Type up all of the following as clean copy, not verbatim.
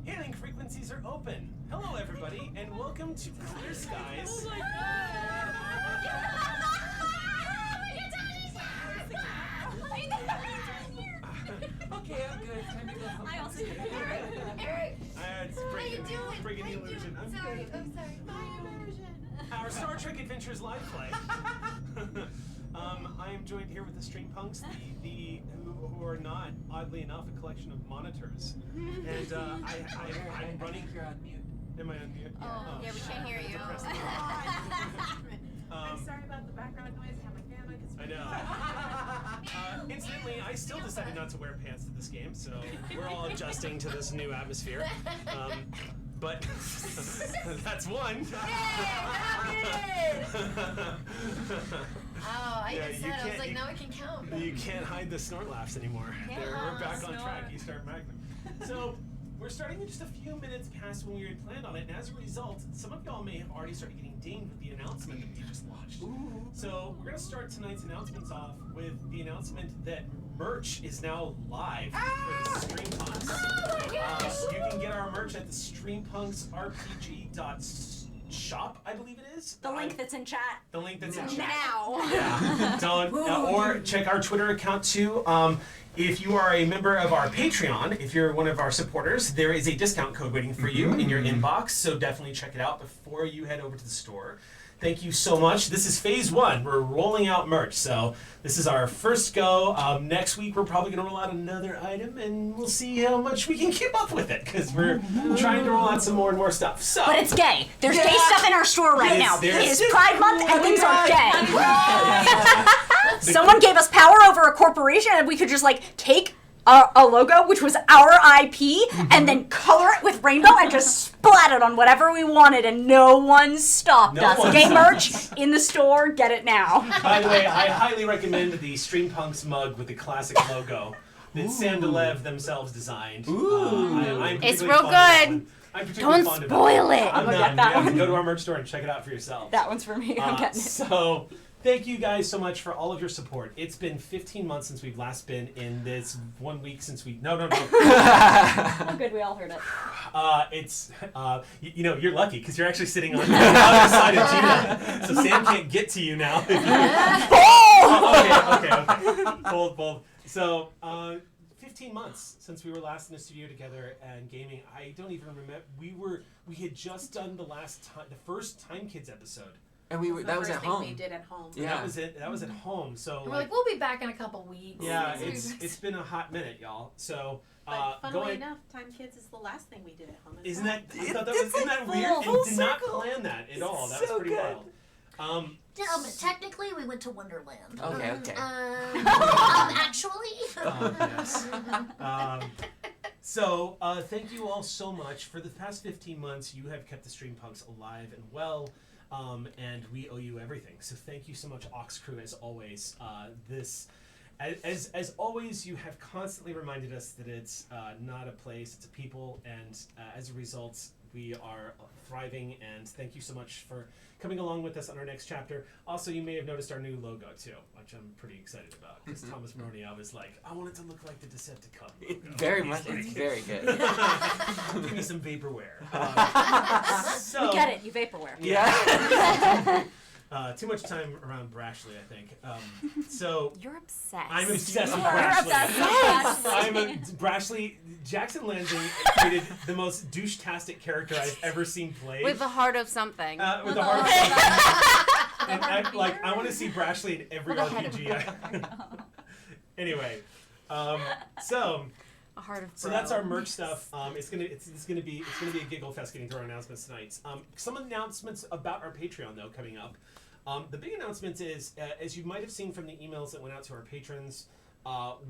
Hailing frequencies are open. Hello, everybody, and welcome to Clear Skies. Oh my god! Okay, I'm good. Time to go home. I also Eric, It's how you breaking, doing? breaking the How you illusion. doing? I'm I'm sorry. My immersion. Our Star Trek Adventures live play. I am joined here with the String Punks, who are not, oddly enough, a collection of monitors. And I'm running. You're on mute. Am I on mute? Oh, yeah, we can't hear you. I'm sorry about the background noise. I have my fan on because I know. Incidentally, I still decided not to wear pants to this game, so we're all adjusting to this new atmosphere. But that's one. Oh, I Yeah, even you said, I was can't- like, you- now I can count. You can't hide the snort laughs anymore. We're back on snort. track. You start Magnum. So we're starting in just a few minutes past when we had planned on it, and as a result, some of y'all may have already started getting dinged with the announcement that we just launched. Ooh. So we're gonna start tonight's announcements off with the announcement that merch is now live for the Stream Punks. Oh my gosh! You can get our merch at the streampunksrpg.shop, I believe it is. the link that's in chat. The link that's in chat. Now. Yeah. Don't, or check our Twitter account too. If you are a member of our Patreon, if you're one of our supporters, there is a discount code waiting for you in your inbox. So definitely check it out before you head over to the store. Thank you so much. This is phase 1. We're rolling out merch. So this is our first go. Next week, we're probably going to roll out another item, and we'll see how much we can keep up with it, because we're trying to roll out some more and more stuff. So, But it's gay. There's gay stuff in our store right now. It is Pride Month and things are gay. Someone gave us power over a corporation and we could just like take a logo, which was our IP, and then color it with rainbow and just splat it on whatever we wanted, and no one stopped No us. one Gay stopped merch us. in the store, get it now. By the way, I highly recommend the Stream Punks mug with the classic logo that Sandalev themselves designed. I'm It's particularly real fond of that good. one. I'm particularly Don't fond of spoil it. I'm gonna not. get that You have to one. go to our merch store and check it out for yourself. That one's for me. I'm getting it. So, thank you guys so much for all of your support. It's been 15 months since we've last been in this 1 week since we... No. Oh, good, we all heard it. It's, you know, you're lucky because you're actually sitting on the other side of Gina. So Sam can't get to you now. Okay. Bold. So, 15 months since we were last in the studio together and gaming. I don't even remember. We had just done the first Time Kids episode. And that was at home. We did at home. Yeah. That was it. That was at home. So We're like, we'll be back in a couple weeks. yeah, it's been a hot minute, y'all. So But funnily enough, Time Kids is the last thing we did at home. isn't that? I thought that It's was isn't like that full- weird? full And did not circle. plan that at all. That was So pretty good. wild. Technically, we went to Wonderland. Okay. Actually. Yes. So, thank you all so much. For the past 15 months, you have kept the Stream Punks alive and well, and we owe you everything. So thank you so much, Ox Crew, as always. As always, you have constantly reminded us that it's not a place, it's a people, and as a result, we are thriving, and thank you so much for coming along with us on our next chapter. Also, you may have noticed our new logo, too, which I'm pretty excited about, because Thomas Maroney, I was like, I want it to look like the Decepticon logo. Very He's much. like, It's very good. give me some vaporware. So, We get it, you vaporware. Yeah. Too much time around Brashley, I think. So You're obsessed. I'm obsessed with You're Brashley. obsessed. Brashley. Jackson Lansing created the most douche-tastic character I've ever seen played. With the heart of something. With the heart of something. And I want to see Brashley in every With a head of RPG. Anyway, so. A heart of So that's our merch stuff. It's gonna be a giggle fest getting through our announcements tonight. Some announcements about our Patreon though coming up. The big announcement is, as you might have seen from the emails that went out to our patrons,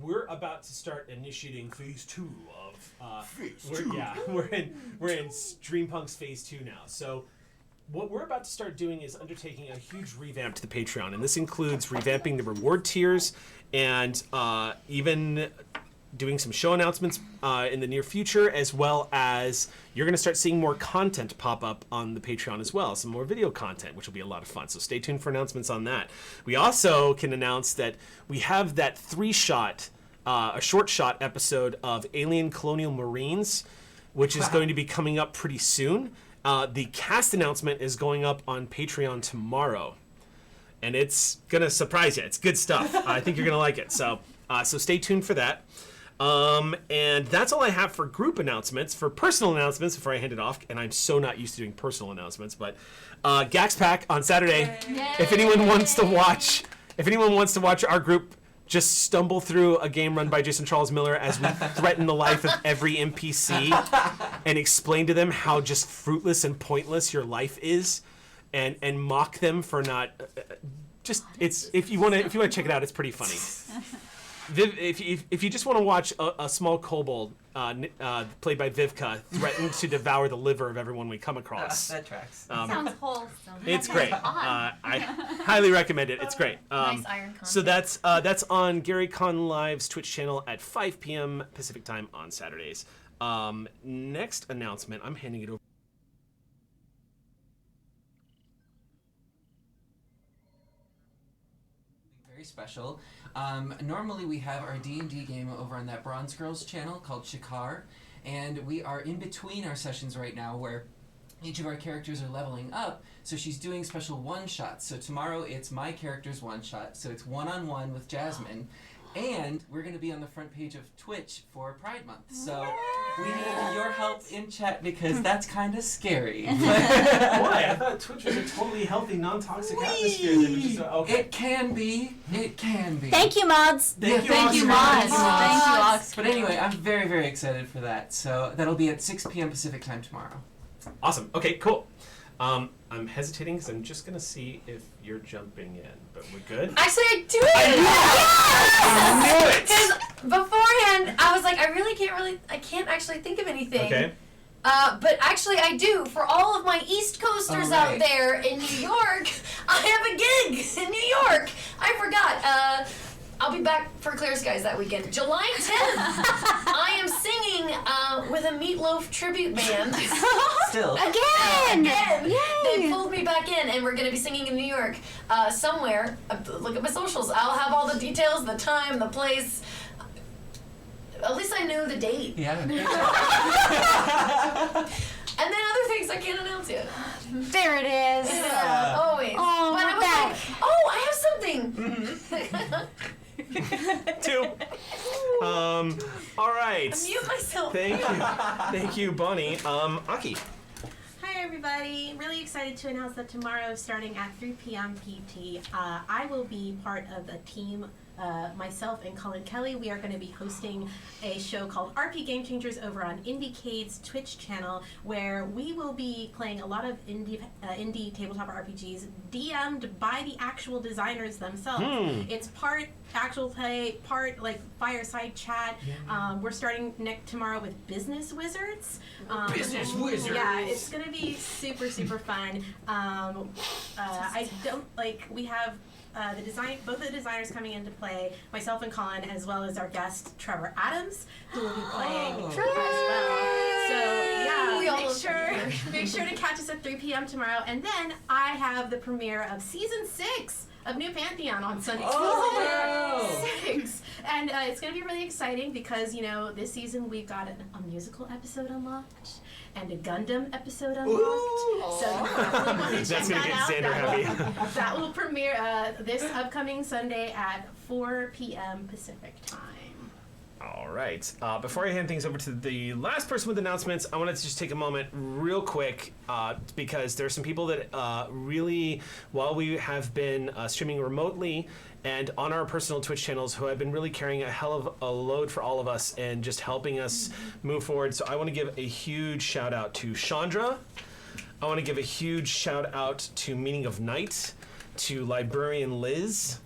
we're about to start initiating phase 2 of. We're in Stream Punks phase 2 now. So. What we're about to start doing is undertaking a huge revamp to the Patreon, and this includes revamping the reward tiers and even doing some show announcements in the near future, as well as you're going to start seeing more content pop up on the Patreon as well, some more video content, which will be a lot of fun. So stay tuned for announcements on that. We also can announce that we have that a short shot episode of Alien Colonial Marines which is going to be coming up pretty soon. The cast announcement is going up on Patreon tomorrow, and it's gonna surprise you. It's good stuff. I think you're gonna like it. So stay tuned for that. And that's all I have for group announcements. For personal announcements, before I hand it off, and I'm so not used to doing personal announcements, but Gax Pack on Saturday. Yay. If anyone wants to watch our group just stumble through a game run by Jason Charles Miller as we threaten the life of every NPC and explain to them how just fruitless and pointless your life is, and mock them for not if you want to check it out, it's pretty funny. Viv, if you just want to watch a small kobold played by Vivka threaten to devour the liver of everyone we come across, That tracks. Sounds wholesome. it's great. I highly recommend it. It's great. Nice iron content. So that's on Gary Con Live's Twitch channel at 5 p.m. Pacific time on Saturdays. Next announcement, I'm handing it over. Very special. Normally we have our D&D game over on that Bronze Girls channel called Shikar, and we are in between our sessions right now where each of our characters are leveling up, so she's doing special one-shots. So tomorrow it's my character's one-shot, so it's one-on-one with Jasmine, and we're going to be on the front page of Twitch for Pride Month. So we need your help in chat because that's kind of scary. Why? I thought Twitch was a totally healthy, non-toxic atmosphere. That was just, okay. It can be. It can be. Thank you, mods. Thank you, Thank you, Oxford. Mods. Thank you, Oxford. But anyway, I'm very, very excited for that. So that'll be at 6 p.m. Pacific time tomorrow. Awesome. Okay, cool. I'm hesitating because I'm just gonna see if you're jumping in, but we're good. Actually, I do it. I knew it. Because beforehand, I was like, I can't actually think of anything. Okay. But actually, I do. For all of my East Coasters out right. there in New York, I have a gig in New York. I forgot. I'll be back for Clear Skies that weekend. July 10th, I am singing with a Meatloaf tribute band. Still. Again! Again. Yay! They pulled me back in, and we're going to be singing in New York somewhere. Look at my socials. I'll have all the details, the time, the place. At least I know the date. Yeah. And then other things I can't announce yet. There it is. Yeah, always. Oh, but I we're was back. like, oh, I have something. Two. All right. Mute myself. Thank you, Bonnie. Aki. Hi everybody, really excited to announce that tomorrow starting at 3 p.m. PT, I will be part of a team, myself and Colin Kelly. We are going to be hosting a show called RP Game Changers over on IndieCade's Twitch channel, where we will be playing a lot of indie tabletop RPGs DM'd by the actual designers themselves. It's part actual play, part like fireside chat. We're starting tomorrow with Business Wizards. Business Wizards! Yeah, it's going to be super, super fun. I don't, like, we have both of the designers coming into play, myself and Colin, as well as our guest Trevor Adams, who will be playing as well. So We yeah, all love Trevor. make sure to catch us at 3 p.m. tomorrow. And then I have the premiere of season 6 of New Pantheon on Sunday. Oh, Season 6, and it's going to be really exciting because this season we've got a musical episode unlocked and a Gundam episode unlocked. So you definitely want to check That's gonna that get out. Xander happy. That will premiere this upcoming Sunday at 4 p.m. Pacific time. All right. Before I hand things over to the last person with announcements, I wanted to just take a moment real quick because there are some people that really, while we have been streaming remotely and on our personal Twitch channels, who have been really carrying a hell of a load for all of us and just helping us move forward. So I want to give a huge shout out to Chandra. I want to give a huge shout out to Meaning of Night, to Librarian Liz,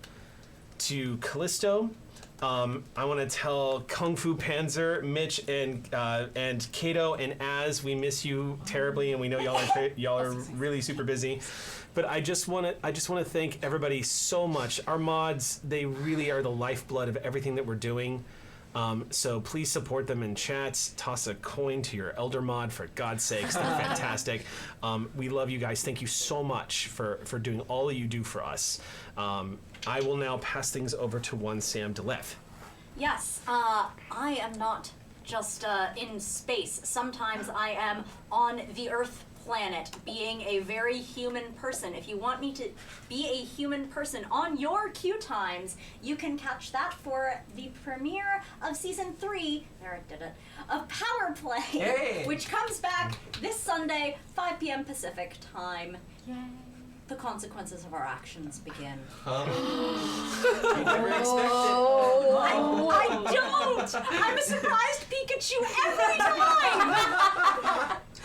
to Calisto. I want to tell Kung Fu Panzer, Mitch, and Kato and Az, we miss you terribly, and we know y'all are really super busy. But I just want to thank everybody so much. Our mods, they really are the lifeblood of everything that we're doing. So please support them in chats. Toss a coin to your elder mod, for God's sakes. They're fantastic. We love you guys. Thank you so much for doing all that you do for us. I will now pass things over to one Sam DeLeff. Yes, I am not just in space. Sometimes I am on the Earth planet, being a very human person. If you want me to be a human person on your QueueTimes, you can catch that for the premiere of season 3. There, I did it. Of Power Play, Hey. which comes back this Sunday, 5 p.m. Pacific time. Yay. The consequences of our actions begin. You never expected. I don't! I'm a surprised Pikachu every time!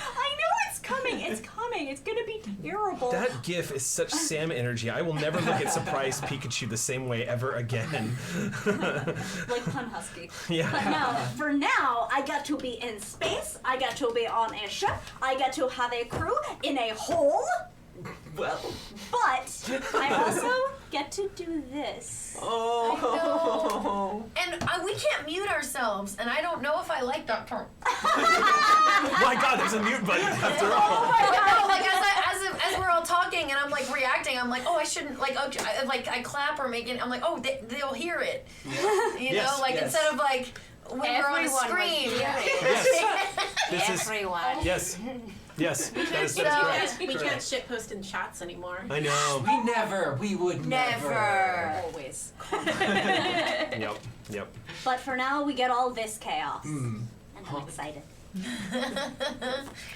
I know it's coming. It's coming. It's gonna be terrible. That GIF is such Sam energy. I will never look at surprised Pikachu the same way ever again. Like Pun Husky. Yeah. But no, for now, I get to be in space. I get to be on a ship. I get to have a crew in a hole. Well. But I also get to do this. Oh. And we can't mute ourselves, and I don't know if I like that term. My God, there's a mute button after all. No, like as we're all talking and I'm like reacting, I'm like, oh, I shouldn't I clap or make it. I'm like, oh, they'll hear it. You Yes, know, like yes. instead of like when we're on a Everyone screen. This is Everyone. yes. That is So- correct. We can't shitpost in chats anymore. I know. We would never. Always. Yep. But for now, we get all this chaos. And I'm excited.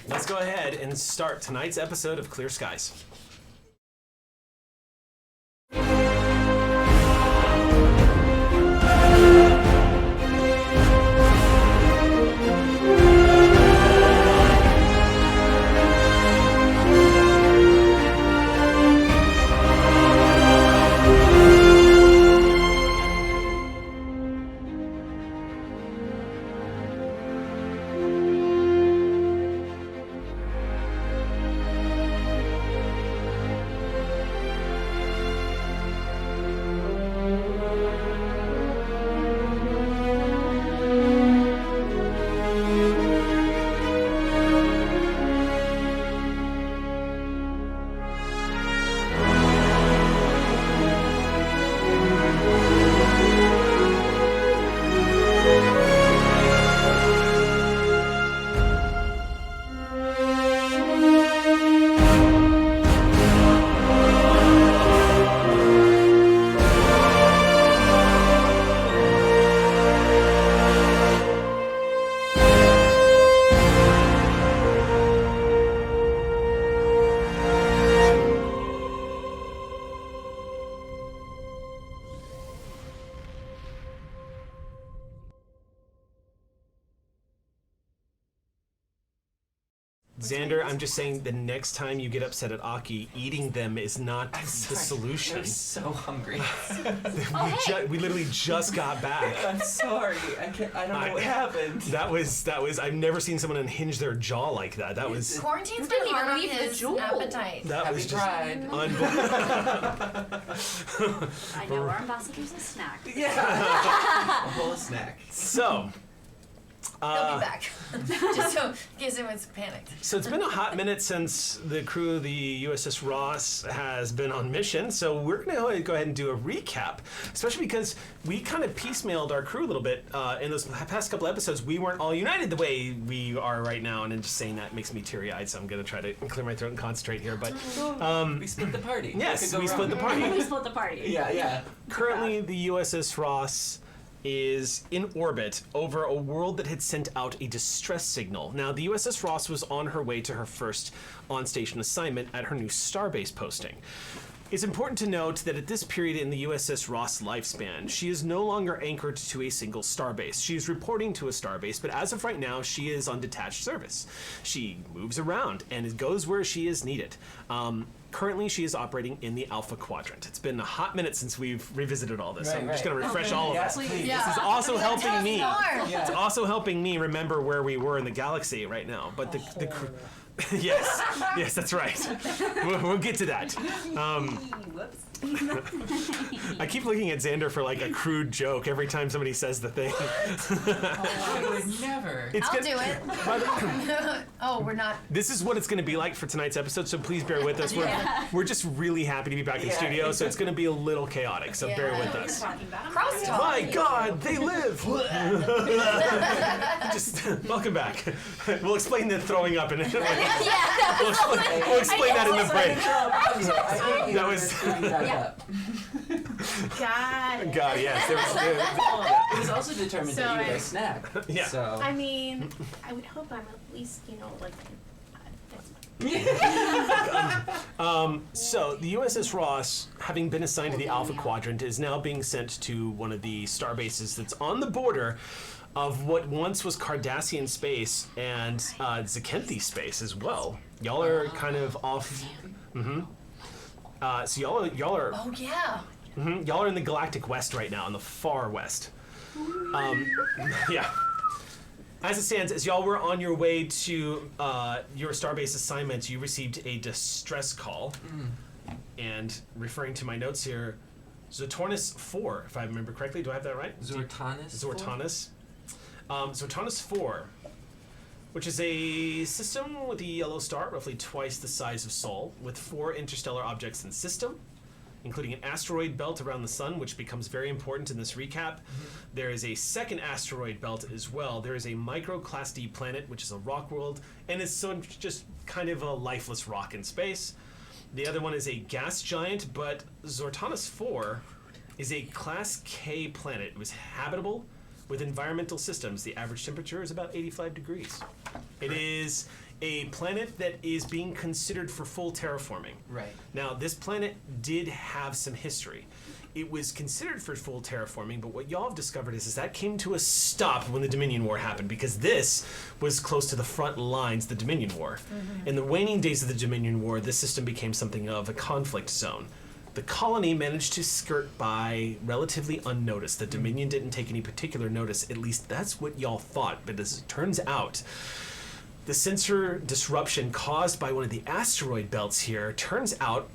Let's go ahead and start tonight's episode of Clear Skies. Xander, I'm just saying the next time you get upset at Aki, eating them is not the solution. I'm so hungry. We literally just got back. I'm sorry. I don't know what happened. That was. I've never seen someone unhinge their jaw like that. That was. Quarantine's Didn't been hard on even leave the his jewel. appetite. That Happy was just Pride. unbelievable. I know our ambassador's a snack. Yeah. A whole snack. So. He'll be back. Just so in case anyone's panicked. So it's been a hot minute since the crew of the USS Ross has been on mission, so we're going to go ahead and do a recap, especially because we kind of piecemealed our crew a little bit in those past couple episodes. We weren't all united the way we are right now, and just saying that makes me teary-eyed, so I'm going to try to clear my throat and concentrate here. But We split the party. yes, What could go we split the wrong? party. We split the party. Yeah. Currently, the USS Ross is in orbit over a world that had sent out a distress signal. Now, the USS Ross was on her way to her first on-station assignment at her new starbase posting. It's important to note that at this period in the USS Ross lifespan, she is no longer anchored to a single starbase. She is reporting to a starbase, but as of right now, she is on detached service. She moves around and goes where she is needed. Currently, she is operating in the Alpha Quadrant. It's been a hot minute since we've revisited all this, so I'm just going to refresh all of us. Please. This is also helping me. Yeah. It's also helping me remember where we were in the galaxy right now. But the yes, that's right. We'll get to that. Whoops. I keep looking at Xander for like a crude joke every time somebody says the thing. I would never. I'll do it. Oh, we're not. This is what it's going to be like for tonight's episode, so please bear with us. We're just really happy to be back in the studio, so it's going to be a little chaotic, so bear with us. Crosstalk. My God, they live! Just welcome back. We'll explain the throwing up in it. We'll explain that in the break. That was God, yes. It was also determined that you guys snack. Yeah. So. I mean, I would hope I'm at least, like. So the USS Ross, having been assigned to the Alpha Quadrant, is now being sent to one of the star bases that's on the border of what once was Cardassian space and Zakenthi space as well. Y'all are kind of off. So y'all are. Oh yeah. Y'all are in the galactic west right now, in the far west. Yeah. As it stands, as y'all were on your way to your starbase assignment, you received a distress call. And referring to my notes here, Zotornus 4, if I remember correctly. Do I have that right? Zortanus? Zortanus. Zortanus 4, which is a system with a yellow star, roughly twice the size of Sol, with 4 interstellar objects in system, including an asteroid belt around the sun, which becomes very important in this recap. There is a second asteroid belt as well. There is a micro Class D planet, which is a rock world, and it's just kind of a lifeless rock in space. The other one is a gas giant, but Zortanus 4 is a Class K planet. It was habitable with environmental systems. The average temperature is about 85 degrees. It is a planet that is being considered for full terraforming. Right. Now, this planet did have some history. It was considered for full terraforming, but what y'all have discovered is that came to a stop when the Dominion War happened, because this was close to the front lines, the Dominion War. In the waning days of the Dominion War, this system became something of a conflict zone. The colony managed to skirt by relatively unnoticed. The Dominion didn't take any particular notice, at least that's what y'all thought, but as it turns out, the sensor disruption caused by one of the asteroid belts here, turns out,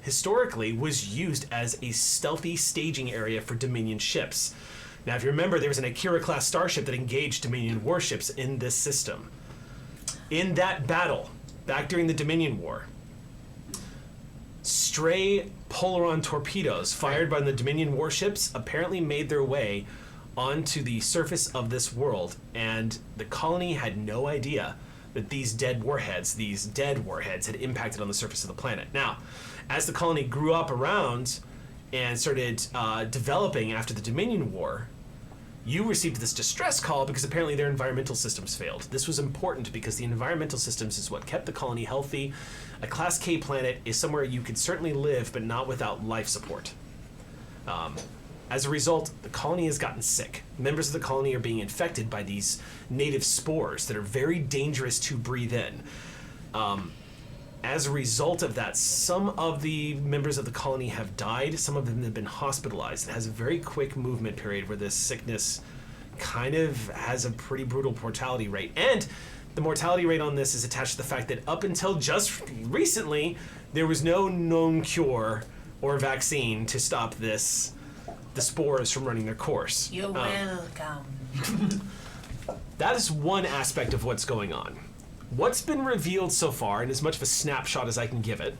historically, was used as a stealthy staging area for Dominion ships. Now, if you remember, there was an Akira-class starship that engaged Dominion warships in this system. In that battle, back during the Dominion War, stray Polaron torpedoes fired by the Dominion warships apparently made their way onto the surface of this world, and the colony had no idea that these dead warheads had impacted on the surface of the planet. Now, as the colony grew up around and started developing after the Dominion War, you received this distress call because apparently their environmental systems failed. This was important because the environmental systems is what kept the colony healthy. A Class K planet is somewhere you could certainly live, but not without life support. As a result, the colony has gotten sick. Members of the colony are being infected by these native spores that are very dangerous to breathe in. As a result of that, some of the members of the colony have died. Some of them have been hospitalized. It has a very quick movement period where this sickness kind of has a pretty brutal mortality rate. And the mortality rate on this is attached to the fact that up until just recently, there was no known cure or vaccine to stop the spores from running their course. You're welcome. That is one aspect of what's going on. What's been revealed so far, and as much of a snapshot as I can give it,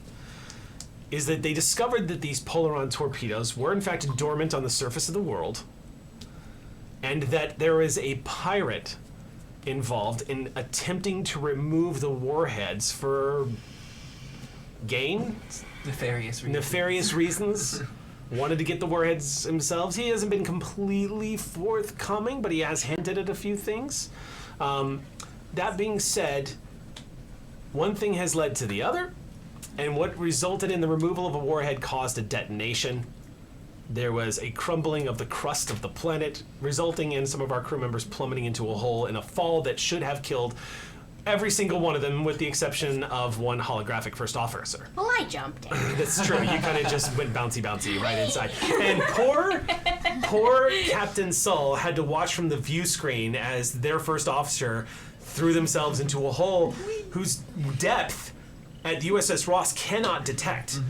is that they discovered that these Polaron torpedoes were in fact dormant on the surface of the world, and that there is a pirate involved in attempting to remove the warheads for gain? Nefarious reasons. Wanted to get the warheads himself. He hasn't been completely forthcoming, but he has hinted at a few things. That being said, one thing has led to the other, and what resulted in the removal of a warhead caused a detonation. There was a crumbling of the crust of the planet, resulting in some of our crew members plummeting into a hole in a fall that should have killed every single one of them, with the exception of one holographic first officer. Well, I jumped in. That's true. You kind of just went bouncy right inside. And poor Captain Sull had to watch from the view screen as their first officer threw themselves into a hole whose depth at the USS Ross cannot detect.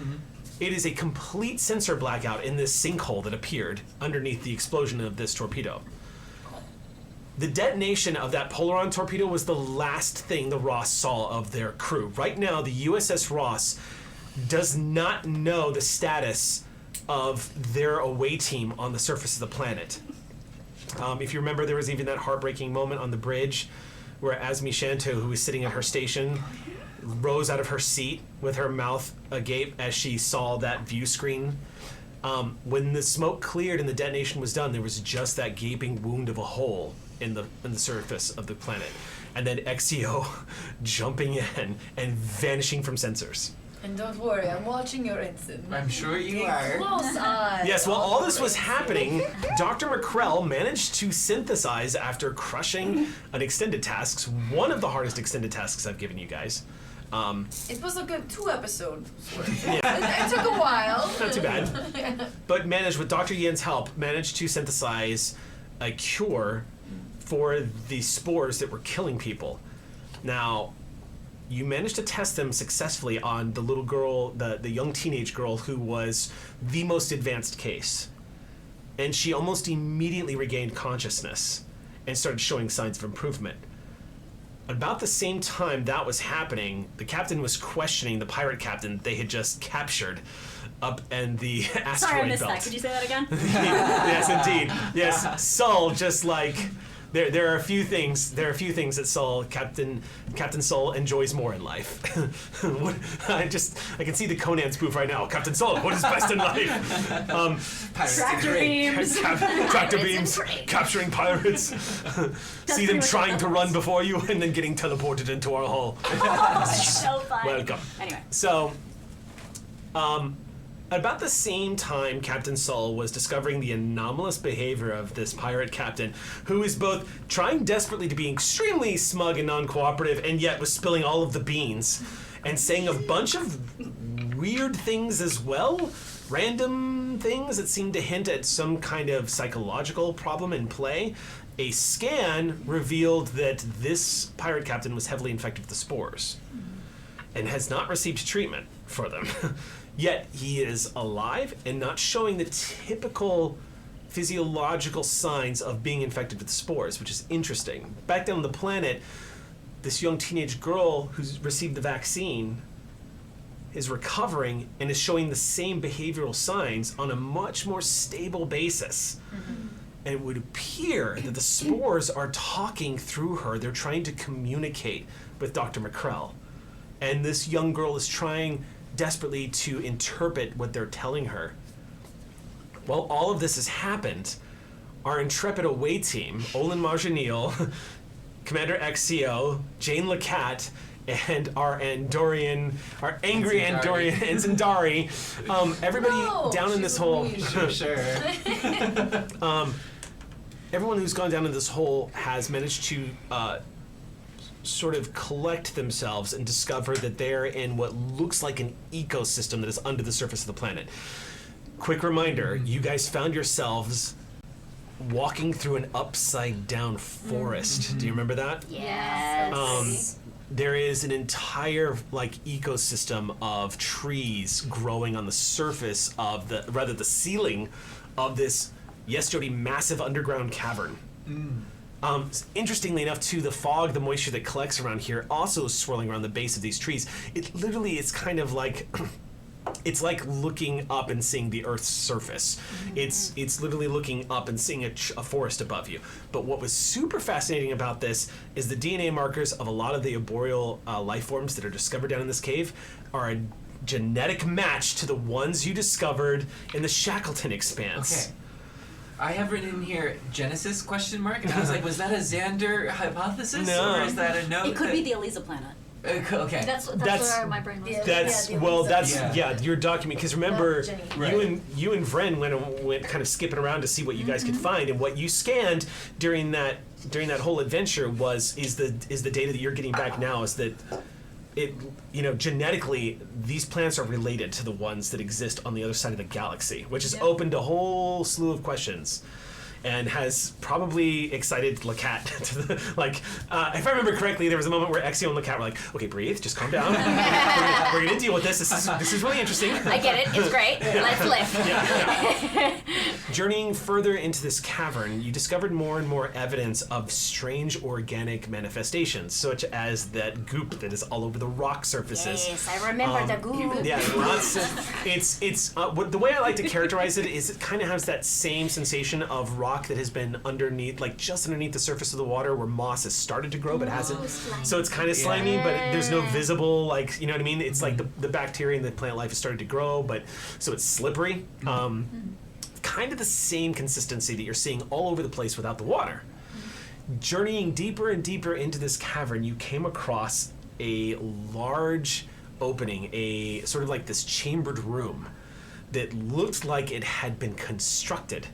It is a complete sensor blackout in this sinkhole that appeared underneath the explosion of this torpedo. The detonation of that Polaron torpedo was the last thing the Ross saw of their crew. Right now, the USS Ross does not know the status of their away team on the surface of the planet. If you remember, there was even that heartbreaking moment on the bridge where Asmi Shanto, who was sitting at her station, rose out of her seat with her mouth agape as she saw that view screen. When the smoke cleared and the detonation was done, there was just that gaping wound of a hole in the surface of the planet, and then Exio jumping in and vanishing from sensors. And don't worry, I'm watching your instant. I'm sure you are. Close eye. Yes, while all this was happening, Dr. McCrell managed to synthesize after crushing an extended tasks, one of the hardest extended tasks I've given you guys. It was a good 2 episodes worth. Yeah. It took a while. Not too bad. But managed, with Dr. Yen's help, managed to synthesize a cure for the spores that were killing people. Now, you managed to test them successfully on the little girl, the young teenage girl who was the most advanced case. And she almost immediately regained consciousness and started showing signs of improvement. About the same time that was happening, the captain was questioning the pirate captain they had just captured up in the asteroid Sorry, I missed belt. that. Could you say that again? Yes, indeed. Yes, Sol just like there are a few things that Sol Captain Sol enjoys more in life. I can see the Conan spoof right now. Captain Sol, what is best in life? Tractor beams. Tractor beams, capturing pirates. See them trying to run before you and then getting teleported into our hull. So fun. Welcome. Anyway. So, about the same time Captain Sol was discovering the anomalous behavior of this pirate captain, who is both trying desperately to be extremely smug and non-cooperative, and yet was spilling all of the beans, and saying a bunch of weird things as well, random things that seemed to hint at some kind of psychological problem in play. A scan revealed that this pirate captain was heavily infected with the spores, and has not received treatment for them. Yet he is alive and not showing the typical physiological signs of being infected with spores, which is interesting. Back down on the planet, this young teenage girl who's received the vaccine is recovering and is showing the same behavioral signs on a much more stable basis. Mm-hmm. And it would appear that the spores are talking through her. They're trying to communicate with Dr. McCrell. And this young girl is trying desperately to interpret what they're telling her. While all of this has happened, our intrepid away team, Olin Marjanil, Commander Exio, Jane Lacat, and our angry Andorian and Zendari, everybody down in this hole. Sure. Everyone who's gone down in this hole has managed to sort of collect themselves and discover that they're in what looks like an ecosystem that is under the surface of the planet. Quick reminder, you guys found yourselves walking through an upside down forest. Mm-hmm. Do you remember that? Yes. There is an entire ecosystem of trees growing on the surface of the ceiling of this, yes, Jody, massive underground cavern. Interestingly enough, too, the fog, the moisture that collects around here also is swirling around the base of these trees. It literally is kind of like, it's like looking up and seeing the Earth's surface. Mm-hmm. It's literally looking up and seeing a forest above you. But what was super fascinating about this is the DNA markers of a lot of the arboreal life forms that are discovered down in this cave are a genetic match to the ones you discovered in the Shackleton Expanse. Okay. I have written in here Genesis ? And I was like, was that a Xander hypothesis? No. Or is that a note? It could be the Elisa planet. Okay. That's where my brain was. Your document, because remember, Right. you and Vren went kind of skipping around to see what you guys could find, and what you scanned during that whole adventure is the data that you're getting back now, is that it, genetically, these planets are related to the ones that exist on the other side of the galaxy, which has opened a whole slew of questions. and has probably excited Lacat to the, like, if I remember correctly, there was a moment where Exio and Lacat were like, okay, breathe, just calm down. we're gonna deal with this. This is really interesting. I get it. It's great. Let's live. Yeah. Journeying further into this cavern, you discovered more and more evidence of strange organic manifestations, such as that goop that is all over the rock surfaces. Yes, I remember the goo. Yeah, lots of, the way I like to characterize it is it kind of has that same sensation of rock that has been underneath, like just underneath the surface of the water where moss has started to grow but hasn't. So it's kind of slimy, but there's no visible, like, you know what I mean? It's like the bacteria and the plant life has started to grow, but so it's slippery. Kind of the same consistency that you're seeing all over the place without the water. Journeying deeper and deeper into this cavern, you came across a large opening, a sort of like this chambered room that looked like it had been constructed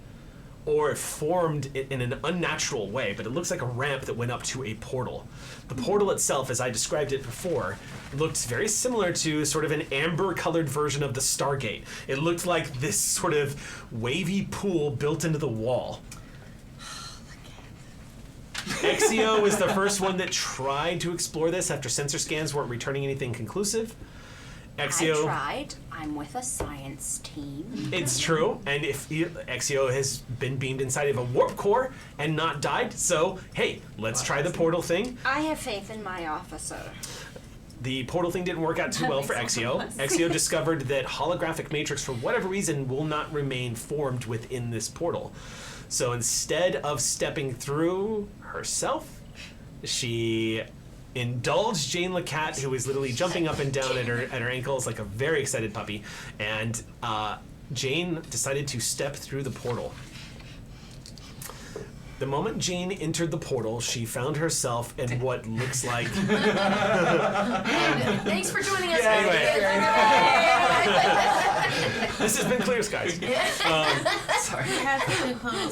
or formed in an unnatural way, but it looks like a ramp that went up to a portal. The portal itself, as I described it before, looked very similar to sort of an amber-colored version of the Stargate. It looked like this sort of wavy pool built into the wall. Exio was the first one that tried to explore this after sensor scans weren't returning anything conclusive. Exio, I tried. I'm with a science team. It's true, and if Exio has been beamed inside of a warp core and not died, so hey, let's try the portal thing. I have faith in my officer. The portal thing didn't work out too well for Exio. Exio discovered that holographic matrix, for whatever reason, will not remain formed within this portal. So instead of stepping through herself, she indulged Jane Lacat, who was literally jumping up and down at her ankles like a very excited puppy, and Jane decided to step through the portal. The moment Jane entered the portal, she found herself in what looks like... Thanks for joining us. This has been Clear Skies. Sorry.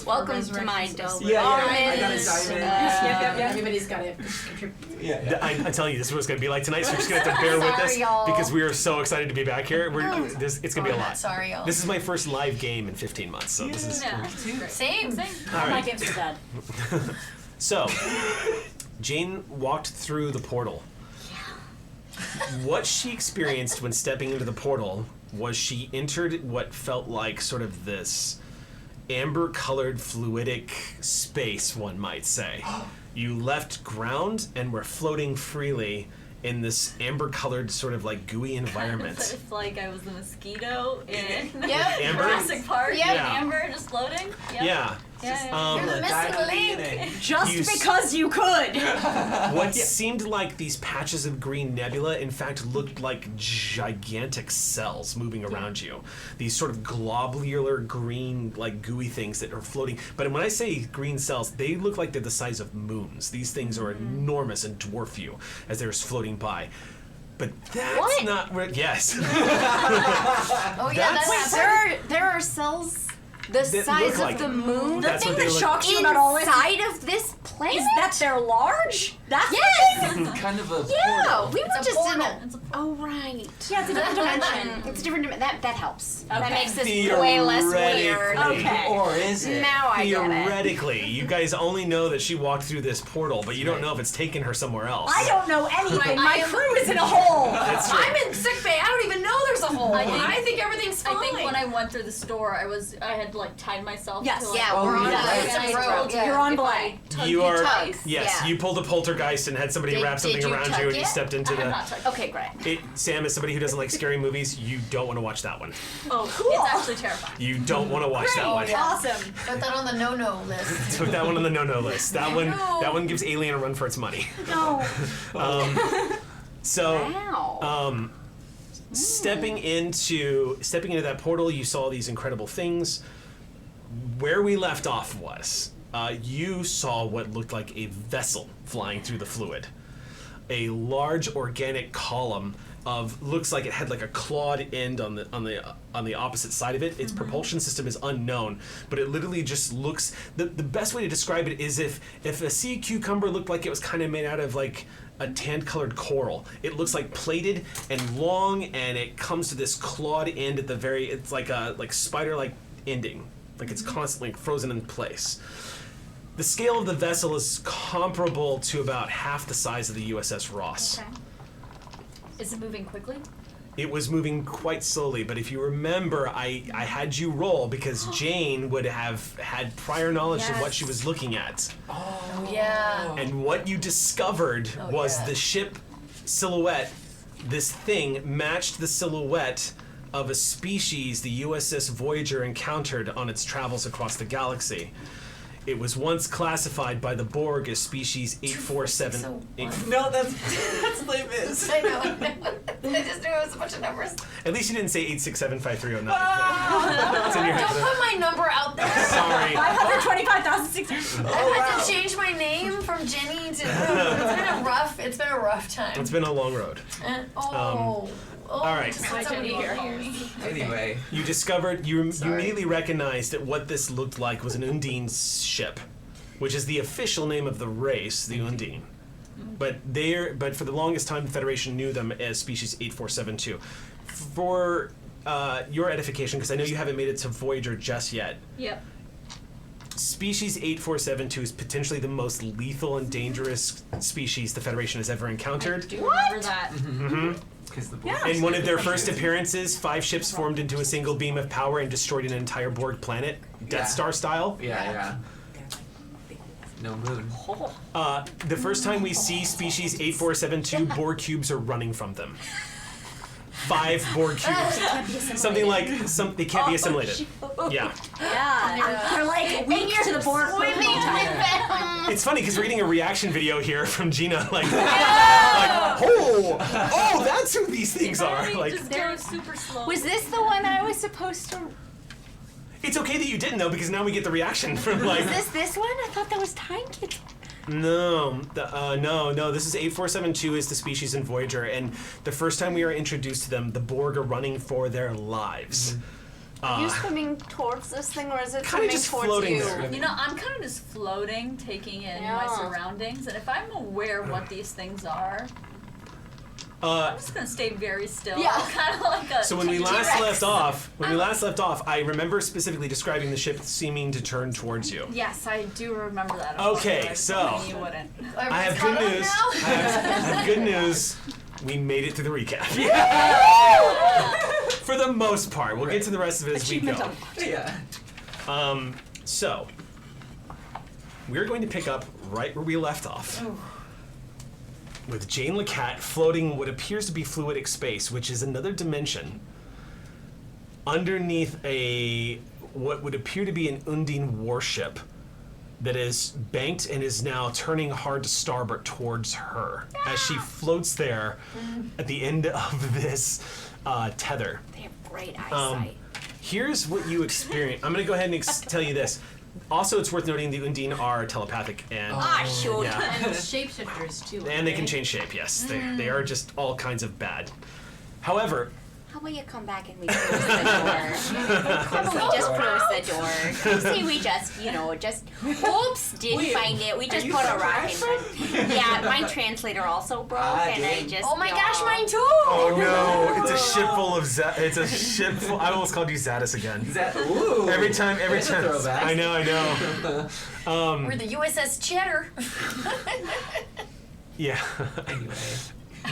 Welcome to my dome. I gotta dive in. Everybody's got to contribute. I'm telling you, this is what it's going to be like tonight, so you're just going to have to bear with us because we are so excited to be back here. It's going to be a lot. Sorry, y'all. This is my first live game in 15 months, so this is... Same. All My right. games are dead. So, Jane walked through the portal. What she experienced when stepping into the portal was she entered what felt like sort of this amber-colored fluidic space, one might say. You left ground and were floating freely in this amber-colored sort of like gooey environment. It's like I was the mosquito in Amber? Jurassic Park. Yep. Yeah. Amber just floating. Yep. Yeah. You're the missing link. Just because you could. What seemed like these patches of green nebula, in fact, looked like gigantic cells moving around you. These sort of globular green, like gooey things that are floating. But when I say green cells, they look like they're the size of moons. These things are enormous and dwarf you as they're just floating by. But that's not where. Yes. Oh yeah, that's There are cells the That size look of like the it. moon. That's The what thing they that look- shocks you about all this Inside of this planet? is that they're large. That's Kind of a Yeah, portal. we were It's a just in portal. a. Oh right. Yeah, it's a different dimension. It's a different dimension. That helps. That Okay. makes this way less weird. Theoretically. Okay. Or is it? Now I get it. Theoretically, you guys only know that she walked through this portal, but you don't know if it's taken her somewhere else. I don't know anything. I My am- crew is in a hole. That's true. I'm in sick bay. I don't even know there's a hole. I think everything's fine. I think when I went through the store, I had like tied myself. Yes. To, like, Yeah, Oh, we're on yeah. a Right. specific and I road. told you You're on if belay. I tugged You you are twice. yes. Yeah. You pulled a poltergeist and had somebody Did- wrap something did you around tug you, and you it? stepped into I'm the. not tugging. Okay, great. Sam, as somebody who doesn't like scary movies, you don't want to watch that one. Oh, it's actually terrifying. You don't want to watch that one. Awesome. Put that on the no-no list. Took that one on the no-no list. That one gives Alien a run for its money. No. So. Wow. Stepping into that portal, you saw these incredible things. Where we left off was you saw what looked like a vessel flying through the fluid. A large organic column of looks like it had like a clawed end on the opposite side of it. Its propulsion system is unknown, but it literally just looks. The best way to describe it is if a sea cucumber looked like it was kind of made out of like a tan-colored coral. It looks like plated and long, and it comes to this clawed end at the very. It's like a spider-like ending like it's constantly frozen in place. The scale of the vessel is comparable to about half the size of the USS Ross. Okay. Is it moving quickly? It was moving quite slowly, but if you remember, I had you roll because Jane would have had prior knowledge of what she was looking at. Oh, yeah. And what you discovered was the ship silhouette, this thing matched the silhouette of a species the USS Voyager encountered on its travels across the galaxy. It was once classified by the Borg as species 847. No, that's Les Mis. I know. I just knew it was a bunch of numbers. At least you didn't say 8675309. It's in your Don't head. put my number out there. Sorry. 525,600. I had to change my name from Jenny to. It's been a rough time. It's been a long road. All right. Just let somebody hear. Anyway. You discovered, you immediately recognized that what this looked like was an Undine ship, which is the official name of the race, the Undine. But for the longest time, the Federation knew them as species 8472. For your edification, because I know you haven't made it to Voyager just yet. Yep. Species 8472 is potentially the most lethal and dangerous species the Federation has ever encountered. Do you remember that? Mm-hmm. Because the Borg. In one of their first appearances, 5 ships formed into a single beam of power and destroyed an entire Borg planet, Death Star style. Yeah. No moon. The first time we see species 8472, Borg cubes are running from them. 5 Borg cubes. Something like they can't be assimilated. Yeah. Yeah. They're like weak to the Borg. It's funny because we're getting a reaction video here from Gina, like oh, that's who these things are. Like, Just go super slow. Was this the one I was supposed to? it's okay that you didn't know because now we get the reaction from like. Is this one? I thought that was Time Kids. No, no. This is 8472 is the species in Voyager, and the first time we are introduced to them, the Borg are running for their lives. Are you swimming towards this thing, or is it Kinda swimming just towards floating you? there. You know, I'm kind of just floating, taking in my Yeah. surroundings, and if I'm aware of what these things are, I'm just gonna stay very still. Yeah. Kind of like a So when we last T-Rex. left off, I remember specifically describing the ship seeming to turn towards you. Yes, I do remember that. Okay, I was so- hoping you wouldn't. I have good news. I have good news. We made it through the recap. For the most part. We'll get to the rest of it as we go. Yeah. So, we're going to pick up right where we left off. With Jane LeCat floating what appears to be fluidic space, which is another dimension, underneath what would appear to be an Undine warship that is banked and is now turning hard to starboard towards her as she floats there at the end of this tether. They have great eyesight. Here's what you experience. I'm going to go ahead and tell you this. Also, it's worth noting the Undine are telepathic and Shoot. yeah, And shapeshifters too. and they can change shape. Yes, they are just all kinds of bad. However, How about you come back and we close the door? How about we just close the door? Say we just, oops, didn't find it. We just put a rock in front. Yeah, my translator also broke, and I just. Oh my gosh, mine too! oh no, it's a ship full of it's a ship full. I almost called you Zadis again. Ooh. Every time. That's a throwback. I know. We're the USS Cheddar. Yeah. Anyway.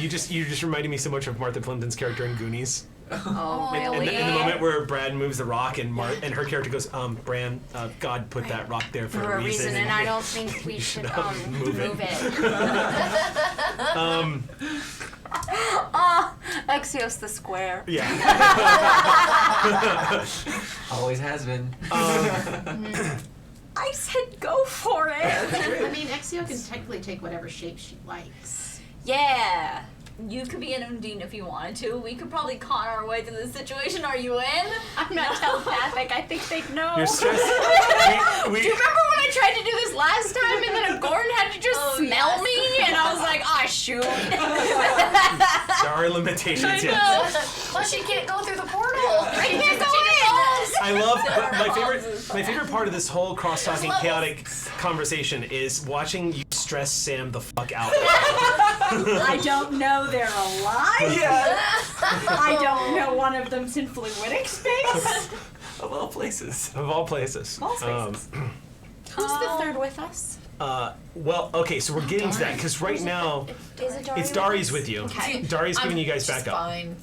You just reminded me so much of Oh, Martha Plimpton's character in Goonies. really? In the moment where Brad moves the rock and her character goes, Bran, God put that rock there for a reason. and I don't think we should move it. move it. Exio's the square. Yeah. Always has been. I said go for it. I mean, Exio can technically take whatever shape she likes. Yeah. You could be an Undine if you wanted to. We could probably con our way through this situation. Are you in? I'm not telepathic. I think they'd know. You're stressed. Do you remember when I tried to do this last time and then a Gordon had to just smell me and I was like, ah, shoot. There are limitations, yes. Plus, she can't go through the portal. I can't go in. I love my favorite part of this whole cross-talking chaotic conversation is watching you stress Sam the fuck out. I don't know they're alive. Yeah. I don't know one of them's in fluidic space. Of all places. Of all places. All spaces. Who's the third with us? Well, okay, so we're getting to that because right now Is it Daria? it's Dari's with you. Okay. Dari's giving you guys She's back up. fine.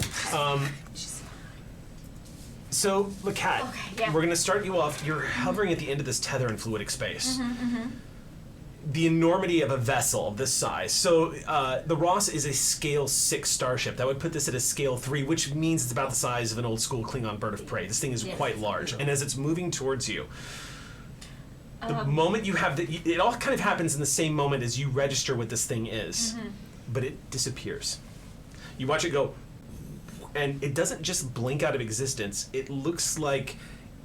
So, Lakat, Okay, yeah. we're gonna start you off. You're hovering at the end of this tether in fluidic space. The enormity of a vessel of this size. So, the Ross is a scale 6 starship. That would put this at a scale 3, which means it's about the size of an old school Klingon bird of prey. This thing is quite large. And as it's moving towards you, the moment you have it all kind of happens in the same moment as you register what this thing is, but it disappears. You watch it go, and it doesn't just blink out of existence. It looks like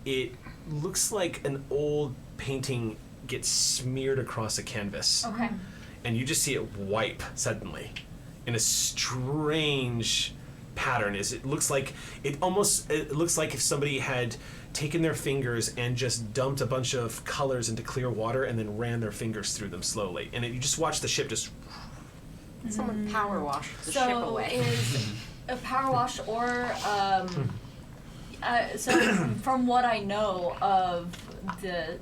an old painting gets smeared across a canvas. Okay. And you just see it wipe suddenly in a strange pattern. It looks like if somebody had taken their fingers and just dumped a bunch of colors into clear water and then ran their fingers through them slowly. And you just watch the ship just... Someone power washed the ship So away. is a power wash or so from what I know of the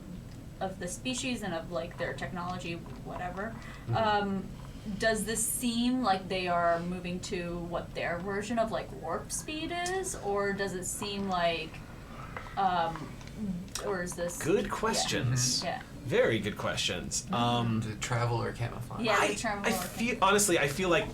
species and of like their technology, whatever, does this seem like they are moving to what their version of like warp speed is, or does it seem like or is this Good questions. Yeah. Very good questions. To travel or camouflage. Yeah, I the term feel honestly. I feel like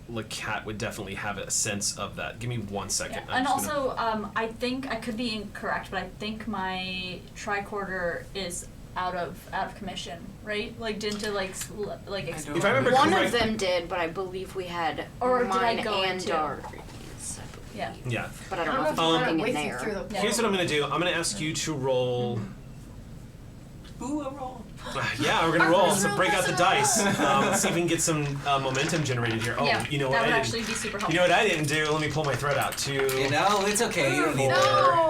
Lakat would definitely have a sense of that. Give me 1 second. Yeah. And also, I think I could be incorrect, but I think my tricorder is out of commission, right? Like didn't it like don't If I remember One correct- of them did, but I believe we had Or did I mine go and into- Dari's, I believe. Yeah. Yeah. But I don't know if I it's don't know if working we're in way there. through the Here's what I'm gonna do. I'm gonna ask you to roll. Ooh, a roll. Yeah, we're gonna roll. So break out the dice. Let's see if we can get some momentum generated here. Oh, Yeah, you know what? that would I actually didn't. be super You helpful. know what I didn't do? Let me pull my thread out. 2. You know, it's okay. You don't need No,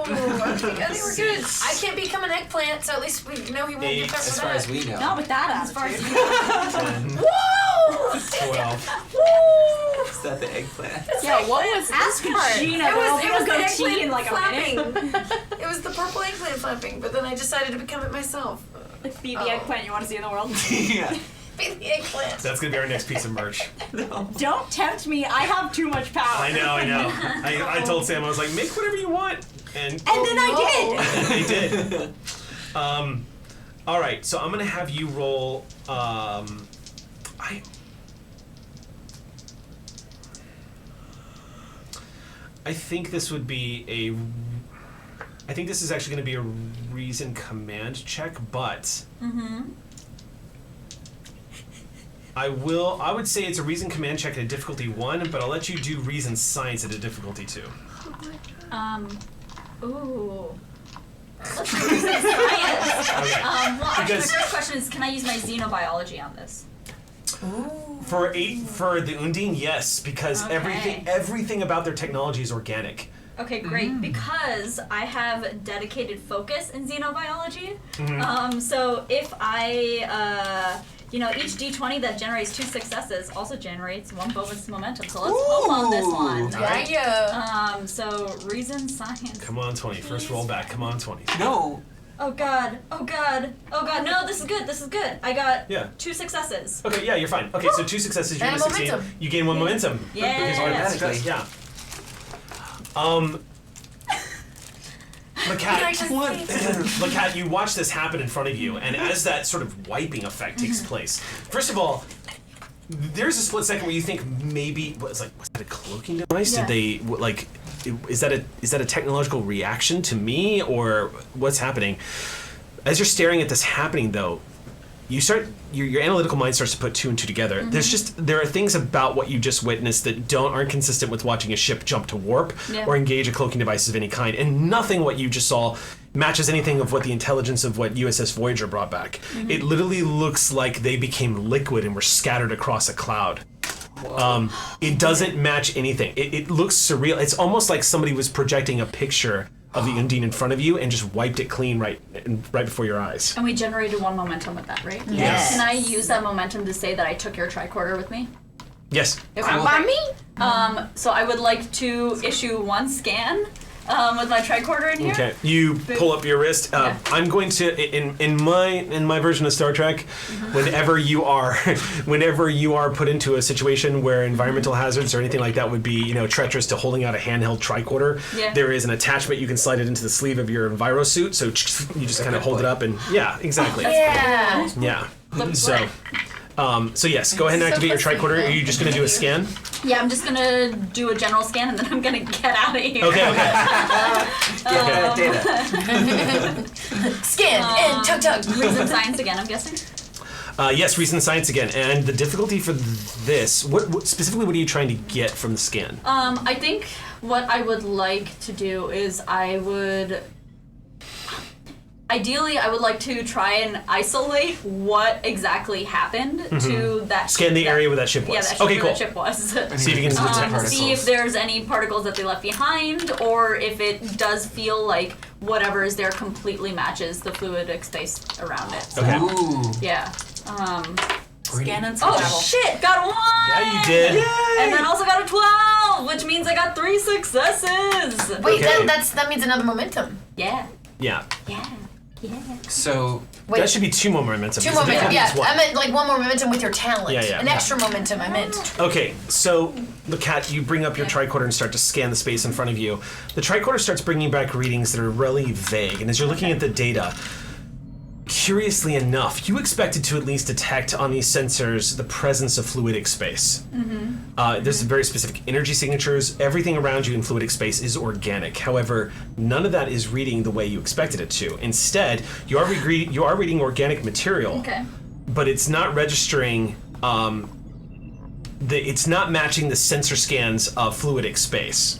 that. I think we're good. I can't become an eggplant, so at least we know he won't Eight. get there As with far that. as we know. Not with that as far as you 10, Whoa! 12. Is that the eggplant? Yeah, what was this part? Gina, It was the the goatee in eggplant like a flapping. minute. It was the purple eggplant flapping, but then I decided to become it myself. Be the eggplant you want to see in the world. Yeah. Be the eggplant. That's gonna be our next piece of merch. No. Don't tempt me. I have too much power. I know. I told Sam, I was like, make whatever you want, and And then I did. they did. All right, so I'm gonna have you roll. I think this would be I think this is actually going to be a reason command check, but I would say it's a reason command check at a difficulty 1, but I'll let you do reason science at a difficulty 2. Ooh. Let's do reason science. Okay. Well, actually, Because- the first question is, can I use my xenobiology on this? For the Undine, yes, because Okay. everything about their technology is organic. Okay, great. Because I have dedicated focus in xenobiology. So if I, each D20 that generates 2 successes also generates 1 bonus momentum. So let's hope on this one. Yeah. So reason science. Come on, 20. First roll back. Come on, 20. No. Oh god. Oh god. Oh god. No, this is good. This is good. I got Yeah. 2 successes. Okay, yeah, you're fine. Okay, so 2 successes, you're And gonna succeed. momentum. You gain 1 momentum. Yeah. Because automatically, Yes. yeah. Lakat, you watch this happen in front of you, and as that sort of wiping effect takes place, first of all, there's a split second where you think maybe was that a cloaking device? Yeah. Did they is that a technological reaction to me, or what's happening? As you're staring at this happening, though, you start your analytical mind starts to put 2 and 2 together. There are things about what you just witnessed that aren't consistent with watching a ship jump to warp or engage a cloaking device of any kind, and nothing what you just saw matches anything of what the intelligence of what USS Voyager brought back. It literally looks like they became liquid and were scattered across a cloud. It doesn't match anything. It looks surreal. It's almost like somebody was projecting a picture of the Undine in front of you and just wiped it clean right before your eyes. And we generated 1 momentum with that, right? Yes. Can I use that momentum to say that I took your tricorder with me? Yes. Okay. Mommy? So I would like to issue 1 scan with my tricorder in here. Okay, you pull up your wrist. I'm going to in my version of Star Trek, whenever you are put into a situation where environmental hazards or anything like that would be treacherous to holding out a handheld tricorder, there is an attachment you can slide it into the sleeve of your enviro suit. So you just kind of hold it up and exactly. Yeah. So. So yes, go ahead and activate your tricorder. Are you just going to do a scan? Yeah, I'm just gonna do a general scan and then I'm gonna get out of here. Okay. Data. Skin and tug. Reason science again, I'm guessing. Yes, reason science again. And the difficulty for this, what specifically, what are you trying to get from the scan? I think what I would like to do is ideally, I would like to try and isolate what exactly happened to that. Scan the area where that ship was. Yeah, that ship okay, where cool. that ship was. See if you can detect see if there's any particles that they left behind, or if it does feel like whatever is there completely matches the fluidic space around it. So, Okay. Ooh. yeah. Scan and Oh survival. shit! Got a 1! Yeah, you did. And then also got a 12, which means I got 3 successes. Wait, Okay. that means another momentum. Yeah. Yeah. Yeah. Yeah. So Wait, That should be 2 more momentum. 2 because the momentum. difficulty Yeah, is what? I meant like 1 more momentum with your talent. Yeah. An extra momentum, I meant. Okay, so the cat, you bring up your tricorder and start to scan the space in front of you. The tricorder starts bringing back readings that are really vague, and as you're looking at the data, curiously enough, you expected to at least detect on these sensors the presence of fluidic space. There's very specific energy signatures. Everything around you in fluidic space is organic. However, none of that is reading the way you expected it to. Instead, you are reading organic material, Okay. but it's not registering. It's not matching the sensor scans of fluidic space.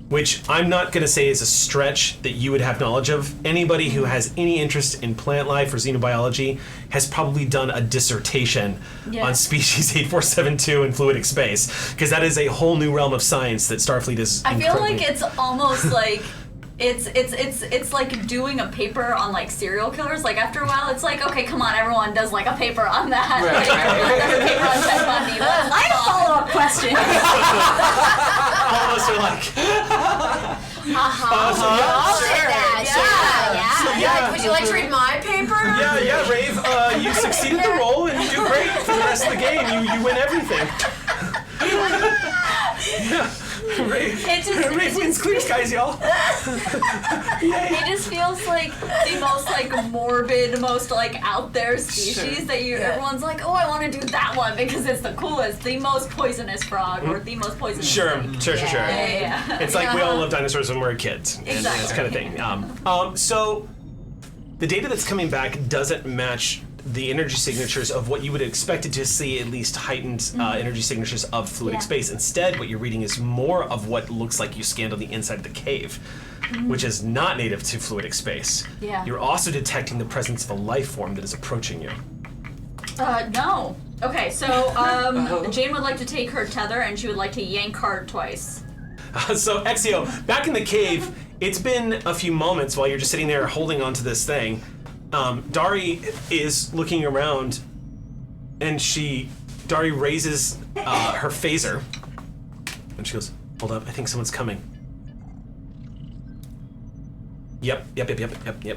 Which I'm not going to say is a stretch that you would have knowledge of. Anybody who has any interest in plant life or xenobiology has probably done a dissertation on species 8472 in fluidic space, because that is a whole new realm of science that Starfleet is. I feel like it's almost like it's like doing a paper on like serial killers. Like after a while, it's like, okay, come on, everyone does like a paper on that. Right, Like, everyone does a paper on Ted Bundy. I have follow-up questions. All of us are like, Yeah, would you like to read my paper? yeah, Rave, you succeeded the role and you do great for the rest of the game. You win everything. Yeah. Rave wins clear skies, y'all. It just feels like the most like morbid, most like out there species that everyone's like, oh, I want to do that one because it's the coolest, the most poisonous frog or the most poisonous. Sure. Yeah. It's like we all love dinosaurs when we were kids. Exactly. This kind of thing. So the data that's coming back doesn't match the energy signatures of what you would have expected to see, at least heightened energy signatures of fluidic space. Instead, what you're reading is more of what looks like you scanned on the inside of the cave, which is not native to fluidic space. Yeah. You're also detecting the presence of a life form that is approaching you. No. Okay, so Jane would like to take her tether and she would like to yank hard twice. So, Exio, back in the cave, it's been a few moments while you're just sitting there holding onto this thing. Dari is looking around, and Dari raises her phaser, and she goes, "Hold up, I think someone's coming." Yep.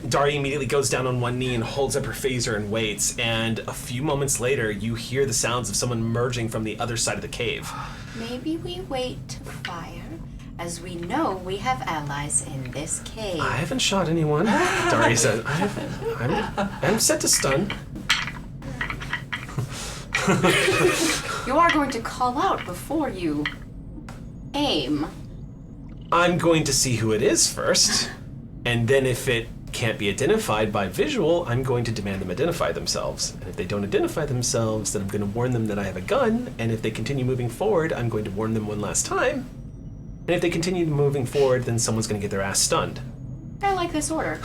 Dari immediately goes down on one knee and holds up her phaser and waits, and a few moments later, you hear the sounds of someone merging from the other side of the cave. Maybe we wait to fire, as we know we have allies in this cave. I haven't shot anyone, Dari says. I'm set to stun. You are going to call out before you aim. I'm going to see who it is first, and then if it can't be identified by visual, I'm going to demand them identify themselves. And if they don't identify themselves, then I'm going to warn them that I have a gun, and if they continue moving forward, I'm going to warn them one last time. And if they continue moving forward, then someone's going to get their ass stunned. I like this order.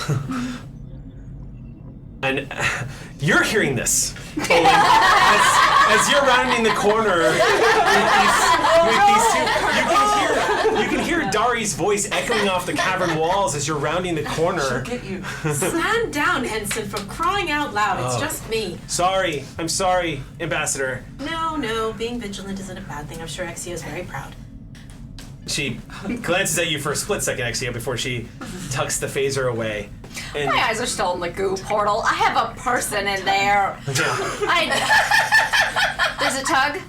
And you're hearing this, Owen, as you're rounding the corner with these two. You can hear Dari's voice echoing off the cavern walls as you're rounding the corner. get you. Stand down, Ensign, for crying out loud. It's just me. Sorry, I'm sorry, Ambassador. No, being vigilant isn't a bad thing. I'm sure Exio is very proud. She glances at you for a split second, Exio, before she tucks the phaser away. And My eyes are still in the goo portal. I have a person in there. There's a tug.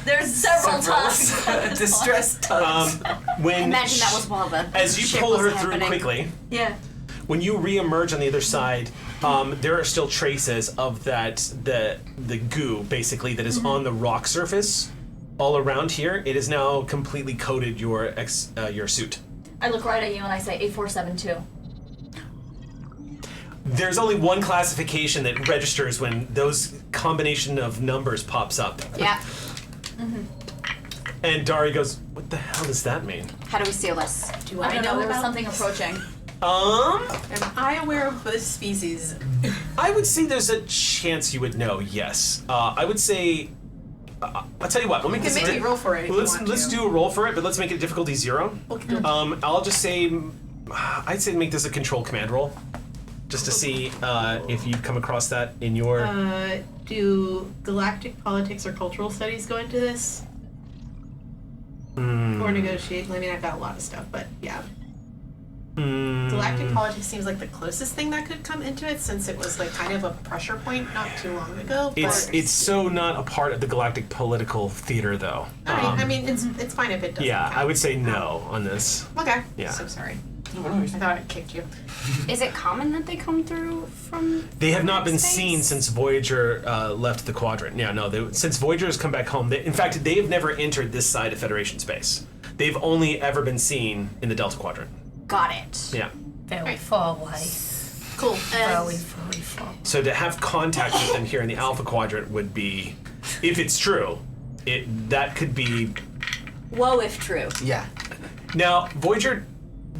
There's several tugs. Distressed tugs. when Imagine that was while the as you ship pull was her happening. through quickly, Yeah. when you re-emerge on the other side, there are still traces of the goo basically that is on the rock surface all around here. It has now completely coated your suit. I look right at you and I say 8472. There's only one classification that registers when those combination of numbers pops up. Yeah. And Dari goes, "What the hell does that mean?" How do we seal this? Do I I don't know know, there was about something approaching. Am I aware of this species? I would say there's a chance you would know. Yes, I would say. I'll tell you what. Let me You can maybe roll for it if you want let's to. do a roll for it, but let's make it difficulty 0. Okay. I'll just say, I'd say make this a control command roll, just to see if you come across that in your. Do galactic politics or cultural studies go into this? Or negotiate? I mean, I've got a lot of stuff, but yeah. Galactic politics seems like the closest thing that could come into it, since it was like kind of a pressure point not too long ago. It's so not a part of the galactic political theater, though. Alright, I mean, it's fine if it doesn't. Yeah, count. I would say no on this. Okay. Yeah. So sorry. I thought I kicked you. Is it common that they come through from? They have not been space? seen since Voyager left the quadrant. Yeah, no. Since Voyager has come back home, in fact, they have never entered this side of Federation space. They've only ever been seen in the Delta Quadrant. Got it. Yeah. Very far away. Cool. Very far. So to have contact with them here in the Alpha Quadrant would be, if it's true, that could be. Whoa, if true. Yeah. Now, Voyager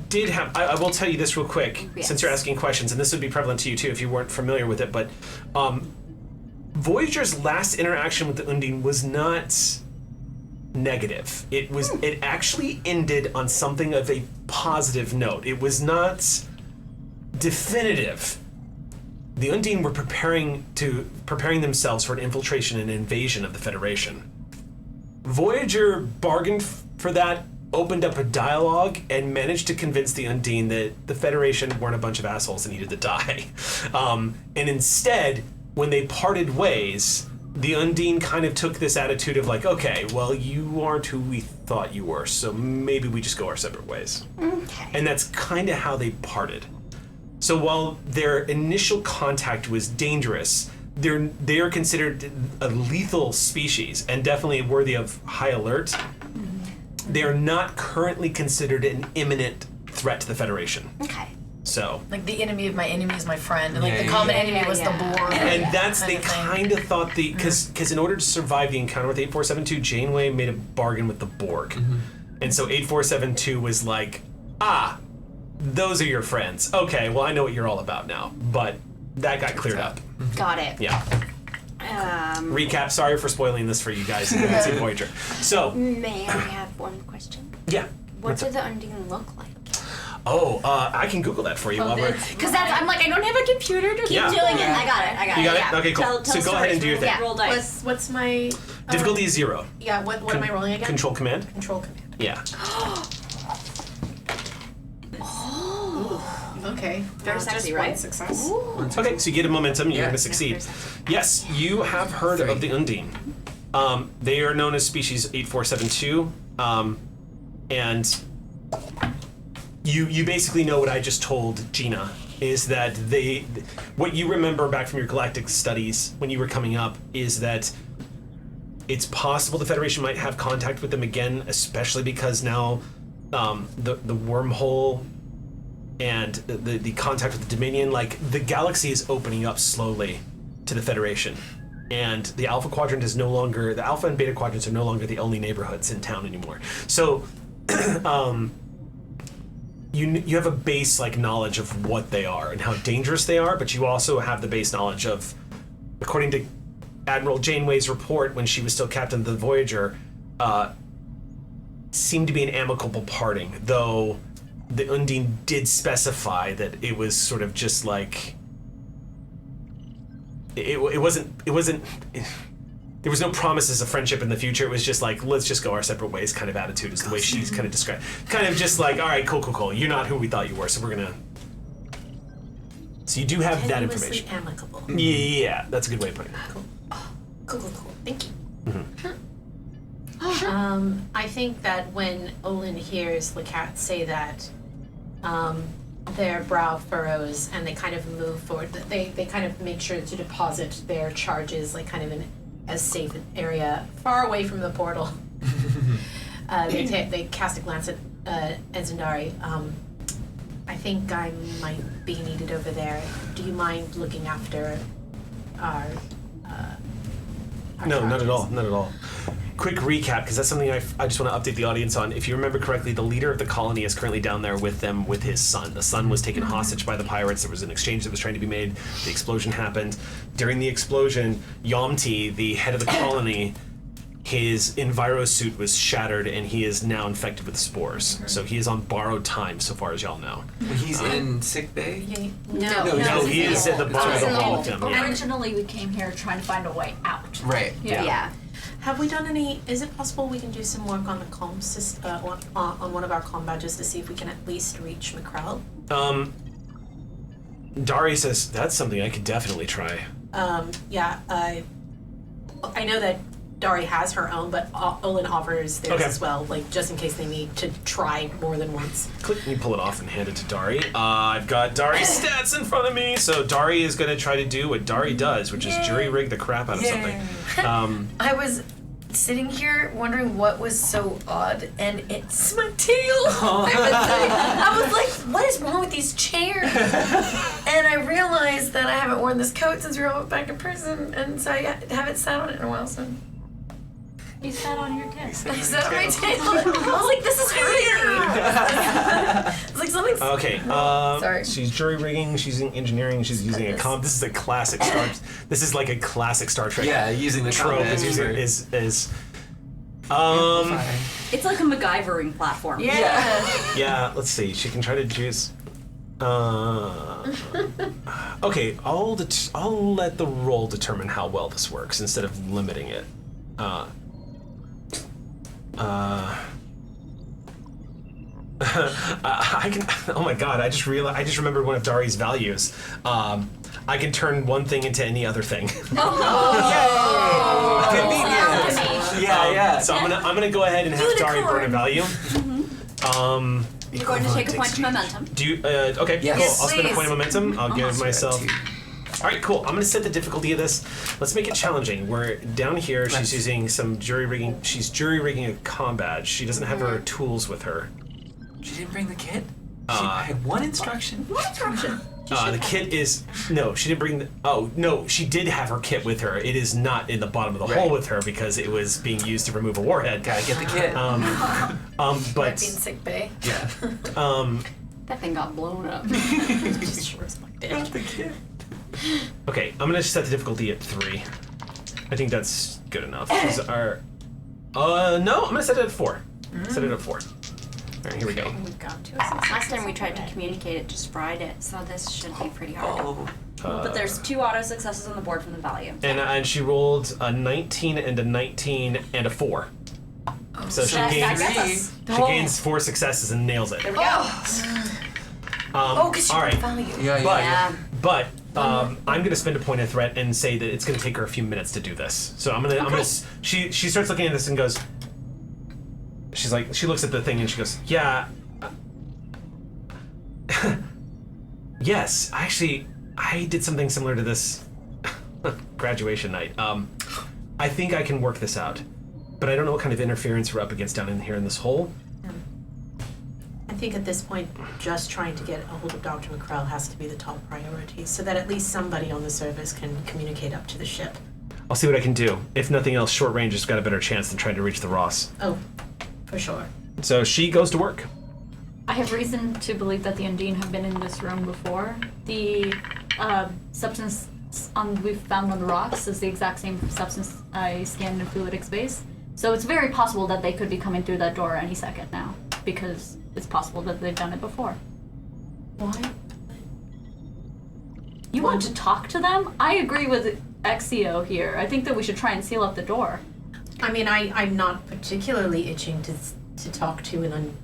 did have. I will tell you this real quick, Yes. since you're asking questions, and this would be prevalent to you too if you weren't familiar with it. But Voyager's last interaction with the Undine was not negative. It actually ended on something of a positive note. It was not definitive. The Undine were preparing themselves for an infiltration and invasion of the Federation. Voyager bargained for that, opened up a dialogue, and managed to convince the Undine that the Federation weren't a bunch of assholes and needed to die. And instead, when they parted ways, the Undine kind of took this attitude of like, okay, well, you aren't who we thought you were, so maybe we just go our separate ways. Okay. And that's kind of how they parted. So while their initial contact was dangerous, they are considered a lethal species and definitely worthy of high alert. They are not currently considered an imminent threat to the Federation. Okay. So. Like the enemy of my enemy is my friend, and like Yeah, the yeah, common yeah. enemy was the Borg. And that's, they kind of thing. kind of thought because in order to survive the encounter with 8472, Janeway made a bargain with the Borg. And so 8472 was like, those are your friends. Okay, well, I know what you're all about now. But that got cleared up. Got it. Yeah. Recap, sorry for spoiling this for you guys who haven't seen Voyager. So, May I have one question? yeah. What What's did up? the Undine look like? Oh, I can Google that for you while we're... Because I'm like, I don't have a computer to Yeah. keep doing it. I got it. You got it? Yeah. Okay, cool. Tell So go ahead and do your thing. Yeah. Roll dice. What's my Difficulty is 0. Yeah, what am I rolling again? Control command? Control command. Yeah. Okay. Very Just sexy, one right? success. Okay, so you get a momentum, you're Yeah. going to succeed. Very sexy. Yes, you have heard of the Undine. They are known as species 8472, and you basically know what I just told Gina, is that what you remember back from your galactic studies when you were coming up is that it's possible the Federation might have contact with them again, especially because now the wormhole and the contact with the Dominion, like the galaxy is opening up slowly to the Federation. And the Alpha Quadrant is no longer, the Alpha and Beta Quadrants are no longer the only neighborhoods in town anymore. So, you have a base like knowledge of what they are and how dangerous they are, but you also have the base knowledge of, according to Admiral Janeway's report when she was still captain of the Voyager, seemed to be an amicable parting, though the Undine did specify that it was sort of just like it wasn't there was no promises of friendship in the future. It was just like, let's just go our separate ways kind of attitude is the way she's kind of described. Kind of just like, all right, cool. You're not who we thought you were, so we're gonna. So you do have that Tenuously information. amicable. Yeah, that's a good way of putting it. Cool. Thank you. Mm-hmm. I think that when Olin hears Lacat say that, their brow furrows and they kind of move forward. They kind of make sure to deposit their charges like kind of in as safe an area far away from the portal. They cast a glance at Zendari. I think I might be needed over there. Do you mind looking after our No, not at charges? all. Not at all. Quick recap, because that's something I just want to update the audience on. If you remember correctly, the leader of the colony is currently down there with them with his son. The son was taken hostage by the pirates. There was an exchange that was trying to be made. The explosion happened. During the explosion, Yomti, the head of the colony, his enviro suit was shattered and he is now infected with spores. So he is on borrowed time, so far as y'all know. He's in sick bay? No, he is at the bottom of the hole with him. Yeah. Originally, we came here trying to find a way out. Right. Yeah. Have we done any? Is it possible we can do some work on the comm system, on one of our comm badges to see if we can at least reach McCrell? Dari says that's something I could definitely try. Yeah. I know that Dari has her own, but Olin offers theirs Okay. as well, like just in case they need to try more than once. Click, you pull it off and hand it to Dari. I've got Dari's stats in front of me, so Dari is going to try to do what Dari does, which is jury rig the crap out of something. I was sitting here wondering what was so odd, and it's my tail. I was like, what is wrong with these chairs? And I realized that I haven't worn this coat since we were all back in prison, and so I haven't sat on it in a while, so. You sat on your tail. I sat on my tail. I was like, this is weird. It's like something's. Okay. Sorry. She's jury rigging. She's using engineering. She's using a comp. This is a classic Star. This is like a classic Star Trek. Yeah, using the trope. combat Is for- is It's like a MacGyvering platform. yeah. Let's see. She can try to choose. Okay. I'll let the roll determine how well this works instead of limiting it. I can. Oh my god! I just realized. I just remembered one of Dari's values. I can turn one thing into any other thing. Yeah. So I'm gonna go ahead and have Dari burn a value. You're going to take a point of momentum. Do you? Okay. Yes. Cool. Yes, I'll spend a please. point of momentum. I'll give myself. Two. All right, cool. I'm gonna set the difficulty of this. Let's make it challenging. We're down here. She's Nice. using some jury rigging. She's jury rigging a comm badge. She doesn't have her tools with her. She didn't bring the kit? I had one instruction. The kit is no. She didn't bring the. Oh no, she did have her kit with her. It is not in the bottom of the hole Right. with her because it was being used to remove a warhead. Gotta get the kit. Might But be in sick bay. Yeah. That thing got blown up. Okay, I'm gonna set the difficulty at 3. I think that's good enough. These are. No, I'm gonna set it at 4. Set it at 4. All right, here we go. We've got two successes. Last time we tried to communicate, it just fried it, so this should be pretty hard. Oh. But there's 2 auto successes on the board from the value. And she rolled a 19 and a 19 and a 4. So she That gains gets us. she gains 4 successes and nails it. There we go. Because all you right. value. Yeah, But Yeah. but I'm gonna spend a point of threat and say that it's gonna take her a few minutes to do this. So I'm gonna she starts looking at this and goes. She's like she looks at the thing and she goes, yeah. Yes, actually, I did something similar to this graduation night. I think I can work this out, but I don't know what kind of interference we're up against down in here in this hole. I think at this point, just trying to get a hold of Dr. McCrell has to be the top priority, so that at least somebody on the service can communicate up to the ship. I'll see what I can do. If nothing else, short range has got a better chance than trying to reach the Ross. Oh, for sure. So she goes to work. I have reason to believe that the Undine have been in this room before. The substance we've found on the rocks is the exact same substance I scanned in fluidic space. So it's very possible that they could be coming through that door any second now, because it's possible that they've done it before. Why? You want to talk to them? I agree with Exio here, I think that we should try and seal up the door. I mean, I'm not particularly itching to talk to an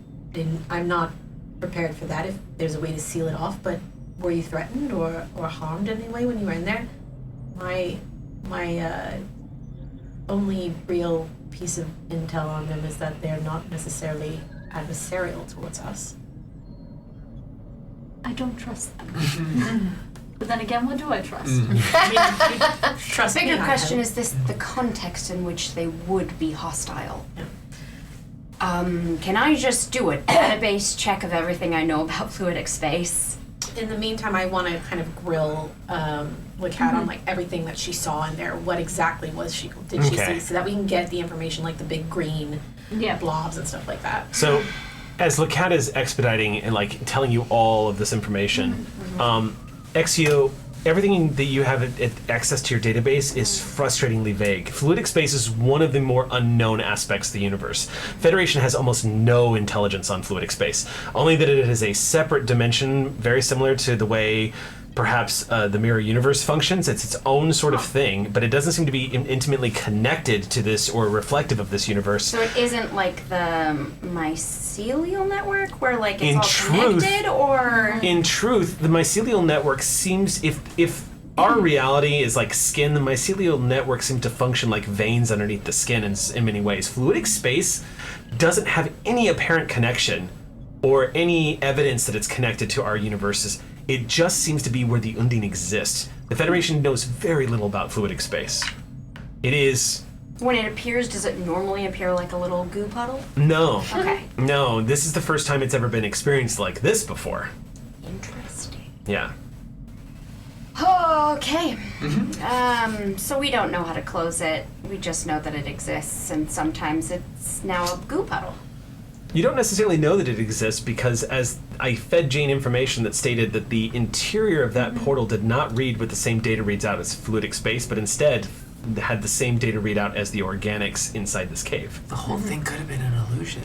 I'm not prepared for that if there's a way to seal it off, but were you threatened or harmed in any way when you were in there? My only real piece of intel on them is that they're not necessarily adversarial towards us. I don't trust them. But then again, what do I trust? Trust me. Bigger I question have. is this the context in which they would be hostile? Can I just do a database check of everything I know about fluidic space? In the meantime, I want to kind of grill Lacat on like everything that she saw in there. What exactly did she Okay. see, so that we can get the information, like the big green Yeah. blobs and stuff like that. So, as Lacat is expediting and like telling you all of this information, Exio, everything that you have at access to your database is frustratingly vague. Fluidic space is one of the more unknown aspects of the universe. Federation has almost no intelligence on fluidic space, only that it is a separate dimension, very similar to the way perhaps the mirror universe functions. It's its own sort of thing, but it doesn't seem to be intimately connected to this or reflective of this universe. So it isn't like the mycelial network where like it's In all truth- connected, or In truth, the mycelial network seems, if our reality is like skin, the mycelial network seems to function like veins underneath the skin in many ways. Fluidic space doesn't have any apparent connection or any evidence that it's connected to our universes. It just seems to be where the Undine exists. The Federation knows very little about fluidic space. It is... when it appears, does it normally appear like a little goo puddle? No. Okay. No, this is the first time it's ever been experienced like this before. Interesting. Yeah. Okay. So we don't know how to close it. We just know that it exists, and sometimes it's now a goo puddle. You don't necessarily know that it exists because as I fed Jane information that stated that the interior of that portal did not read with the same data reads out as fluidic space, but instead had the same data readout as the organics inside this cave. The whole thing could have been an illusion.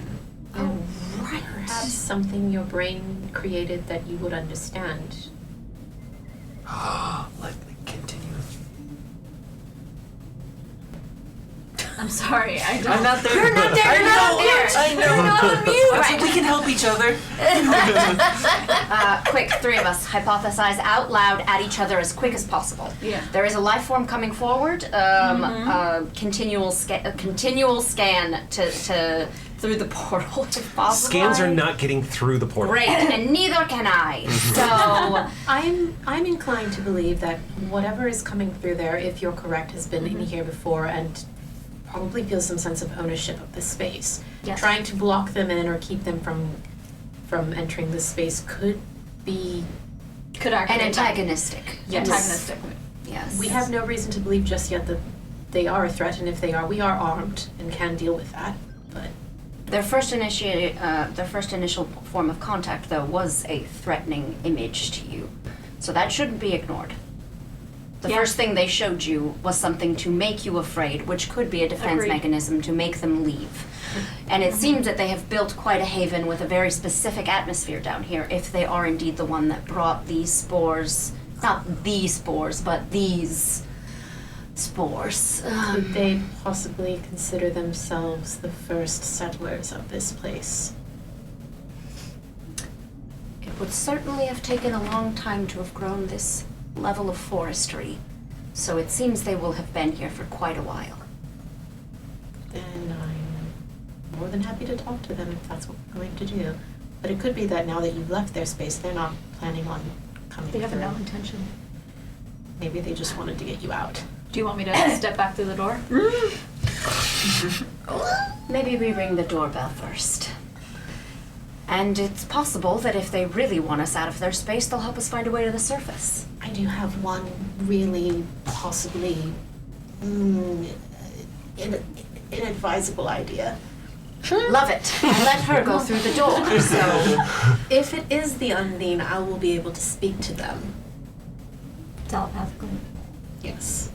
Oh, right. Perhaps something your brain created that you would understand. Let me continue. I'm sorry, I don't. I'm not there. You're not there. You're not there. I know. You're not on mute. I said we can help each other. Quick, three of us hypothesize out loud at each other as quick as possible. Yeah. There is a life form coming forward. Continual scan to through the portal if possible. Scans are not getting through the portal. Great, and neither can I. So I'm inclined to believe that whatever is coming through there, if you're correct, has been in here before and probably feels some sense of ownership of this space. Yes. Trying to block them in or keep them from entering this space could be. Could actually and antagonistic. Yes. Antagonistic. Yes. We have no reason to believe just yet that they are a threat, and if they are, we are armed and can deal with that. But Their first initial form of contact, though, was a threatening image to you, so that shouldn't be ignored. The Yeah. first thing they showed you was something to make you afraid, which could be a defense Agreed. mechanism to make them leave. And it seems that they have built quite a haven with a very specific atmosphere down here, if they are indeed the one that brought these spores, not these spores, but these spores. could they possibly consider themselves the first settlers of this place? It would certainly have taken a long time to have grown this level of forestry, so it seems they will have been here for quite a while. Then I'm more than happy to talk to them if that's what we're going to do. But it could be that now that you've left their space, they're not planning on coming They have through. no intention. Maybe they just wanted to get you out. Do you want me to step back through the door? Maybe we ring the doorbell first. And it's possible that if they really want us out of their space, they'll help us find a way to the surface. I do have one really possibly inadvisable idea. Love it. And let her go through the door. So If it is the Undine, I will be able to speak to them. Telepathically. Yes.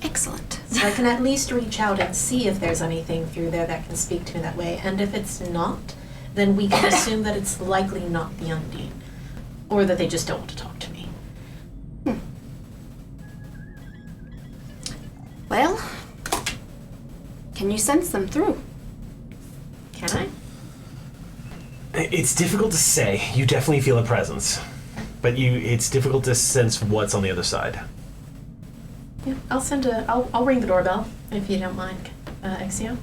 excellent. So I can at least reach out and see if there's anything through there that can speak to me that way. And if it's not, then we can assume that it's likely not the Undine. Or that they just don't want to talk to me. Can you sense them through? Can I? It's difficult to say. You definitely feel a presence, but it's difficult to sense what's on the other side. Yeah, I'll ring the doorbell if you don't mind, Exio.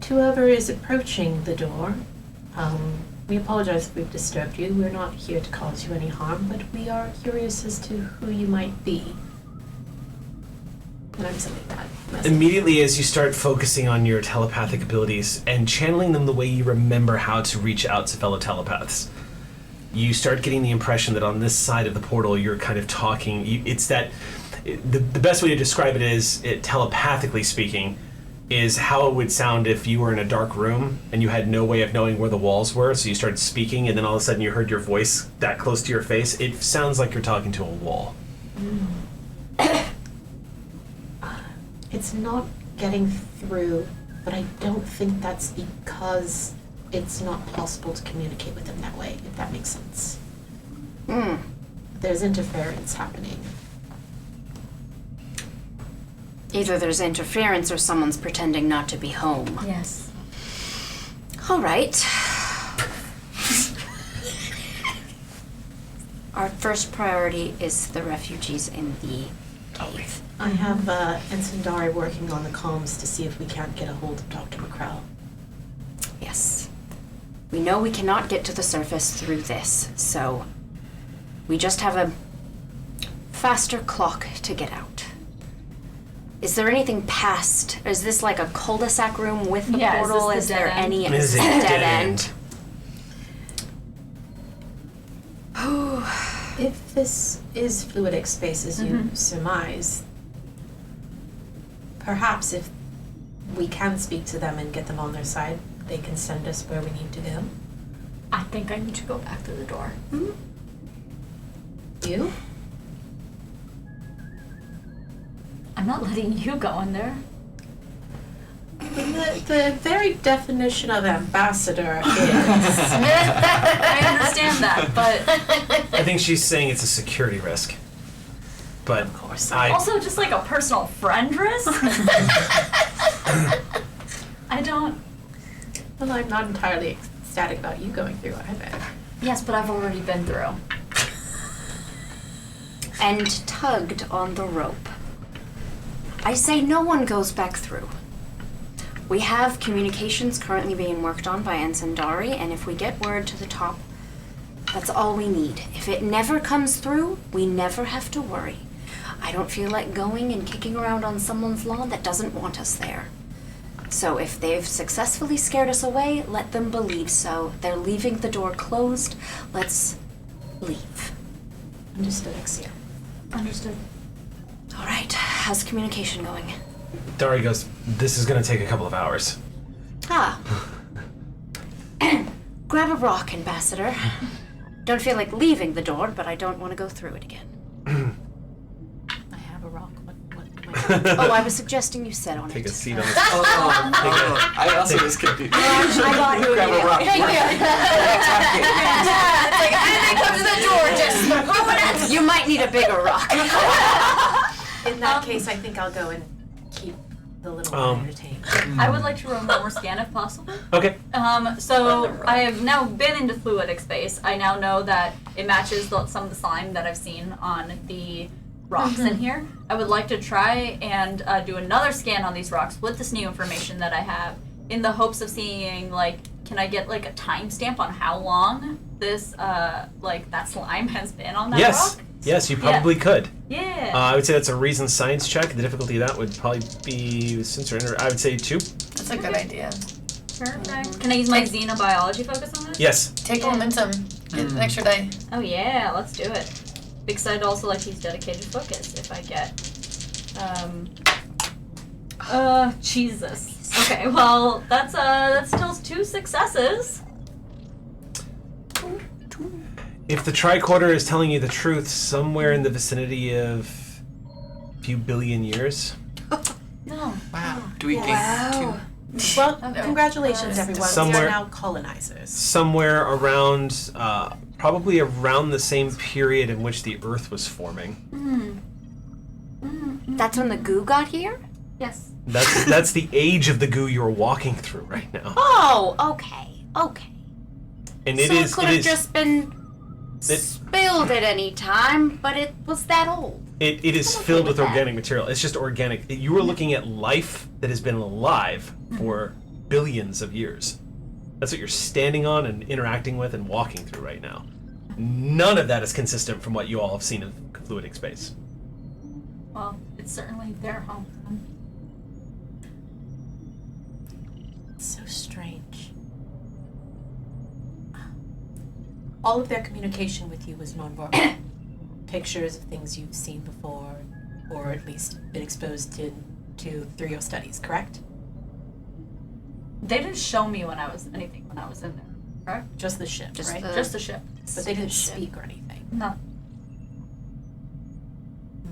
To whoever is approaching the door, we apologize if we've disturbed you. We're not here to cause you any harm, but we are curious as to who you might be. And I'm sending that message. Immediately as you start focusing on your telepathic abilities and channeling them the way you remember how to reach out to fellow telepaths, you start getting the impression that on this side of the portal you're kind of talking, the best way to describe it is, telepathically speaking, is how it would sound if you were in a dark room and you had no way of knowing where the walls were, so you started speaking and then all of a sudden you heard your voice that close to your face. It sounds like you're talking to a wall. It's not getting through, but I don't think that's because it's not possible to communicate with them that way, if that makes sense. There's interference happening. Either there's interference or someone's pretending not to be home. Yes. All right. Our first priority is the refugees in the cave. I have Ensign Dari working on the comms to see if we can't get a hold of Dr. McCrell. Yes. We know we cannot get to the surface through this, so we just have a faster clock to get out. Is there anything past? Is this like a cul-de-sac room with the portal? Is there any Is it dead end? If this is fluidic space as you surmise, perhaps if we can speak to them and get them on their side, they can send us where we need to go. I think I need to go back through the door. You? I'm not letting you go in there. The very definition of ambassador is... I understand that, but I think she's saying it's a security risk. But Of course. also just like a personal friend risk. I don't. Well, I'm not entirely ecstatic about you going through either. Yes, but I've already been through. And tugged on the rope. I say no one goes back through. We have communications currently being worked on by Ensign Dari, and if we get word to the top, that's all we need. If it never comes through, we never have to worry. I don't feel like going and kicking around on someone's lawn that doesn't want us there. So if they've successfully scared us away, let them believe so. They're leaving the door closed. Let's leave. Understood, Exio. Understood. All right, how's communication going? Dari goes, this is going to take a couple of hours. Ah. Grab a rock, Ambassador. Don't feel like leaving the door, but I don't want to go through it again. I have a rock. What Oh, I was suggesting you sit on Take it. a seat on the I also was confused. I got you. Grab a rock. It's like, I come to the door, just You might need a bigger rock. In that case, I think I'll go and keep the little one entertained. I would like to roll more scan if possible. Okay. So I have now been into fluidic space. I now know that it matches some of the slime that I've seen on the rocks in here. I would like to try and do another scan on these rocks with this new information that I have, in the hopes of seeing, like, can I get like a timestamp on how long this that slime has been on that rock? Yes, you probably could. Yeah. I would say that's a reason science check. The difficulty of that would probably be I would say 2. That's a good idea. Perfect. Can I use my xenobiology focus on it? Yes. Take momentum. Get an extra die. Oh yeah, let's do it. Because I'd also like to use dedicated focus if I get Jesus. Okay, well that's still 2 successes. If the Tricorder is telling you the truth, somewhere in the vicinity of a few billion years. No. Wow. Do we gain 2? Well, congratulations, everyone. We Somewhere- are now colonizers. Somewhere around probably around the same period in which the Earth was forming. That's when the goo got here? Yes. That's the age of the goo you're walking through right now. Oh, okay. Okay. And So it could have just been It- spilled at any time, but it was that old. It is filled with organic material. It's just organic. You are looking at life that has been alive for billions of years. That's what you're standing on and interacting with and walking through right now. None of that is consistent from what you all have seen in fluidic space. Well, it's certainly their home. So strange. All of their communication with you was nonverbal. Pictures of things you've seen before, or at least been exposed to through your studies, correct? They didn't show me anything when I was in there, correct? Just the ship, Just right? the- Just the ship. But they didn't speak or anything. No.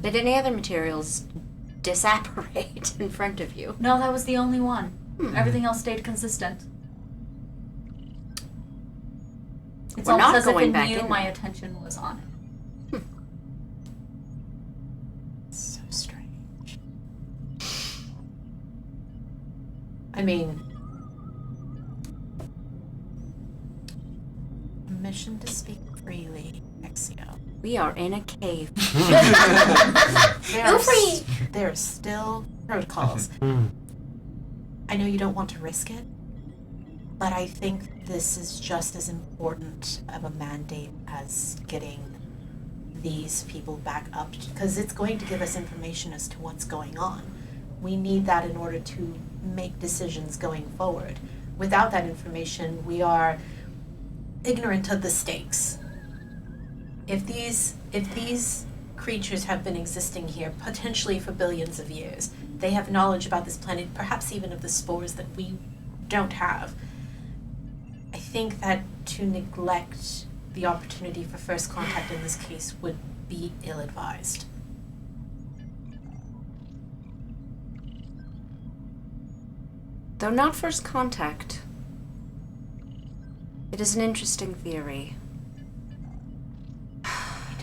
Did any other materials disapparate in front of you? No, that was the only one. Everything else stayed consistent. It's We're almost not as if going it back knew in my there. attention was on it. So strange. I mean, permission to speak freely, Exio. We are in a cave. Feel free. There are still protocols. I know you don't want to risk it, but I think this is just as important of a mandate as getting these people back up, because it's going to give us information as to what's going on. We need that in order to make decisions going forward. Without that information, we are ignorant of the stakes. If these creatures have been existing here potentially for billions of years, they have knowledge about this planet, perhaps even of the spores that we don't have. I think that to neglect the opportunity for first contact in this case would be ill-advised. Though not first contact, it is an interesting theory. I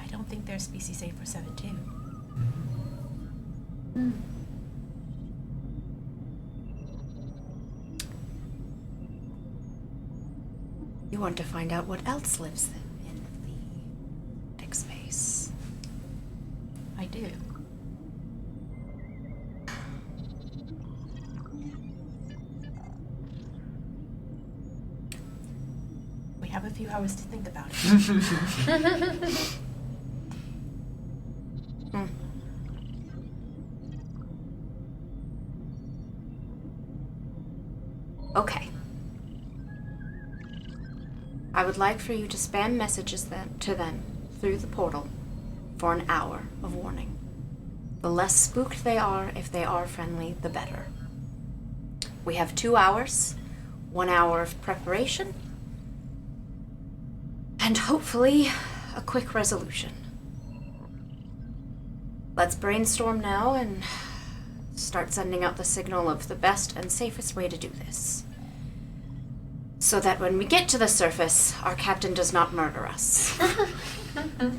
don't think they're species A for 7-2. You want to find out what else lives in the X space. I do. We have a few hours to think about it. Okay. I would like for you to spam messages to them through the portal for an hour of warning. The less spooked they are, if they are friendly, the better. We have 2 hours, 1 hour of preparation, and hopefully a quick resolution. Let's brainstorm now and start sending out the signal of the best and safest way to do this. So that when we get to the surface, our captain does not murder us.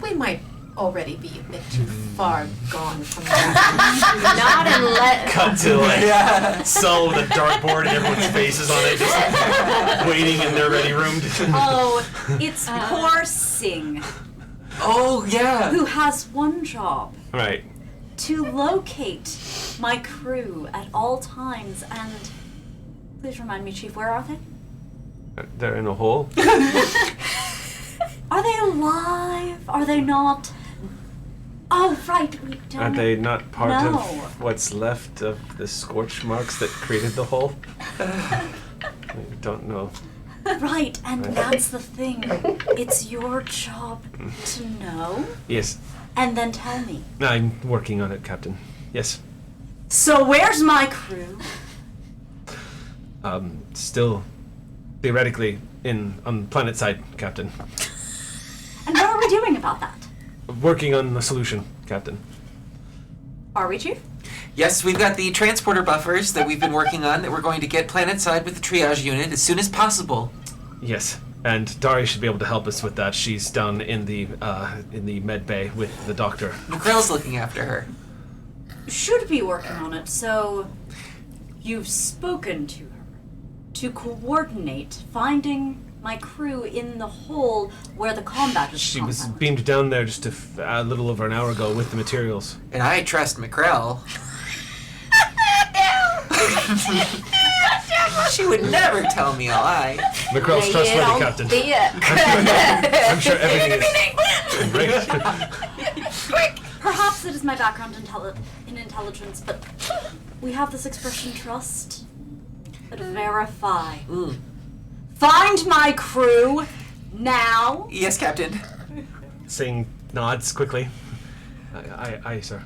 We might already be a bit too far gone from that. Not unless... Cut to Sol with a dartboard and everyone's faces on it, just waiting in their ready room. Oh, it's poor Sing, Oh, yeah. who has one job: Right. to locate my crew at all times. And please remind me, Chief, where are they? They're in a hole. Are they alive? Are they not? Oh, right, we don't. Are they not part No. of what's left of the scorch marks that created the hole? We don't know. Right, and that's the thing. It's your job to know Yes, and then tell me. I'm working on it, Captain. Yes. So where's my crew? Still, theoretically, on planet side, Captain. And what are we doing about that? Working on the solution, Captain. Are we, Chief? Yes, we've got the transporter buffers that we've been working on that we're going to get planet side with the triage unit as soon as possible. Yes. And Dari should be able to help us with that. She's down in the med bay with the doctor. McCrell's looking after her. Should be working on it, so you've spoken to her to coordinate finding my crew in the hole where the combat is. She was beamed down there just a little over an hour ago with the materials. And I trust McCrell. She would never tell me a lie. McCrell's trustworthy, Captain. I'm sure everything is great. Perhaps it is my background in intelligence, but we have this expression, trust, but verify. Find my crew now. Yes, Captain. Sing nods quickly. Aye, sir.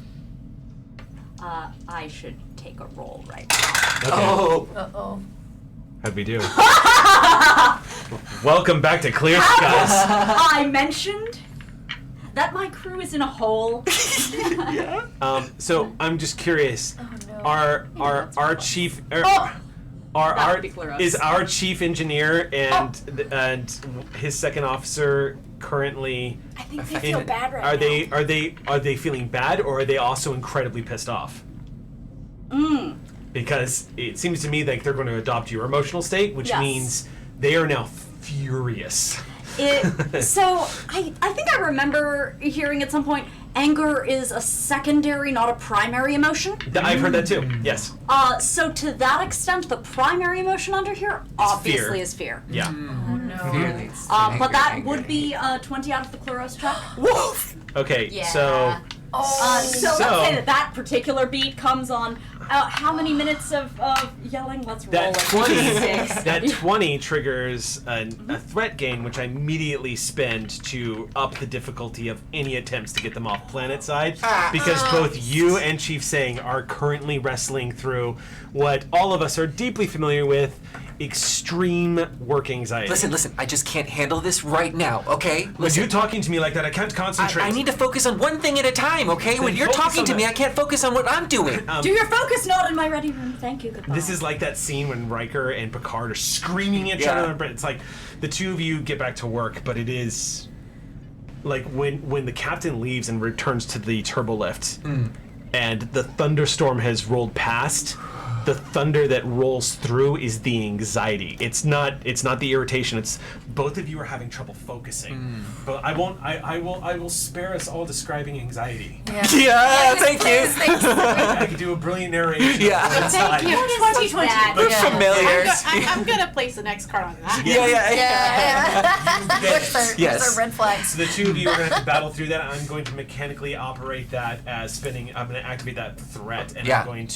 I should take a roll right now. Okay. Oh. Uh-oh. How'd we do? Welcome back to Clear Skies. I mentioned that my crew is in a hole. So I'm just curious. Our chief is our chief engineer and his second officer currently. I think they feel bad right now. Are they feeling bad, or are they also incredibly pissed off? Because it seems to me like they're going to adopt your emotional state, which means they are now furious. So I think I remember hearing at some point, anger is a secondary, not a primary emotion. I've heard that too. Yes. So to that extent, the primary emotion under here obviously is fear. Yeah. Oh no. But that would be 20 out of the Chloros check. Woof. Okay. Yeah. So. So let's say that particular beat comes on. How many minutes of yelling? Let's roll That it. 20, that 20 triggers a threat gain, which I immediately spend to up the difficulty of any attempts to get them off planet side, because both you and Chief Sang are currently wrestling through what all of us are deeply familiar with, extreme work anxiety. Listen, I just can't handle this right now, okay? With you talking to me like that, I can't concentrate. I need to focus on one thing at a time, okay? When you're focus talking on to me, that. I can't focus on what I'm doing. Do your focus not in my ready room. Thank you. Goodbye. This is like that scene when Riker and Picard are screaming at each other. But it's like the two of you get back to work, but it is like when the captain leaves and returns to the turbo lift, and the thunderstorm has rolled past. The thunder that rolls through is the anxiety. It's not the irritation. It's both of you are having trouble focusing. But I will spare us all describing anxiety. Yeah, thank you. I could do a brilliant narration. Yeah. Thank you. 2020. We're familiar. I'm gonna place the next card on that. Yeah. There's Yes. our red flags. So the two of you are going to have to battle through that. I'm going to mechanically operate that as spinning. I'm going to activate that threat, and I'm going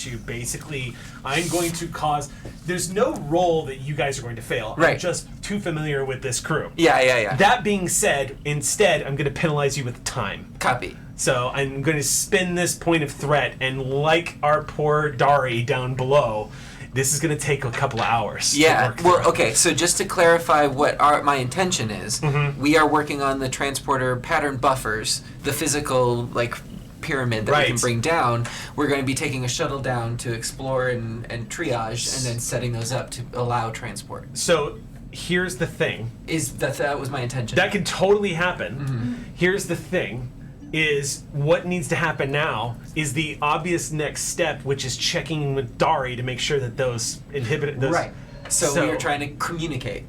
to cause. There's no role that you guys are going to fail. Right. I'm just too familiar with this crew. Yeah. That being said, instead, I'm going to penalize you with time. Copy. So I'm going to spin this point of threat, and like our poor Dari down below, this is going to take a couple of hours. to Yeah. work Well, through. okay. So just to clarify what my intention is, we are working on the transporter pattern buffers, the physical pyramid that we can bring down. We're going to be taking a shuttle down to explore and triage, and then setting those up to allow transport. So here's the thing. That was my intention? That can totally happen. Here's the thing. Is what needs to happen now is the obvious next step, which is checking with Dari to make sure that those inhibit those. Right. So we are trying to communicate,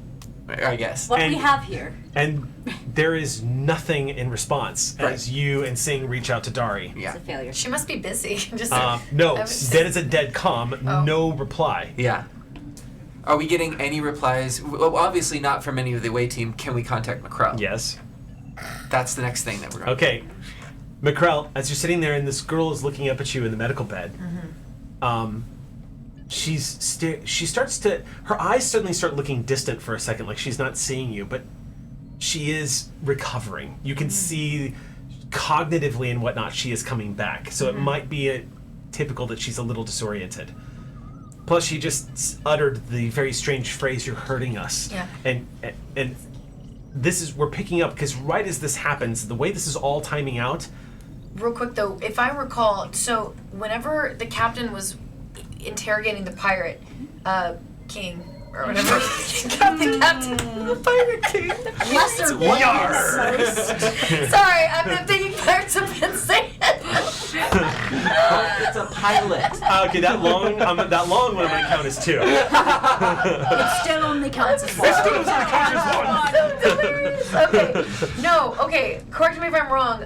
I guess. What we have here. And there is nothing in response as you and Singh reach out to Dari. Yeah. It's a failure. She must be busy. Just No, I was- then it's a dead comm, no reply. Yeah. Are we getting any replies? Well, obviously not from any of the away team. Can we contact McCrell? Yes. That's the next thing that we're going to Okay. McCrell, as you're sitting there and this girl is looking up at you in the medical bed, she starts to, her eyes suddenly start looking distant for a second, like she's not seeing you, but she is recovering. You can see cognitively and whatnot, she is coming back. So it might be typical that she's a little disoriented. Plus, she just uttered the very strange phrase, "You're hurting us." Yeah. And this is, we're picking up, because right as this happens, the way this is all timing out. Real quick though, if I recall, so whenever the captain was interrogating the pirate king or whatever. Captain of the Pirate King. Lesser Sorry, I'm thinking Pirates of Penzance. It's a pilot. Okay, that long one I'm gonna count as 2. It still only counts as one. So delirious. Okay. No, okay. Correct me if I'm wrong.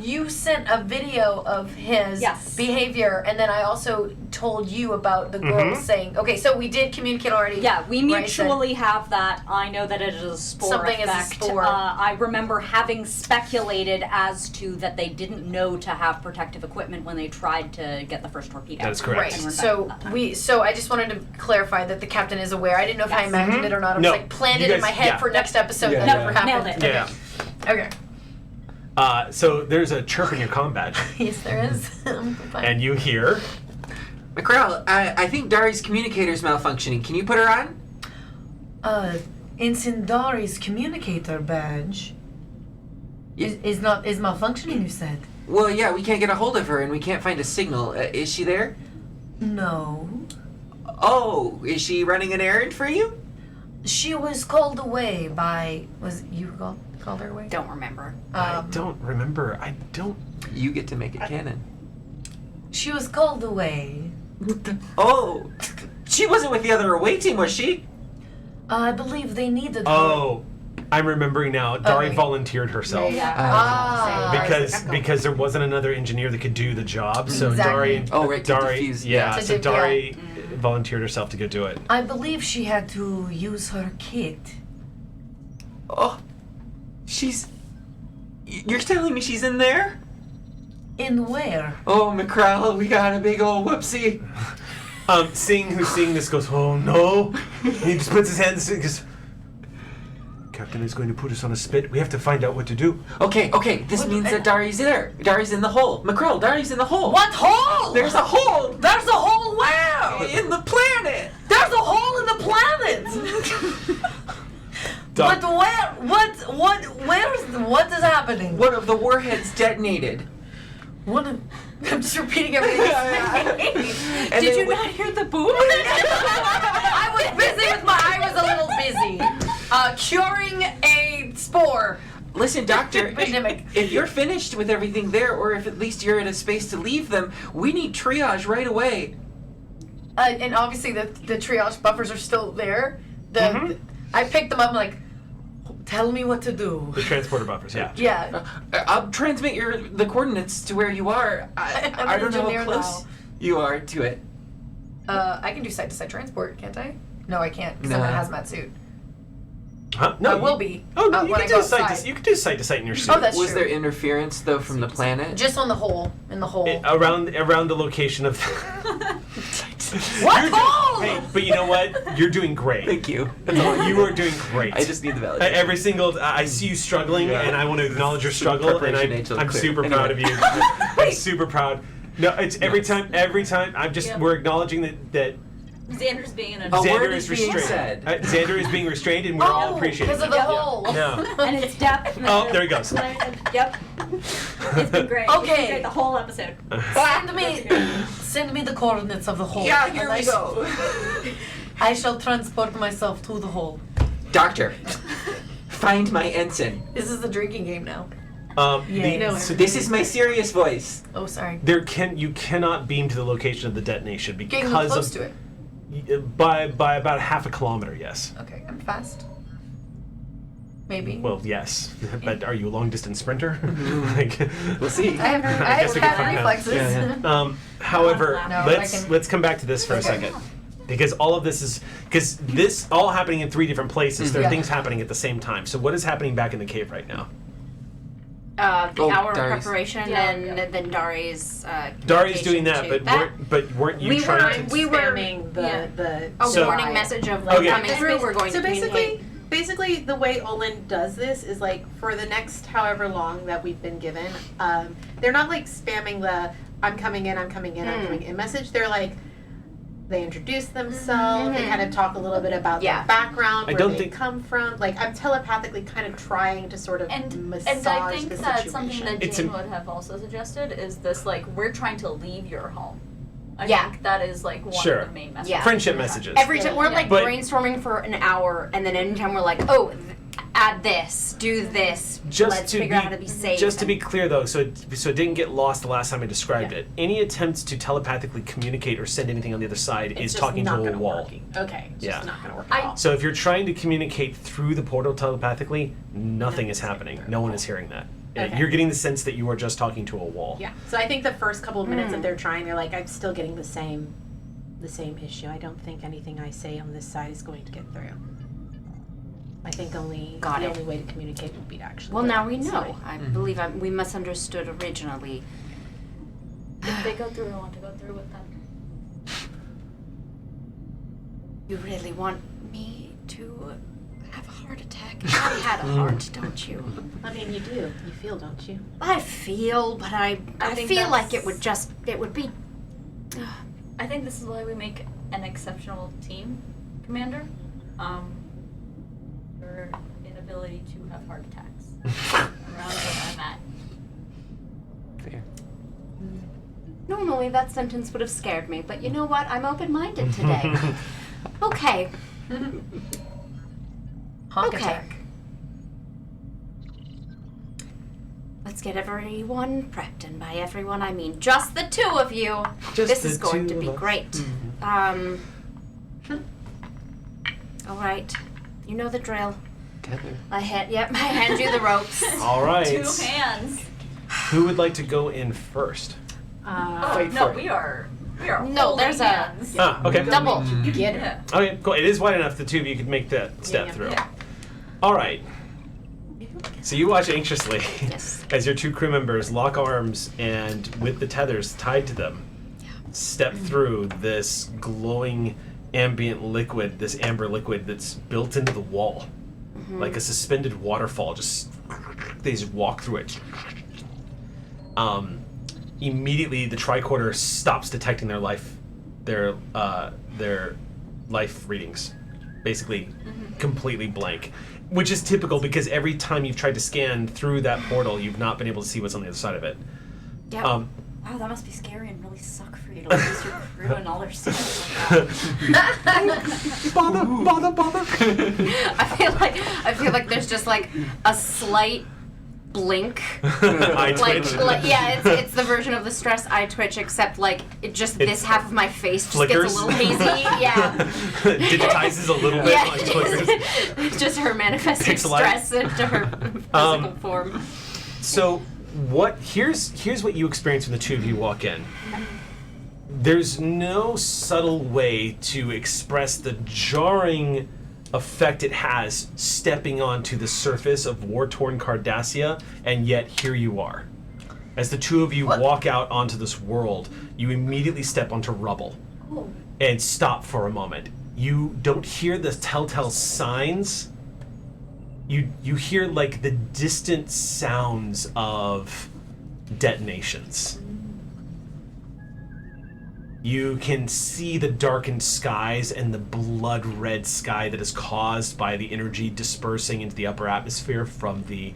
You sent a video of his Yes. behavior, and then I also told you about the girl saying, okay, so we did communicate already. Yeah, we right, mutually have that. I know that it is a spore Something is a effect. spore. I remember having speculated as to that they didn't know to have protective equipment when they tried to get the first torpedo. That is correct. Right. And we're So back. so I just wanted to clarify that the captain is aware. I didn't know if I Yes. imagined it or not. I was No, like planned you it in guys- my head yeah. for next episode. Yeah, that yeah. never happened. Nailed it. Yeah. Okay. So there's a chirp in your comm badge, Yes, there is. Fine. and you hear. McCrell, I think Dari's communicator's malfunctioning. Can you put her on? In Sindari's communicator badge is malfunctioning. You said Well, yeah, we can't get a hold of her and we can't find a signal. Is she there? no. Oh, is she running an errand for you? She was called away by. Was you called her away? Don't remember. I don't remember. I don't. You get to make it canon. She was called away. Oh, she wasn't with the other away team, was she? I believe they needed her. Oh, I'm remembering now. Dari Okay. volunteered herself. Because there wasn't another engineer that could do the job, so Exactly. Dari. Oh, right, to Dari. defuse, Yeah. To So do- Dari volunteered herself to go do it. I believe she had to use her kit. Oh, you're telling me she's in there? In where? Oh, McCrell, we got a big old whoopsie. Seeing who's seeing this goes, oh no! And he just puts his hands and goes, Captain is going to put us on a spit. We have to find out what to do. Okay, this means that Dari's there. Dari's in the hole. McCrell, Dari's in the hole. What hole? There's a hole There's a hole where? in the planet. There's a hole in the planet. But where? What is happening? One of the warheads detonated. I'm just repeating everything. And Did it you wa- not hear the boom? I was busy with I was a little busy. Curing a spore. Listen, Doctor, Pandemic. if you're finished with everything there, or if at least you're in a space to leave them, we need triage right away. And obviously the triage buffers are still there. I picked them up. I'm like, tell me what to do. The transporter buffers, yeah. Yeah. I'll transmit the coordinates to where you are. I'm I an don't know engineer how close now. you are to it. I can do side-to-side transport, can't I? No, I can't because I'm in a Nah. hazmat suit. Huh? No, I will be. Oh no, you when can I do go site outside. to you can do site to site in your suit. Oh, that's Was true. there interference though from the planet? Just on the hole. In the hole. Around the location of. What You're hole? Hey, but you know what? You're doing great. Thank you. That's all. You are doing great. I just need the validation. Every single I see you struggling, Yeah. and I want to acknowledge your struggle, and Preparation ain't till I'm clear. super Anyway. proud of you. I'm super proud. No, it's every time. I'm just Yep. we're acknowledging that Xander's being an A word Xander is is being restrained. said. Xander is being restrained, and we're all appreciating because of it. the hole. No. and it's depth. Oh, there he goes. Yep. It's been great. Okay. It's been great the whole episode. Send me the coordinates of the hole. Yeah, and here I we shall- go. I shall transport myself to the hole. Doctor, find my ensign. This is the drinking game now. Yeah, no, so This is my serious voice. Oh, sorry. you cannot beam to the location of the detonation Getting because close of to it. by about half a kilometer. Yes. Okay, I'm fast. Maybe. Well, yes, but are you a long distance sprinter? Like, We'll see. I have guess we can cat find out. reflexes. Yeah, however, No, let's I can- let's come back to this for a second, because all of this is this all happening in 3 different places. There are Yeah. things happening at the same time. So what is happening back in the cave right now? The Oh, hour of Dari's. preparation Yeah. and then Dari's Dari's doing that, communication but weren't you We trying were- to? we were- spamming yeah. the a So- warning message of like Okay. coming through. We're going so to communicate. basically the way Olin does this is like for the next however long that we've been given, they're not like spamming the I'm coming in, I'm coming in message. They're like they introduce themselves, they kind of talk a little bit about Yeah. their background, I where don't they think- come from. Like I'm telepathically kind of trying to sort of massage And I think the that situation. something that It's Jane an- would have also suggested is this like we're trying to leave your home. I Yeah. think that is like one Sure. of the main messages. Yeah. Friendship messages. Every time we're like But- brainstorming for an hour, and then anytime we're like, oh, add this, do this, let's figure out how to be safe. Just to be clear, though, so it didn't get lost the last time I described it. Any attempts to telepathically communicate or send anything on the other side It's is just talking not to a gonna wall. work. Okay. It's Yeah. just not gonna work at all. So if you're trying to communicate through the portal telepathically, nothing is happening. No one is hearing that. Okay. You're getting the sense that you are just talking to a wall. Yeah. So I think the first couple of minutes that they're trying, they're like, I'm still getting the same issue. I don't think anything I say on this side is going to get through. I think the only way to communicate would be to actually. Well, go now we outside. know. I believe we misunderstood originally. If they go through, I want to go through with them. You really want me to have a heart attack? I had a heart, don't you? I mean, you do. You feel, don't you? I feel, but I think feel like it that's- would be. I think this is why we make an exceptional team commander. Your inability to have heart attacks around where I'm at. Fair. Normally that sentence would have scared me, but you know what? I'm open-minded today. Okay. Honk Okay. attack. Let's get everyone prepped, and by everyone I mean just the two of you. Just This the is going to two be of us. great. All right. You know the drill. I hand you the ropes. All right. 2 hands. Who would like to go in first? Oh Wait no, for it. we are No, holding there's a- hands. Ah, okay. Double. You get it. Yeah. Okay, cool. It is wide enough the two of you could make that step yeah, through. yeah. All right. So you watch anxiously Yes. as your two crew members lock arms and, with the tethers tied to them, step through this glowing ambient liquid, this amber liquid that's built into the wall, like a suspended waterfall. They just walk through it. Immediately, the tricorder stops detecting their life readings, basically completely blank. Which is typical because every time you've tried to scan through that portal, you've not been able to see what's on the other side of it. Yeah. Wow, that must be scary and really suck for you to lose your crew and all their stuff like that. Bother. I feel like there's just like a slight blink. I twitch. It's the version of the stress eye twitch, except like this It's half of my face just flickers. gets a little hazy. Yeah. Digitizes a little bit. Yeah, Like flickers. it's just her manifesting Pixelized. stress into her physical form. So, here's what you experience when the two of you walk in. There's no subtle way to express the jarring effect it has stepping onto the surface of war-torn Cardassia, and yet here you are. As the two of you walk out onto this world, you immediately step onto rubble and stop for a moment. You don't hear the telltale signs. You hear like the distant sounds of detonations. You can see the darkened skies and the blood-red sky that is caused by the energy dispersing into the upper atmosphere from the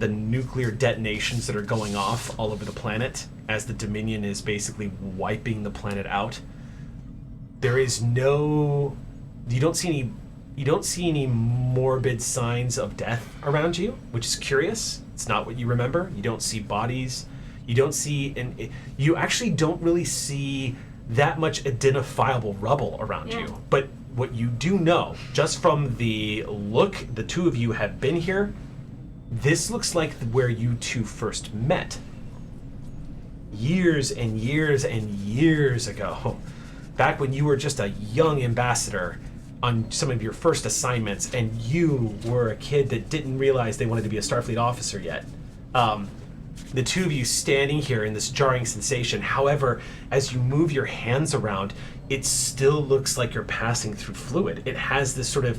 nuclear detonations that are going off all over the planet as the Dominion is basically wiping the planet out. There is no... You don't see any morbid signs of death around you, which is curious. It's not what you remember. You don't see bodies. You don't see, you actually don't really see that much identifiable rubble around you. But what you do know, just from the look, the two of you have been here, this looks like where you two first met. Years and years and years ago. Back when you were just a young ambassador on some of your first assignments, and you were a kid that didn't realize they wanted to be a Starfleet officer yet. The two of you standing here in this jarring sensation. However, as you move your hands around, it still looks like you're passing through fluid. It has this sort of,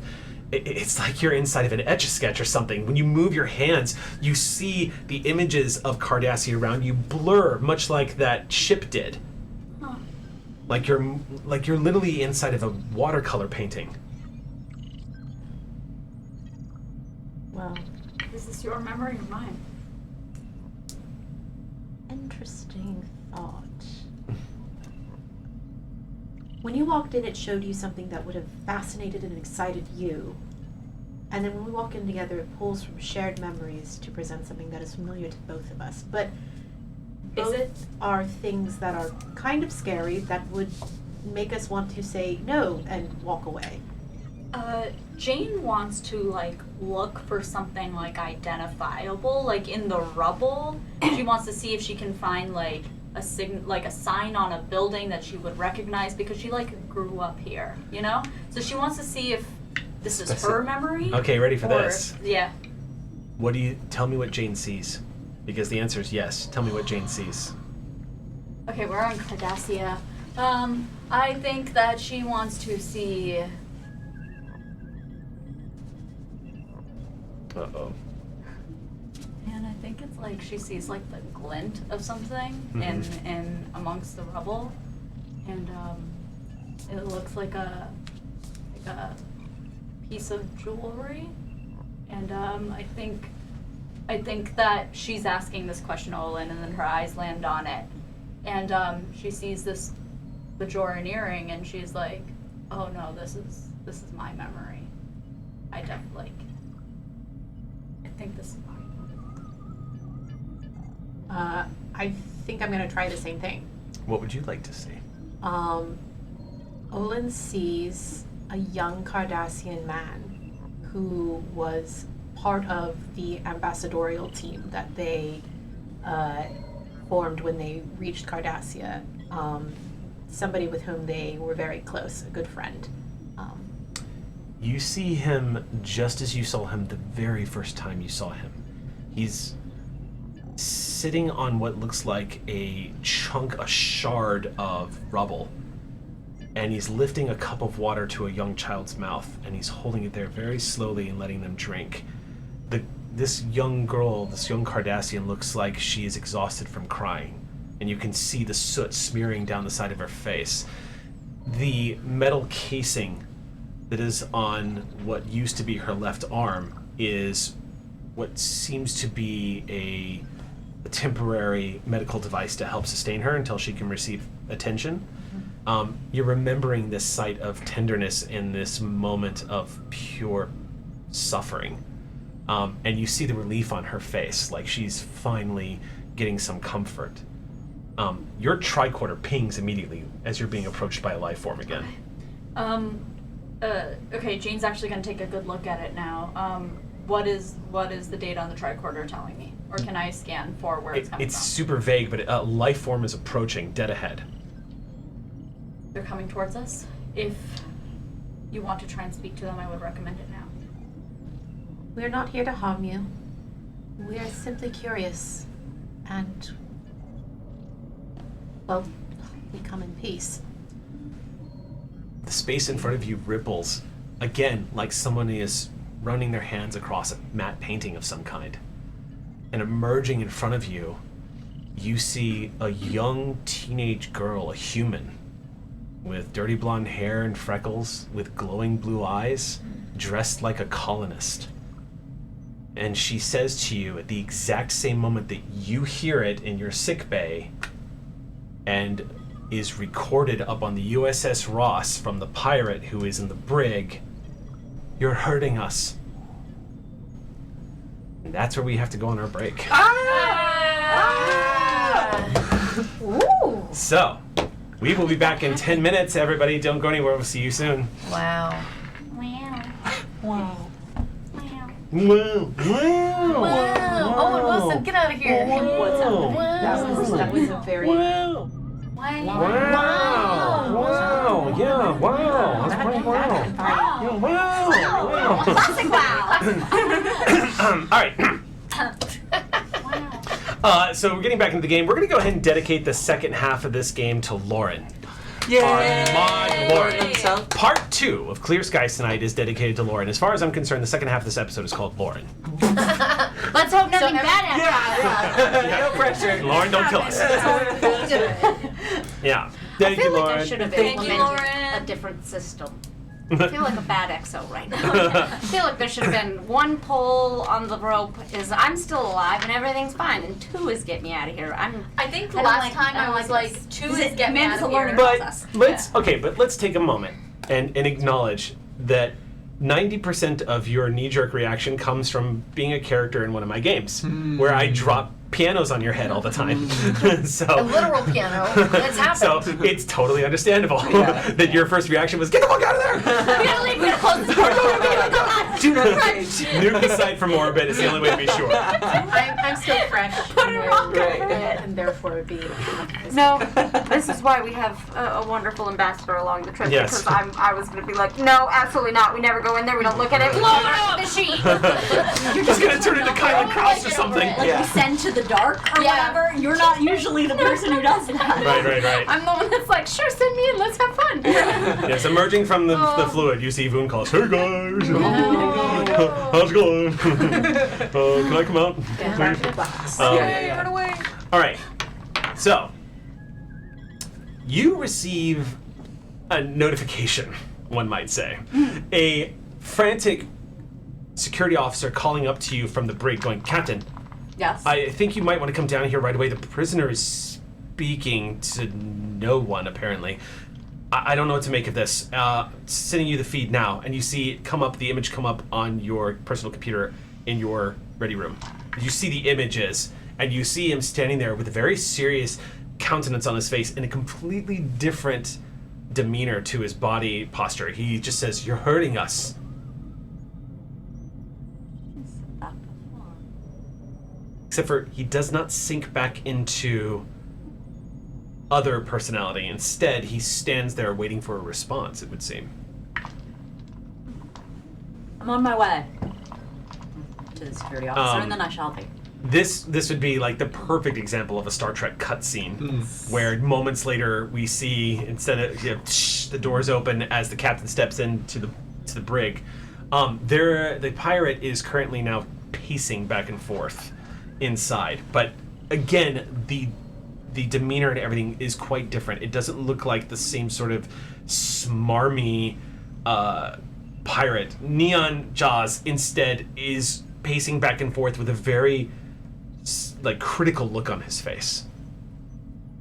it's like you're inside of an Etch-a-Sketch or something. When you move your hands, you see the images of Cardassia around you blur, much like that ship did. Like you're literally inside of a watercolor painting. Well, Is this your memory or mine? interesting thought. When you walked in, it showed you something that would have fascinated and excited you. And then when we walk in together, it pulls from shared memories to present something that is familiar to both of us. But both are things that are kind of scary that would make us want to say no and walk away. Jane wants to like look for something like identifiable, like in the rubble. She wants to see if she can find like a sign on a building that she would recognize because she like grew up here, you know? So she wants to see if this is her memory. Okay, ready for or, this? Yeah. Tell me what Jane sees? Because the answer is yes. Tell me what Jane sees. Okay, we're on Cardassia. I think that she wants to see. Uh-oh. And I think it's like she sees like the glint of something in amongst the rubble, and it looks like a piece of jewelry, and I think that she's asking this question, Olin, and then her eyes land on it, and she sees this Bajoran earring, and she's like, oh no, this is my memory. I think this is mine. I think I'm going to try the same thing. What would you like to see? Olin sees a young Cardassian man who was part of the ambassadorial team that they formed when they reached Cardassia. Somebody with whom they were very close, a good friend. You see him just as you saw him the very first time you saw him. He's sitting on what looks like a shard of rubble, and he's lifting a cup of water to a young child's mouth, and he's holding it there very slowly and letting them drink. This young girl, this young Cardassian, looks like she is exhausted from crying, and you can see the soot smearing down the side of her face. The metal casing that is on what used to be her left arm is what seems to be a temporary medical device to help sustain her until she can receive attention. You're remembering this sight of tenderness in this moment of pure suffering. And you see the relief on her face, like she's finally getting some comfort. Your tricorder pings immediately as you're being approached by a life form again. Okay, Jane's actually going to take a good look at it now. What is the data on the tricorder telling me? Or can I scan for where it's coming It's from? super vague, but a life form is approaching, dead ahead. They're coming towards us. If you want to try and speak to them, I would recommend it now. We're not here to harm you. We are simply curious. And, well, we come in peace. The space in front of you ripples, again, like someone is running their hands across a matte painting of some kind. And emerging in front of you, you see a young teenage girl, a human, with dirty blonde hair and freckles, with glowing blue eyes, dressed like a colonist. And she says to you at the exact same moment that you hear it in your sickbay, and is recorded up on the USS Ross from the pirate who is in the brig, "You're hurting us." And that's where we have to go on our break. Ooh! So, we will be back in 10 minutes. Everybody, don't go anywhere. We'll see you soon. Wow. Wow. Wow. Wow. Wow. Wow. Owen Wilson, get out of here. That was a very... Wow. Wow. Wow. Yeah, wow. That's pretty wow. Yeah, wow. Wow. Classic wow. All right. So we're getting back into the game. We're going to go ahead and dedicate the second half of this game to Lauren. Our mod Lauren. Part 2 of Clear Skies tonight is dedicated to Lauren. As far as I'm concerned, the second half of this episode is called Lauren. Let's hope nothing bad happens. No pressure. Lauren, don't kill us. Yeah. Thank you, I feel Lauren. like I should have Thank you, implemented Lauren. a different system. I feel like a bad Exo right now. I feel like there should have been 1 pull on the rope is I'm still alive and everything's fine, and 2 is get me out of here. I think the I don't last like- time I I don't was like like, this. 2 is get me out Amanda's of a learning here. process. But let's take a moment and acknowledge that 90% of your knee-jerk reaction comes from being a character in one of my games, where I drop pianos on your head all the time. So A literal piano. That's happened. So it's totally understandable that your first reaction was get the fuck out of there. We gotta leave. We gotta close this door. Do not engage. Nuke the site from orbit is the only way to be sure. I'm still fresh. Put a rock Right. over it. And therefore it'd be. No, this is why we have a wonderful ambassador along the trip. Yes. Because I was gonna be like, no, absolutely not. We never go in there. We don't look at it. Blow it up the sheet. You're just gonna turn into Kylan Kraus or something. You send to the dark or whatever. You're not usually the person who does that. Right. I'm the one that's like, sure, send me in. Let's have fun. Yes, emerging from the fluid, you see Voon calls, hey guys, how's it going? Can I come out? Run away. All right, so you receive a notification, one might say. A frantic security officer calling up to you from the brig going, Captain, Yes. I think you might want to come down here right away. The prisoner is speaking to no one, apparently. I don't know what to make of this. Sending you the feed now, and you see it come up, the image come up on your personal computer in your ready room. You see the images, and you see him standing there with a very serious countenance on his face and a completely different demeanor to his body posture. He just says, "You're hurting us." Except for he does not sink back into other personality. Instead, he stands there waiting for a response, it would seem. I'm on my way to the security officer, and then I shall be. This would be like the perfect example of a Star Trek cutscene, where moments later we see, instead of the doors open as the captain steps into the brig. The pirate is currently now pacing back and forth inside, but again, the demeanor and everything is quite different. It doesn't look like the same sort of smarmy pirate. Neon Jaws instead is pacing back and forth with a very critical look on his face.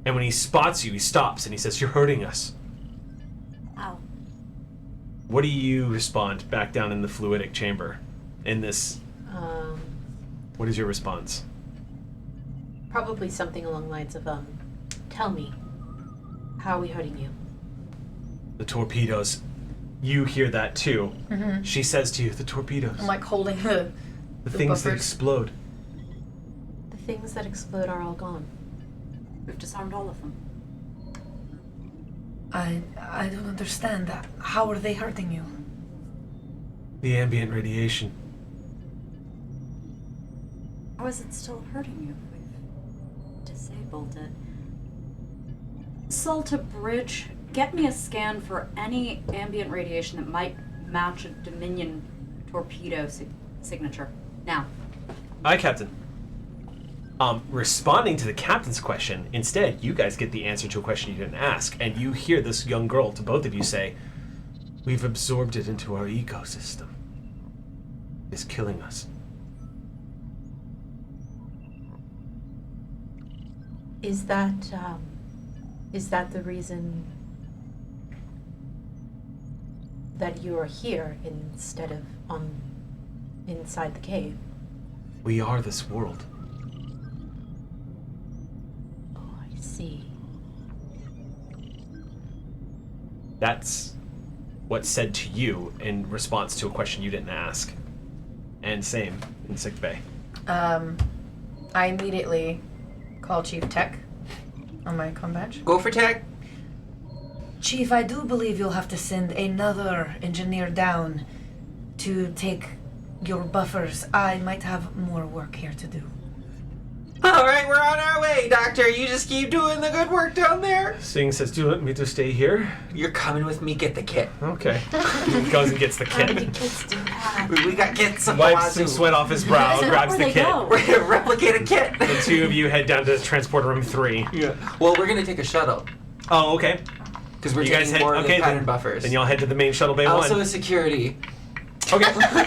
And when he spots you, he stops and he says, "You're hurting us." Ow. What do you respond back down in the fluidic chamber in this? What is your response? Probably something along the lines of, tell me, how are we hurting you? The torpedoes. You hear that too. Mm-hmm. She says to you, "The torpedoes. I'm like holding the the things that buffers. explode." The things that explode are all gone. We've disarmed all of them. I don't understand that. How are they hurting you? The ambient radiation. How is it still hurting you? We've disabled it. Salta Bridge, get me a scan for any ambient radiation that might match a Dominion torpedo signature. Now. Aye, Captain. Responding to the captain's question, instead, you guys get the answer to a question you didn't ask, and you hear this young girl, to both of you, say, "We've absorbed it into our ecosystem. It's killing us." Is that the reason that you are here instead of inside the cave? We are this world. Oh, I see. That's what's said to you in response to a question you didn't ask. And same in sickbay. I immediately call Chief Tech on my comm badge. Go for tech. Chief, I do believe you'll have to send another engineer down to take your buffers. I might have more work here to do. All right, we're on our way, Doctor. You just keep doing the good work down there. Singh says, "Do you want me to stay here?" You're coming with me. Get the kit. Okay. He goes and gets the How many kit. kids do you have? We got kits. Wipes some sweat off his brow, grabs the kit. We're gonna replicate a kit. The two of you head down to transporter room 3. Yeah. Well, we're gonna take a shuttle. Oh, okay. because we're You guys taking head more of the okay. pattern Then, buffers. then y'all head to the main shuttle bay Also one. a security. Okay. Grab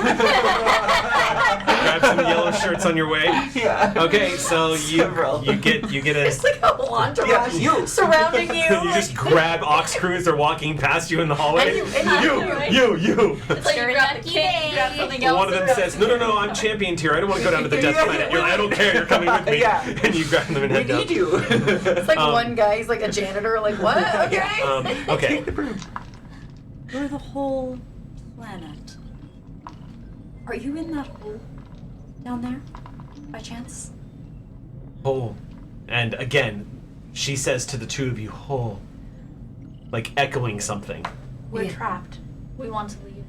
some yellow shirts on your way. Yeah. Okay, so Several. you get a. It's like a entourage you. surrounding you. You just grab ox crews. They're walking past you in the hallway. And You. It's like you grab the king, you grab something else. One of them says, "No, I'm champion tier. I don't want to go down to the death planet. You're like, I don't care. You're coming with me." Yeah. And you grab them and We head down. need you. It's like one guy, he's like a janitor, like, what? Okay. Okay. You're the whole planet. Are you in that hole down there, by chance? Hole. And again, she says to the two of you, "Hole," like echoing something. We're trapped. We want to leave.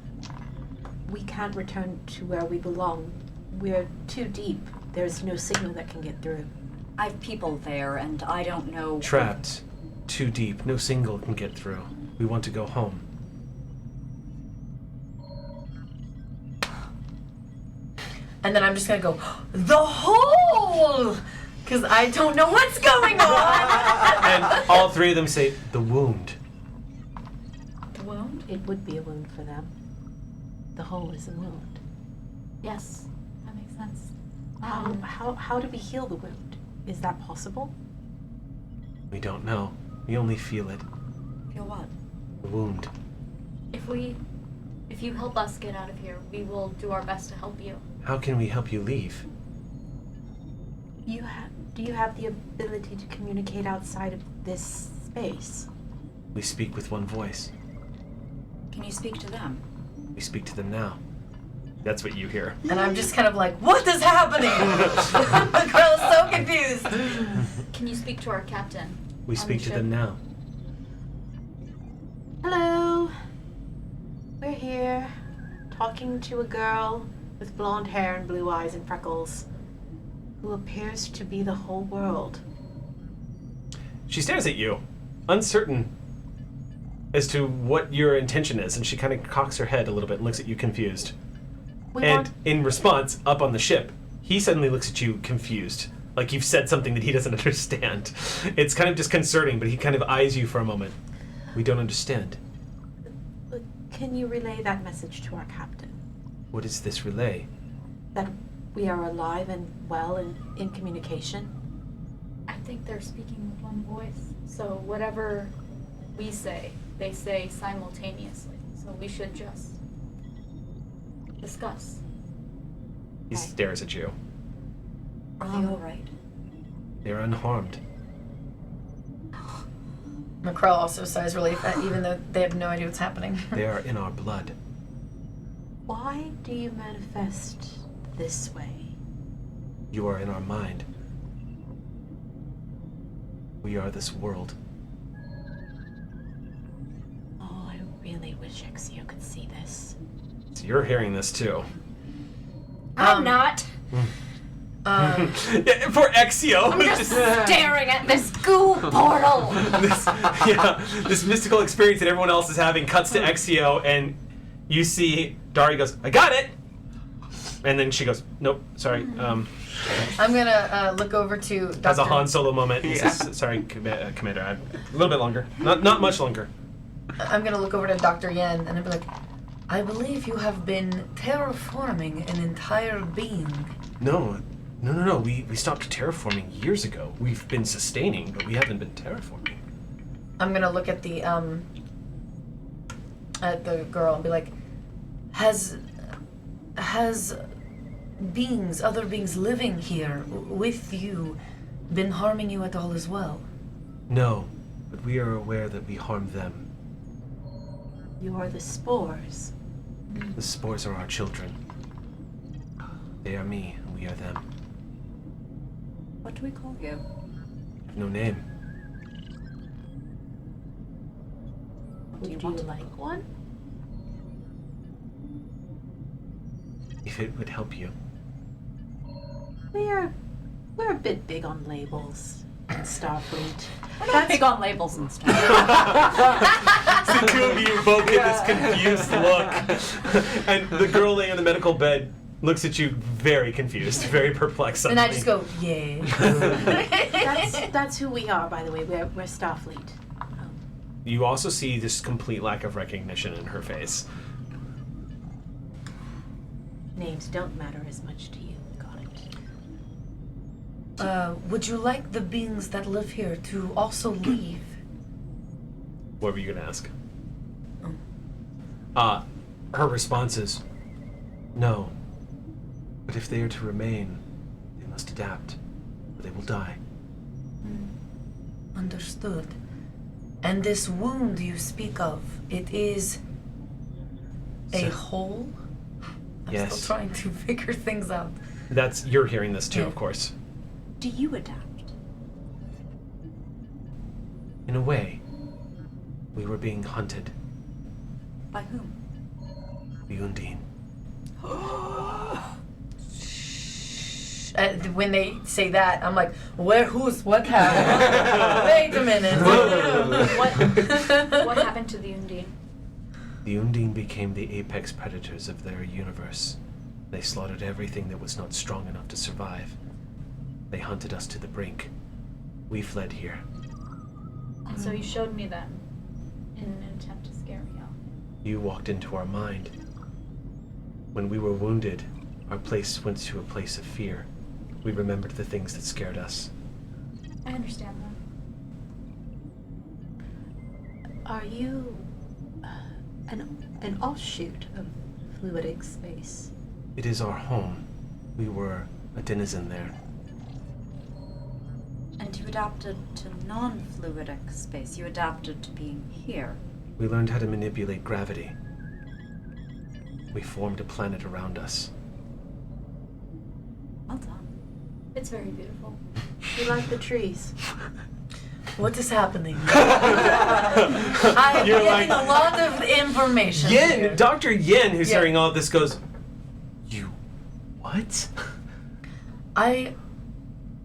We can't return to where we belong. We're too deep. There's no signal that can get through. I've people there, and I don't know. Trapped. Too deep. No signal can get through. We want to go home. And then I'm just gonna go, the hole! Because I don't know what's going on. And all three of them say, "The wound." The wound? It would be a wound for them. The hole is a wound. Yes, that makes sense. How do we heal the wound? Is that possible? We don't know. We only feel it. Feel what? The wound. If you help us get out of here, we will do our best to help you. How can we help you leave? Do you have the ability to communicate outside of this space? We speak with one voice. Can you speak to them? We speak to them now. That's what you hear. And I'm just kind of like, what is happening? The girl is so confused. Can you speak to our captain? We On speak the to ship. them now. Hello. We're here, talking to a girl with blonde hair and blue eyes and freckles, who appears to be the whole world. She stares at you, uncertain as to what your intention is, and she kind of cocks her head a little bit and looks at you confused. And in response, up on the ship, he suddenly looks at you confused, like you've said something that he doesn't understand. It's kind of disconcerting, but he kind of eyes you for a moment. We don't understand. Can you relay that message to our captain? What is this relay? That we are alive and well and in communication? I think they're speaking with one voice. So whatever we say, they say simultaneously. So we should just discuss. He stares at you. Are they all right? They're unharmed. McCrell also sighs relief, even though they have no idea what's happening. They are in our blood. Why do you manifest this way? You are in our mind. We are this world. Oh, I really wish Exio could see this. So you're hearing this too. I'm not. Yeah, for Exio. I'm just staring at this goo portal. this mystical experience that everyone else is having cuts to Exio, and you see Dari goes, "I got it," and then she goes, "Nope, sorry." I'm gonna look over to Dr. Has a Han Solo moment. He says, "Sorry, Commander, a little bit longer, not much longer." I'm gonna look over to Dr. Yen and I'll be like, I believe you have been terraforming an entire being. No. We stopped terraforming years ago. We've been sustaining, but we haven't been terraforming. I'm gonna look at the girl and be like, has other beings living here with you been harming you at all as well? No, but we are aware that we harm them. You are the spores. The spores are our children. They are me, and we are them. What do we call you? No name. Would you like one? If it would help you. We're a bit big on labels in Starfleet. We're not big on labels and stuff. The two of you both get this confused look. And the girl laying on the medical bed looks at you very confused, very perplexed And suddenly. I just go, yeah. That's who we are, by the way. We're Starfleet. You also see this complete lack of recognition in her face. Names don't matter as much to you. Got it. Would you like the beings that live here to also leave? What were you gonna ask? Her response is, no. But if they are to remain, they must adapt, or they will die. Understood. And this wound you speak of, it is a hole? I'm Yes. still trying to figure things out. You're hearing this too, Yeah. of course. Do you adapt? In a way, we were being hunted. By whom? The Undine. When they say that, I'm like, what happened? Wait a minute. What happened to the Undine? The Undine became the apex predators of their universe. They slaughtered everything that was not strong enough to survive. They hunted us to the brink. We fled here. And so you showed me them in an attempt to scare me off. You walked into our mind. When we were wounded, our place went to a place of fear. We remembered the things that scared us. I understand that. Are you an offshoot of fluidic space? It is our home. We were a denizen there. And you adapted to non-fluidic space. You adapted to being here. We learned how to manipulate gravity. We formed a planet around us. Well done. It's very beautiful. You like the trees. What is happening? I'm You're getting like- a lot of information. here. Yin! Dr. Yin, who's Yeah. hearing all this, goes, You what?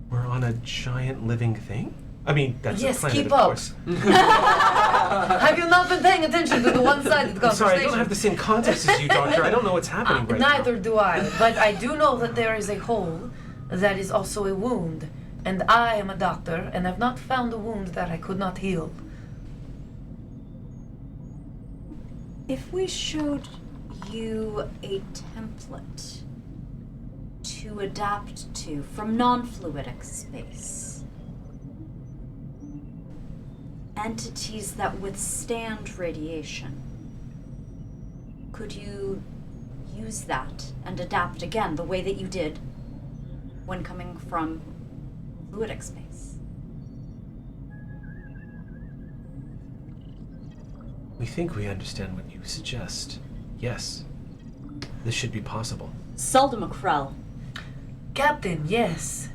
We're on a giant living thing? I mean, that's Yes, a planet, keep of up. course. Have you not been paying attention to the one-sided I'm conversation? sorry, I don't have the same context as you, Doctor. I don't know what's happening right Neither now. do I, but I do know that there is a hole that is also a wound, and I am a doctor and have not found a wound that I could not heal. If we showed you a template to adapt to from non-fluidic space, entities that withstand radiation, could you use that and adapt again the way that you did when coming from fluidic space? We think we understand what you suggest. Yes. This should be possible. Zelda McCrell, Captain, yes.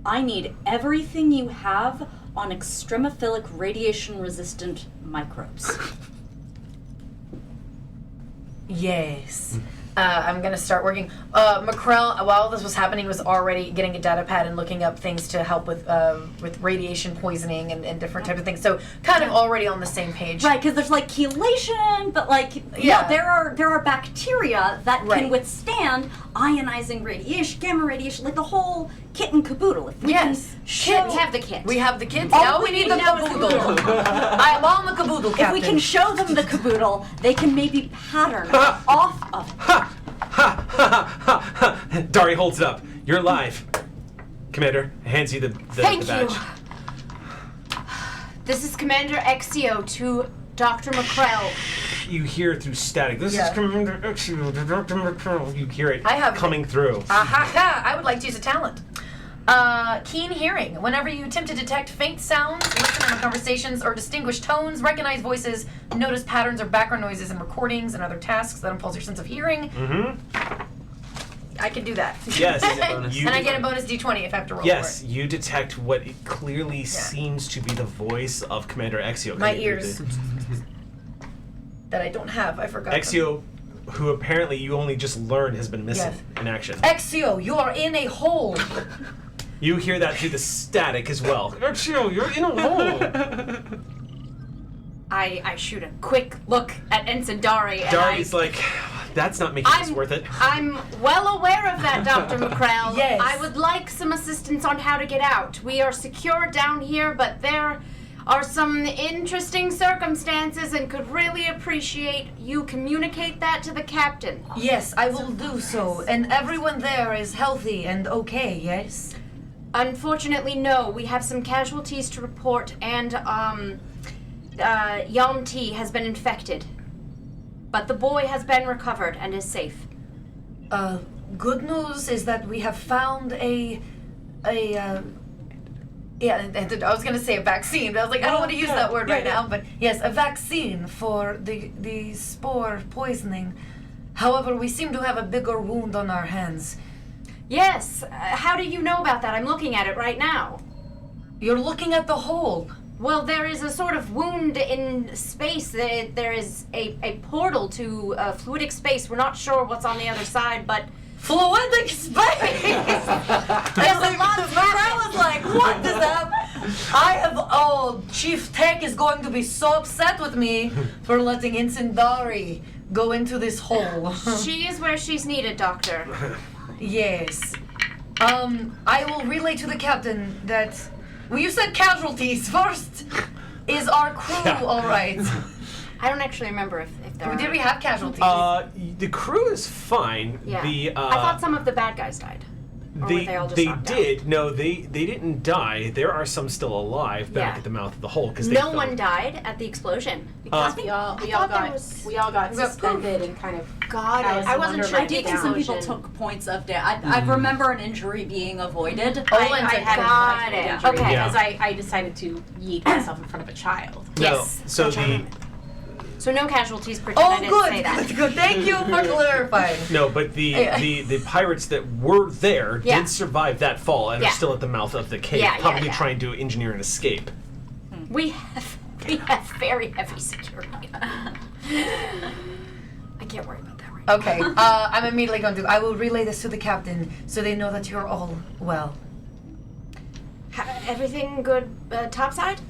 I need everything you have on extremophilic radiation-resistant microbes. Yes. I'm gonna start working. McCrell, while this was happening, was already getting a data pad and looking up things to help with radiation poisoning and different types of things. So kind of already on the same page. Right, because there's like chelation, but like Yeah. there are bacteria that Right. can withstand ionizing radiation, gamma radiation, like the whole kit and caboodle. If we Yes. can show, We have the kit. We have the kids. Oh, Now we we need need the now caboodle. I am on the caboodle, if Captain. we can show them the caboodle, they can maybe pattern off of it. Ha! Ha! Ha! Ha! Ha! Dari holds it up. You're live. Commander, hands you the Thank badge. you. This is Commander Exio to Dr. McCrell. You hear through static. This Yeah. is Commander Exio to Dr. McCrell. You hear it I have coming through. I would like to use a talent. Keen hearing. Whenever you attempt to detect faint sounds, listen to conversations, or distinguish tones, recognize voices, notice patterns or background noises in recordings and other tasks that impulse your sense of hearing, Mm-hmm. I can do that. Yes. And I get a bonus d20 if I have to roll Yes, for you detect what it clearly seems to be the voice of Commander Exio. My coming through ears. the- it. That I don't have. I forgot. Exio, who apparently you only just learned has been missing in action. Exio, you are in a hole. You hear that through the static as well. Exio, you're in a hole. I shoot a quick look at Ensign Dari and Dari's like, that's not making this I'm- worth it. I'm well aware of that, Dr. McCrell. Yes. I would like some assistance on how to get out. We are secure down here, but there are some interesting circumstances and could really appreciate you communicate that to the captain. Yes, I will do so. And everyone there is healthy and okay, yes? Unfortunately, no. We have some casualties to report, and Yom T has been infected. But the boy has been recovered and is safe. Good news is that we have found I was gonna say a vaccine, but I was like, I don't want to use that word right now. But yes, a vaccine for the spore poisoning. However, we seem to have a bigger wound on our hands. Yes. How do you know about that? I'm looking at it right now. You're looking at the hole. Well, there is a sort of wound in space. There is a portal to fluidic space. We're not sure what's on the other side, but... Fluidic space! There's a lot of I was like, what is that? Chief Tech is going to be so upset with me for letting Incendari go into this hole. She is where she's needed, Doctor. Yes. I will relay to the captain that... Well, you said casualties first. Is our crew alright? I don't actually remember if there are... Did we have casualties? The crew is fine. Yeah. The I thought some of the bad guys died. Or were they all just knocked out? did. No, they didn't die. There are some still alive back Yeah. at the mouth of the hole because No one died at the explosion. Because we all got suspended and kind of Got it. I I wasn't wasn't sure sure. I did think some people explosion. took points of damage. I remember an injury being avoided. I had Got a it. injury Okay. Yeah. because I decided to yeet myself in front of a child. Yes. No, so So no casualties, pretend I didn't say that. Good. Thank you for clarifying. No, but the pirates that were there Yeah. did survive that fall and Yeah. are still at the mouth of the cave, Yeah, yeah, probably yeah. trying to engineer an escape. We have very heavy security. I can't worry about that right now. Okay, I'm immediately going to... I will relay this to the captain so they know that you're all well. Everything good topside?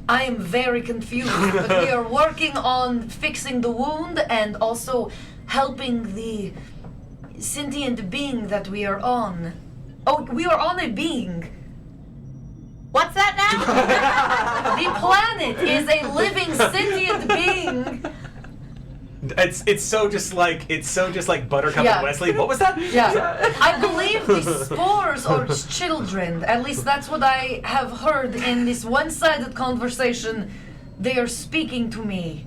I am very confused, but we are working on fixing the wound and also helping the sentient being that we are on. Oh, we are on a being. What's that now? The planet is a living sentient being. It's so just like Buttercup Yeah. and Wesley. What was that? Yeah, I believe the spores are children. At least that's what I have heard in this one-sided conversation. They are speaking to me.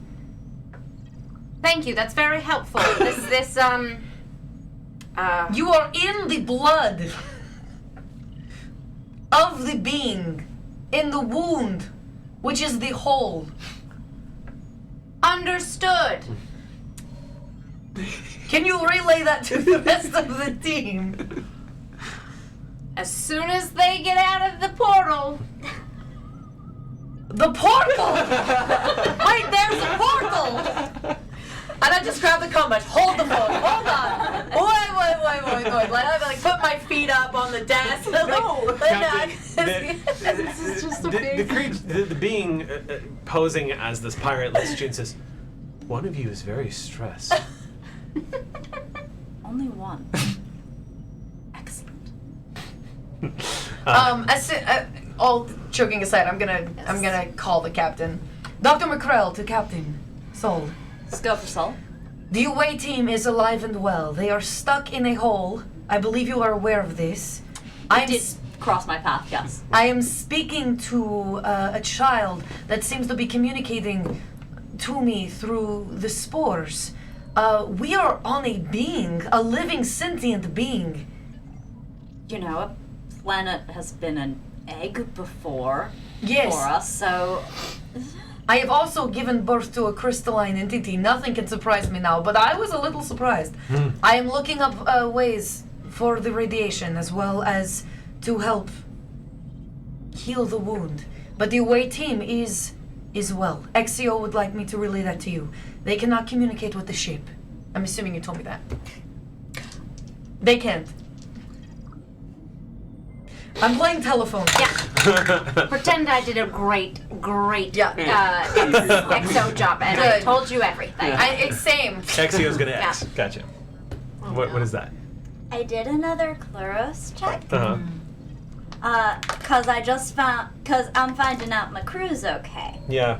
Thank you. That's very helpful. You are in the blood of the being, in the wound, which is the hole. Understood. Can you relay that to the rest of the team? As soon as they get out of the portal. The portal! Wait, there's a portal! And I just grab the compass. Hold the phone. Hold on. Wait. Like put my feet up on the desk. The being posing as this pirate looks and says, "One of you is very stressed." Only one. Excellent. All joking aside, I'm gonna call the captain. Dr. McCrell to Captain Sol. Let's go for Sol. The away team is alive and well. They are stuck in a hole. I believe you are aware of this. I did cross my path, yes. I am speaking to a child that seems to be communicating to me through the spores. We are on a being, a living sentient being. You know, a planet has been an egg before Yes. for us, so I have also given birth to a crystalline entity. Nothing can surprise me now, but I was a little surprised. I am looking up ways for the radiation as well as to help heal the wound. But the away team is well. Exio would like me to relay that to you. They cannot communicate with the ship. I'm assuming you told me that. They can't. I'm playing telephone. Yeah. Pretend I did a great Yeah. exo job, and I Good. told you everything. It's same. Exio's gonna X. Yeah. Gotcha. What is that? I did another Chloros check. Uh-huh. Cause I'm finding out my crew's okay. Yeah.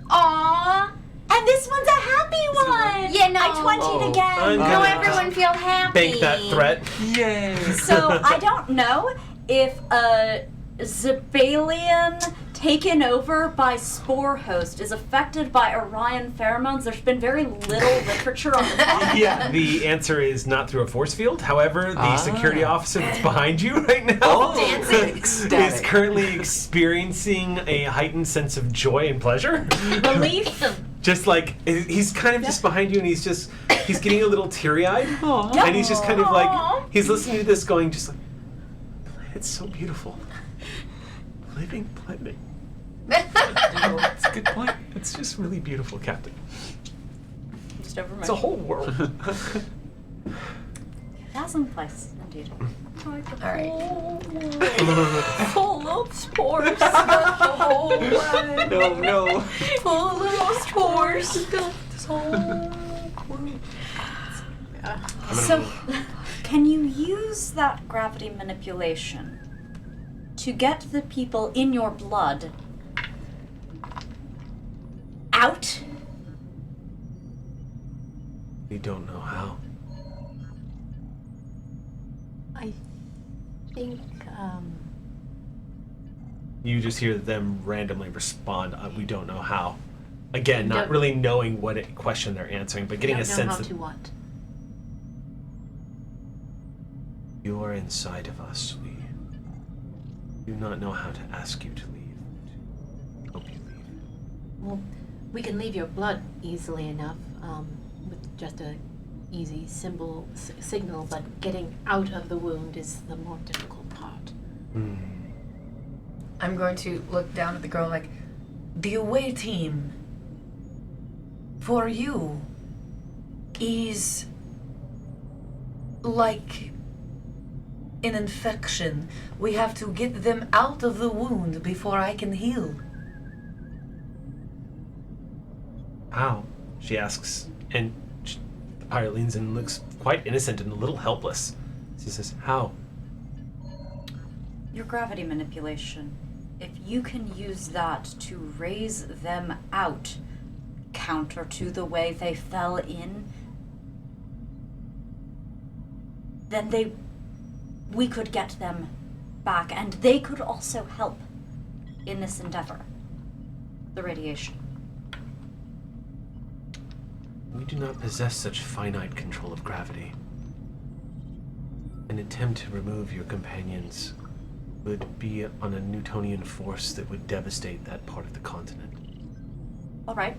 Aww. And this one's a happy one! Yeah, no. I 20'd again. I'm No, gonna everyone feel happy. bank that threat. Yay! So I don't know if a Zebalian taken over by Spore Host is affected by Orion pheromones. There's been very little literature on the topic. Yeah, the answer is not through a force field. However, the security officer that's behind you right now is currently experiencing a heightened sense of joy and pleasure. Relief. Just like he's kind of just behind you, and he's getting a little teary-eyed, and he's just kind of like he's listening to this, going just like, it's so beautiful, living planet. Oh, that's a good point. It's just really beautiful, Captain. Just over It's a whole world. 1,000 place, indeed. All right. Full of spores. No. Full of spores. So, can you use that gravity manipulation to get the people in your blood out? We don't know how. I think, You just hear them randomly respond. We don't know how. Again, not Don't- really knowing what question they're answering, but getting a don't know sense how that to what. you are inside of us. We do not know how to ask you to leave. To help you leave. Well, we can leave your blood easily enough with just a easy signal, but getting out of the wound is the more difficult part. I'm going to look down at the girl like, the away team for you is like an infection. We have to get them out of the wound before I can heal. How? She asks, and the pirate leans in and looks quite innocent and a little helpless. She says, how? Your gravity manipulation. If you can use that to raise them out, counter to the way they fell in, then we could get them back, and they could also help in this endeavor. The radiation. We do not possess such finite control of gravity. An attempt to remove your companions would be on a Newtonian force that would devastate that part of the continent. All right,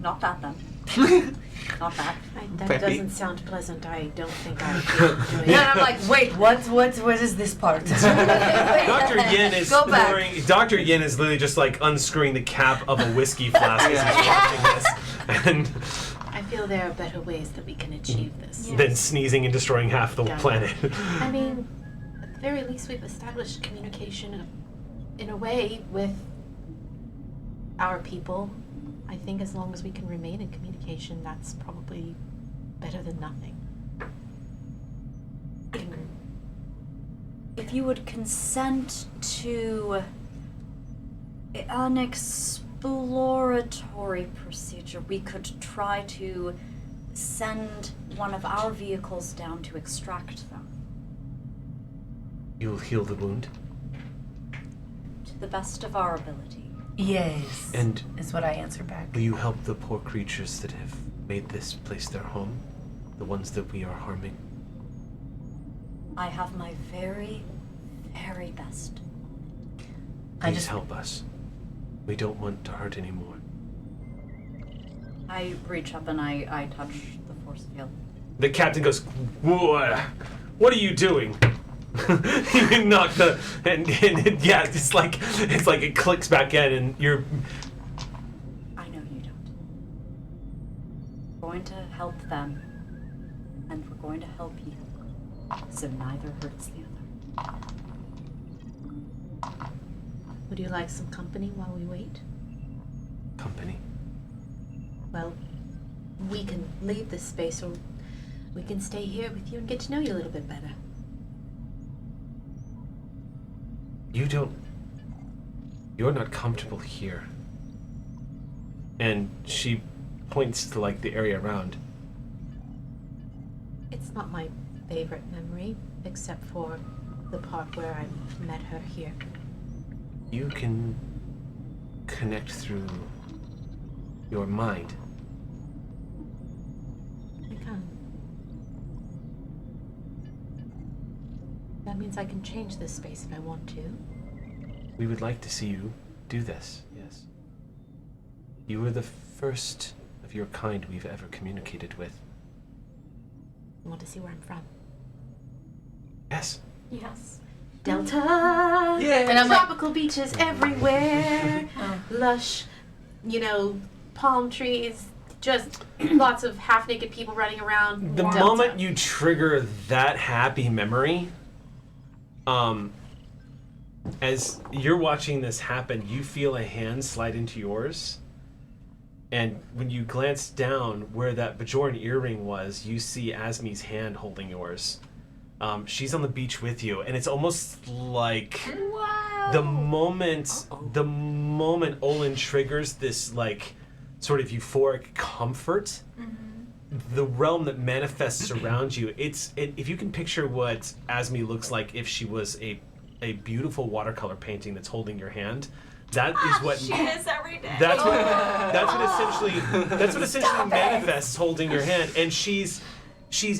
not that then. Not that. That Peppy. doesn't sound pleasant. I don't think I could do it. And I'm like, wait, what is this part? Dr. Yin is Go back. Dr. Yin is literally just like unscrewing the cap of a whiskey flask as he's watching this, and I feel there are better ways that we can achieve this. then sneezing and destroying half the Yeah. planet. I mean, at the very least, we've established communication in a way with our people. I think as long as we can remain in communication, that's probably better than nothing. If you would consent to an exploratory procedure, we could try to send one of our vehicles down to extract them. You'll heal the wound, To the best of our ability. Yes. and is what I answer back. will you help the poor creatures that have made this place their home? The ones that we are harming? I have my very, very best. Please help us. We don't want to hurt anymore. I reach up and I touch the force field. The captain goes, what are you doing? You knock the and yeah, it's like it clicks back in, and you're. I know you don't. We're going to help them, and we're going to help you. So neither hurts the other. Would you like some company while we wait? Company. Well, we can leave this space, or we can stay here with you and get to know you a little bit better. You're not comfortable here. And she points to, like, the area around. It's not my favorite memory, except for the part where I met her here. You can connect through your mind. I can. That means I can change this space if I want to. We would like to see you do this, yes. You were the first of your kind we've ever communicated with. You want to see where I'm from? Yes. Yes. Delta! Yeah. And tropical beaches everywhere. Lush, palm trees. Just lots of half-naked people running around. The Delta. moment you trigger that happy memory, as you're watching this happen, you feel a hand slide into yours. And when you glance down where that Bajoran earring was, you see Asmi's hand holding yours. She's on the beach with you, and it's almost like the moment Olin triggers this, like, sort of euphoric comfort, the realm that manifests around you, if you can picture what Asmi looks like if she was a beautiful watercolor painting that's holding your hand, that is what She is every day. that's what essentially manifests holding your hand. And she's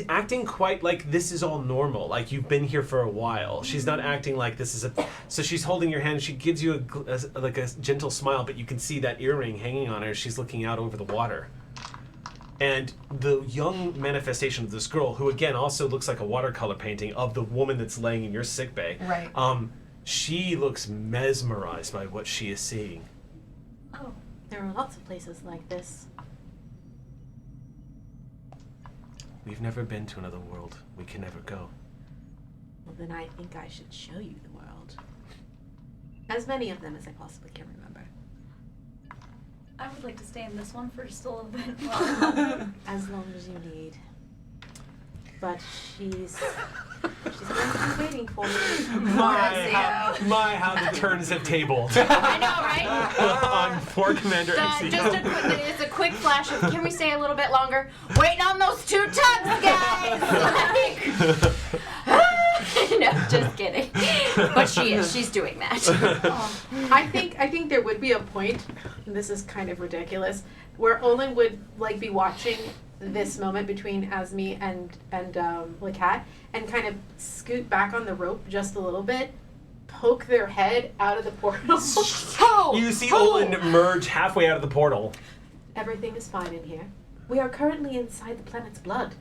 acting quite like this is all normal, like you've been here for a while. She's not acting like this is so she's holding your hand. She gives you a gentle smile, but you can see that earring hanging on her. She's looking out over the water. And the young manifestation of this girl, who again also looks like a watercolor painting of the woman that's laying in your sickbay. Right. She looks mesmerized by what she is seeing. Oh, there are lots of places like this. We've never been to another world. We can never go. Well, then I think I should show you the world. As many of them as I possibly can remember. I would like to stay in this one for just a little bit longer. As long as you need. But she's going to be waiting for me. How the turns have tabled. I know, right? On poor Commander Exio. It's a quick flash of, can we stay a little bit longer? Waiting on those 2 tugs, guys! No, just kidding. But she's doing that. I think there would be a point, and this is kind of ridiculous, where Olin would be watching this moment between Asmi and Lakat, and kind of scoot back on the rope just a little bit, poke their head out of the portal. You see Olin merge halfway out of the portal. Everything is fine in here. We are currently inside the planet's blood.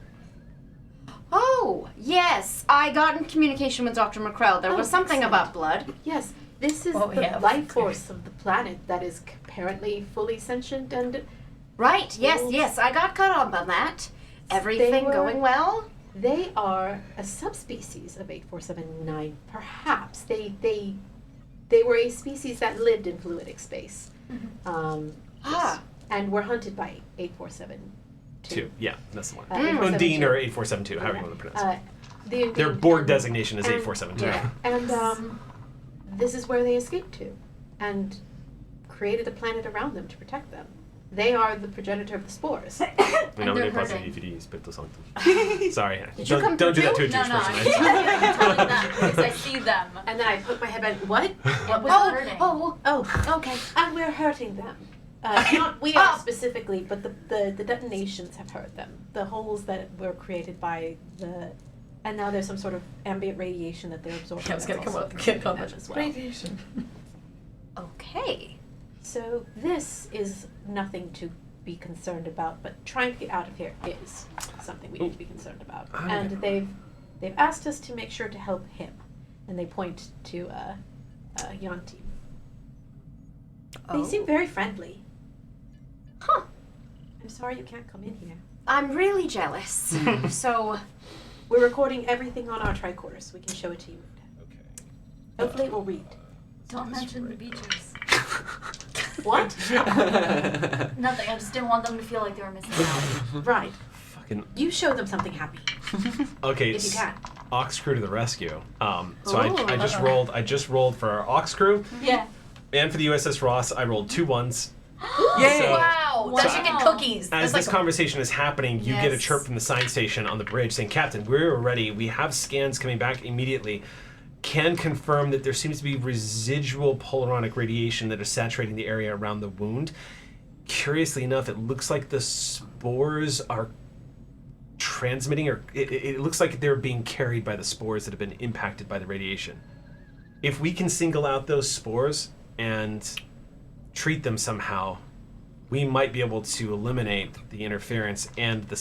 Oh, yes. I got in communication with Dr. McCrell. There was something excellent. about blood. Yes, this is the life force of the planet that is apparently fully sentient and... Right, yes. I got caught up on that. Everything going well? They are a subspecies of 8479, perhaps. They were a species that lived in fluidic space. And were hunted by 8472. Yeah, that's the one. 8472. Undine or 8472, however you want to pronounce it. Their Undine board designation is 8472. Yeah, and this is where they escaped to, and created a planet around them to protect them. They are the progenitor of the spores. Sorry. Did you come don't do that to through? a Jewish No, person. I'm telling them because I see them. And then I put my head back. What? What was hurting? Okay. And we're hurting them. Not we are specifically, but the detonations have hurt them. The holes that were created by and now there's some sort of ambient radiation that they're absorbing. I was gonna come that's up also with hurting them as well. radiation. Okay. So this is nothing to be concerned about, but trying to get out of here is something we need to be concerned about. And they've asked us to make sure to help him, and they point to Yanti. They seem very friendly. Huh. I'm sorry you can't come in here. I'm really jealous. So, We're recording everything on our tricorder, so we can show it to you. Okay. Hopefully it will read. Don't mention the beaches. What? Nothing. I just didn't want them to feel like they were missing out. Right. Fucking. You show them something happy, Okay. if you can. Ox crew to the rescue. So I just rolled for our Ox crew, Yeah. and for the USS Ross, I rolled 2 1s. Yay! So- Wow, Wow. the chicken cookies. As That's this like conversation is happening, you get a Yes. chirp from the science station on the bridge saying, "Captain, we're ready. We have scans coming back immediately. Can confirm that there seems to be residual polaronic radiation that is saturating the area around the wound. Curiously enough, it looks like the spores are transmitting, or it looks like they're being carried by the spores that have been impacted by the radiation. If we can single out those spores and treat them somehow, we might be able to eliminate the interference and the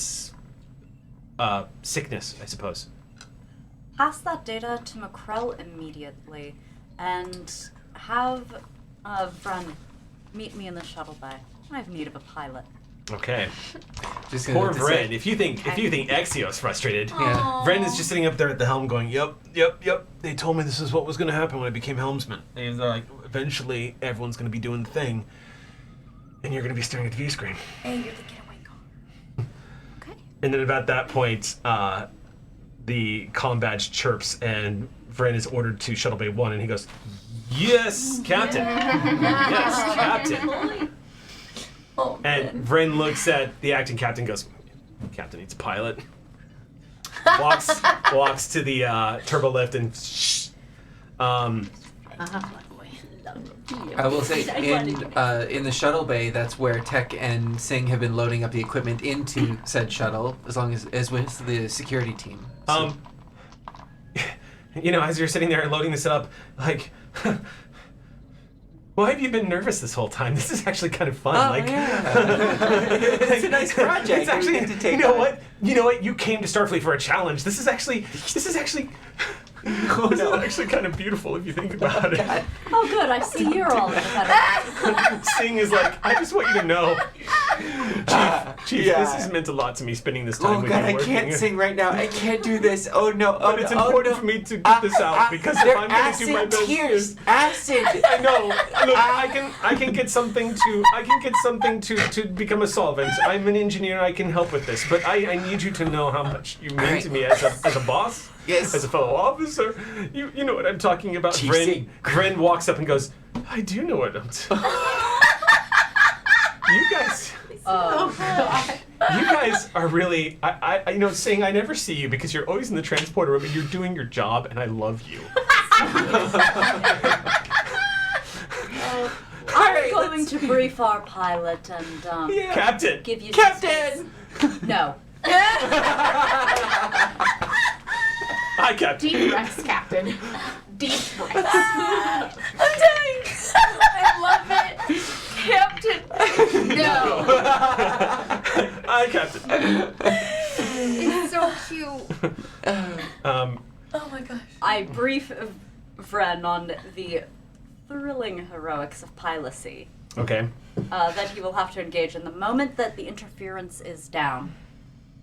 sickness, I suppose." Pass that data to McCrell immediately, and have Vren meet me in the shuttle bay. I have need of a pilot. Okay. Just gonna Poor have to say- Vren. If you think Exio's frustrated, Yeah. Vren is just sitting up there at the helm going, "Yep. They told me this is what was going to happen when I became helmsman. And they're like, eventually everyone's going to be doing the thing, and you're going to be staring at the view screen." Hey, you're the getaway car. Okay. And then about that point, the comm badge chirps, and Vren is ordered to Shuttle Bay 1, and he goes, "Yes, Captain. Yes, Captain." Oh, And Vren looks at the acting captain, goes, "Captain needs a pilot." walks to the turbo lift and I will say in the shuttle bay, that's where Tech and Singh have been loading up the equipment into said shuttle, as with the security team. So- as you're sitting there loading this up, like, why have you been nervous this whole time? This is actually kind of fun. It's a nice project. It's actually, We get to take you know on. what? You know what? You came to Starfleet for a challenge. This is actually this is actually kind of beautiful if you think about it. Oh, good. I see you're all better. Singh is like, "I just want you to know, Chief, Yeah. this has meant a lot to me spending this time Oh with god, you I working. can't sing right now. I can't do this. Oh no. Oh But it's no. important oh, no. for me to get this out because if they're I'm going to do my acid best, tears. Acid. I know. Look, I can get something to become a solvent. I'm an engineer. I can help with this, but I need you to know how much you mean Alright. to me as a boss. Yes. As a fellow officer, you know what I'm talking about. Chief Vren Singh. walks up and goes, "I do know what I'm talking." You guys. You guys are really, Singh, I never see you because you're always in the transporter room and you're doing your job, and I love you. I'm going to brief our pilot and Captain. give you some space. No. Hi, Captain. Deep breaths, Captain. Deep breaths. I'm dying. I love it. Captain. No. Hi, Captain. It's so cute. Um, Oh my gosh. I brief Vren on the thrilling heroics of pilocy okay. that he will have to engage in the moment that the interference is down.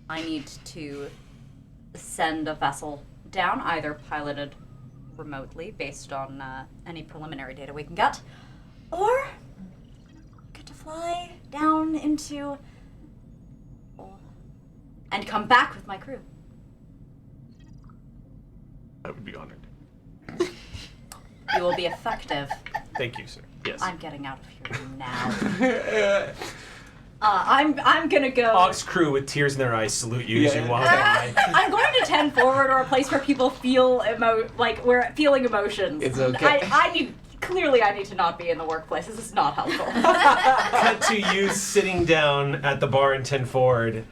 I need to send a vessel down, either piloted remotely based on any preliminary data we can get, or get to fly down into and come back with my crew. I would be honored. You will be effective. Thank you, sir. Yes. I'm getting out of here now. I'm gonna go. Ox crew with tears in their eyes salute you as you walk by. I'm going to 10 forward, or a place where people feel where feeling emotions. It's okay. I need to not be in the workplace. This is not helpful. Cut to you sitting down at the bar in 10 Forward,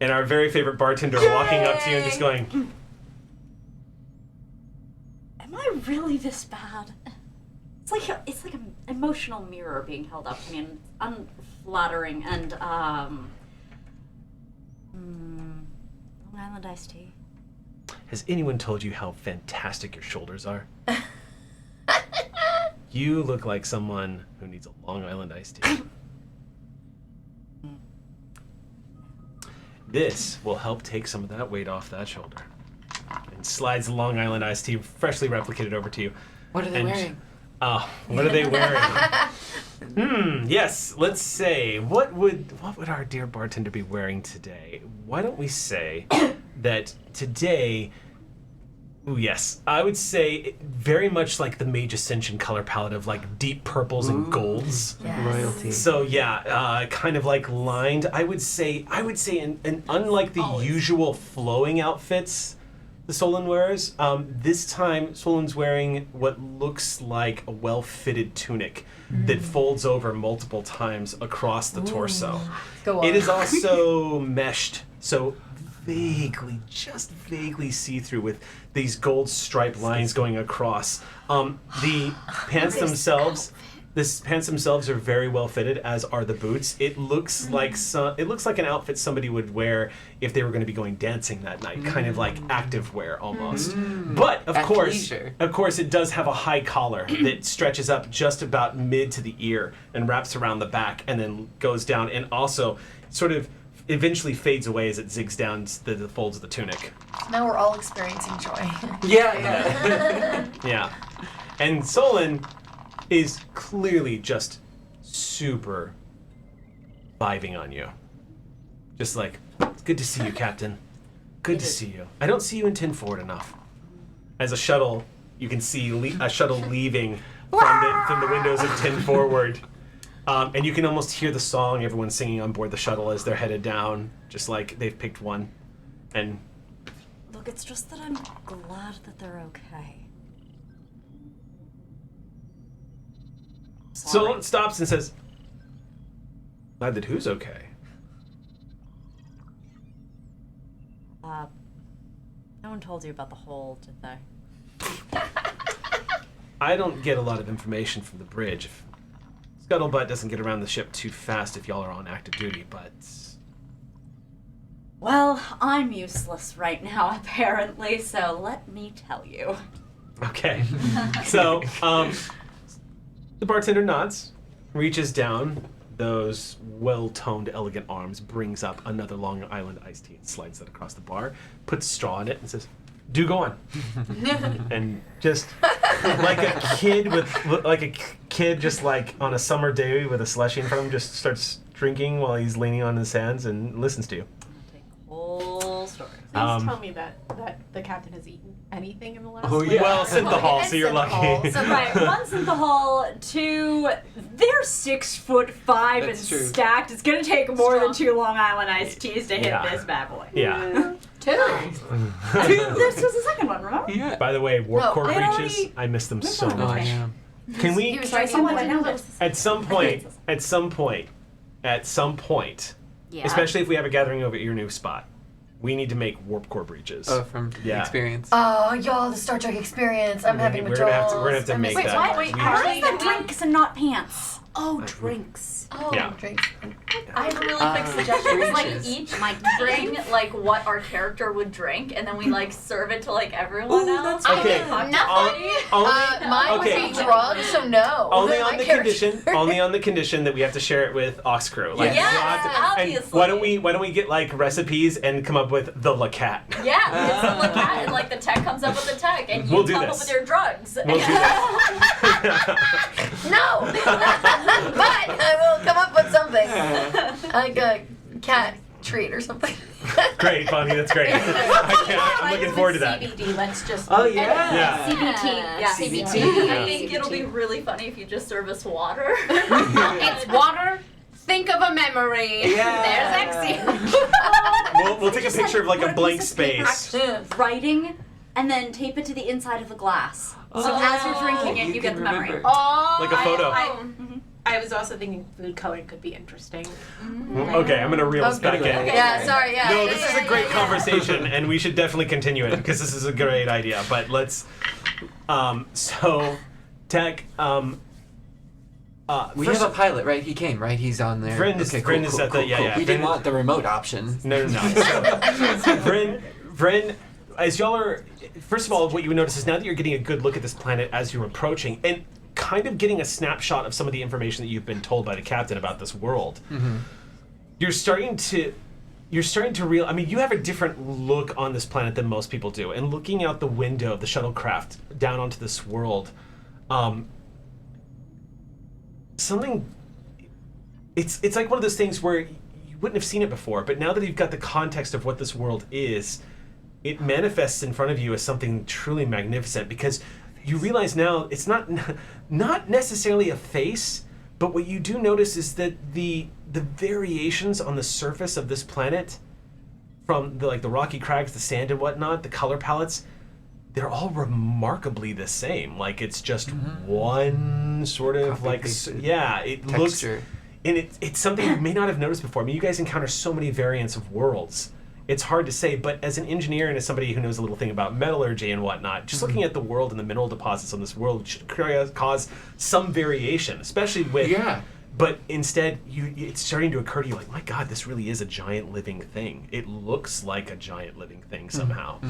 and our very favorite bartender walking up to you and just going, Am I really this bad? It's like an emotional mirror being held up to me, and it's unflattering. And Long Island iced tea. "Has anyone told you how fantastic your shoulders are? You look like someone who needs a Long Island iced tea." This will help take some of that weight off that shoulder. And slides the Long Island iced tea freshly replicated over to you. What are they And- wearing? What are they wearing? Yes, let's say, what would our dear bartender be wearing today? Why don't we say that today Ooh, yes. I would say very much like the Mage Ascension color palette of like deep purples and golds. Royalty. So yeah, kind of like lined. I would say, and unlike the usual flowing outfits the Solon wears, this time Solon's wearing what looks like a well-fitted tunic that folds over multiple times across the torso. Go on. It is also meshed, so just vaguely see-through with these gold striped lines going across. The pants themselves, are very well fitted, as are the boots. It looks like an outfit somebody would wear if they were going to be going dancing that night, kind of like active wear almost. But of course, it does have a high collar that stretches up just about mid to the ear and wraps around the back and then goes down, and also sort of eventually fades away as it zigs down the folds of the tunic. Now we're all experiencing joy. Yeah. Yeah. And Solon is clearly just super vibing on you. Just like, it's good to see you, Captain. Good to see you. I don't see you in 10 forward enough. As a shuttle, you can see a shuttle leaving from the windows of 10 forward. And you can almost hear the song everyone's singing on board the shuttle as they're headed down, just like they've picked one. And Look, it's just that I'm glad that they're okay. Solon stops and says, glad that who's okay? No one told you about the hole, did they? I don't get a lot of information from the bridge. Scuttlebutt doesn't get around the ship too fast if y'all are on active duty, but... Well, I'm useless right now, apparently, so let me tell you. Okay. So, the bartender nods, reaches down those well-toned, elegant arms, brings up another Long Island iced tea and slides that across the bar, puts straw in it, and says, "Do go on." And just like a kid just like on a summer day with a slushie in front of him, just starts drinking while he's leaning on his hands and listens to you. Take the whole story. Please tell me that the captain has eaten anything in the last Oh, yeah. Well, synthahol, so you're lucky. So right, one's in the hall, two, they're 6'5" and That's true. stacked. It's gonna take more than 2 Long Island iced teas to hit Yeah. this bad boy. Yeah. 2. This was the second one, remember? Yeah. By the way, warp No, core I breaches, already- I miss them so Oh, Oh, much. yeah. Can we, He was Try drinking someone one. I know this. at some point, Yeah. especially if we have a gathering over at your new spot, we need to make warp core breaches. Oh, from Yeah. experience. Oh, y'all, the Star Trek experience. I'm having We're gonna have to withdrawals. I make miss that. it. Wait, We- how is that drinks and not pants? Oh, drinks. Oh, Yeah. drinks. I have a really quick suggestion. breaches. Like each bring like what our character would drink, and then we like serve it to like everyone else. Okay. Nothing. Mine Okay. would be drugs, so no. Only My on the character- condition that we have to share it with Ox Crew. Like, Yes, we'll have to- and obviously. why don't we get like recipes and come up with the La Cat? Yeah, it's a look at and like the tech comes up with the tech, and you We'll do come this. up with your drugs. We'll do that. No! But I will come up with something. Like a cat treat or something. Great, Bonnie, that's great. I'm looking forward to that. CBD, let's just. Oh, yeah. Yeah. CBT. Yeah, CBT. I think it'll be really funny if you just serve us water. It's water. Think of a memory. Yeah. There's Exio. We'll take a picture of like a put blank piece of paper space. writing, and then tape it to the inside of the glass. So Oh. as you're drinking it, you get the memory. remember. Oh. Like a photo. I was also thinking food coloring could be interesting. Okay, I'm gonna reel this back in. Okay. Yeah, sorry, yeah. No, yeah, this yeah, is a yeah, great yeah. conversation, and we should definitely continue it because this is a great idea. But let's, so, Tech, We first- have a pilot, right? He came, right? He's on there. Vryn is- okay, Vryn is at the- yeah, yeah, We didn't Vryn- want the remote option. No. So, Vryn, as y'all are, first of all, what you would notice is now that you're getting a good look at this planet as you're approaching, and kind of getting a snapshot of some of the information that you've been told by the captain about this world, you're starting to real. I mean, you have a different look on this planet than most people do, and looking out the window of the shuttlecraft down onto this world, something. It's like one of those things where you wouldn't have seen it before, but now that you've got the context of what this world is, it manifests in front of you as something truly magnificent, because you realize now it's not necessarily a face, but what you do notice is that the variations on the surface of this planet, from the rocky crags, the sand and whatnot, the color palettes, they're all remarkably the same. Like, it's just one sort of it looks, texture. and it's something you may not have noticed before. I mean, you guys encounter so many variants of worlds. It's hard to say, but as an engineer and as somebody who knows a little thing about metallurgy and whatnot, just looking at the world and the mineral deposits on this world should cause some variation, especially with. Yeah. But instead, it's starting to occur to you, like, my God, this really is a giant living thing. It looks like a giant living thing somehow.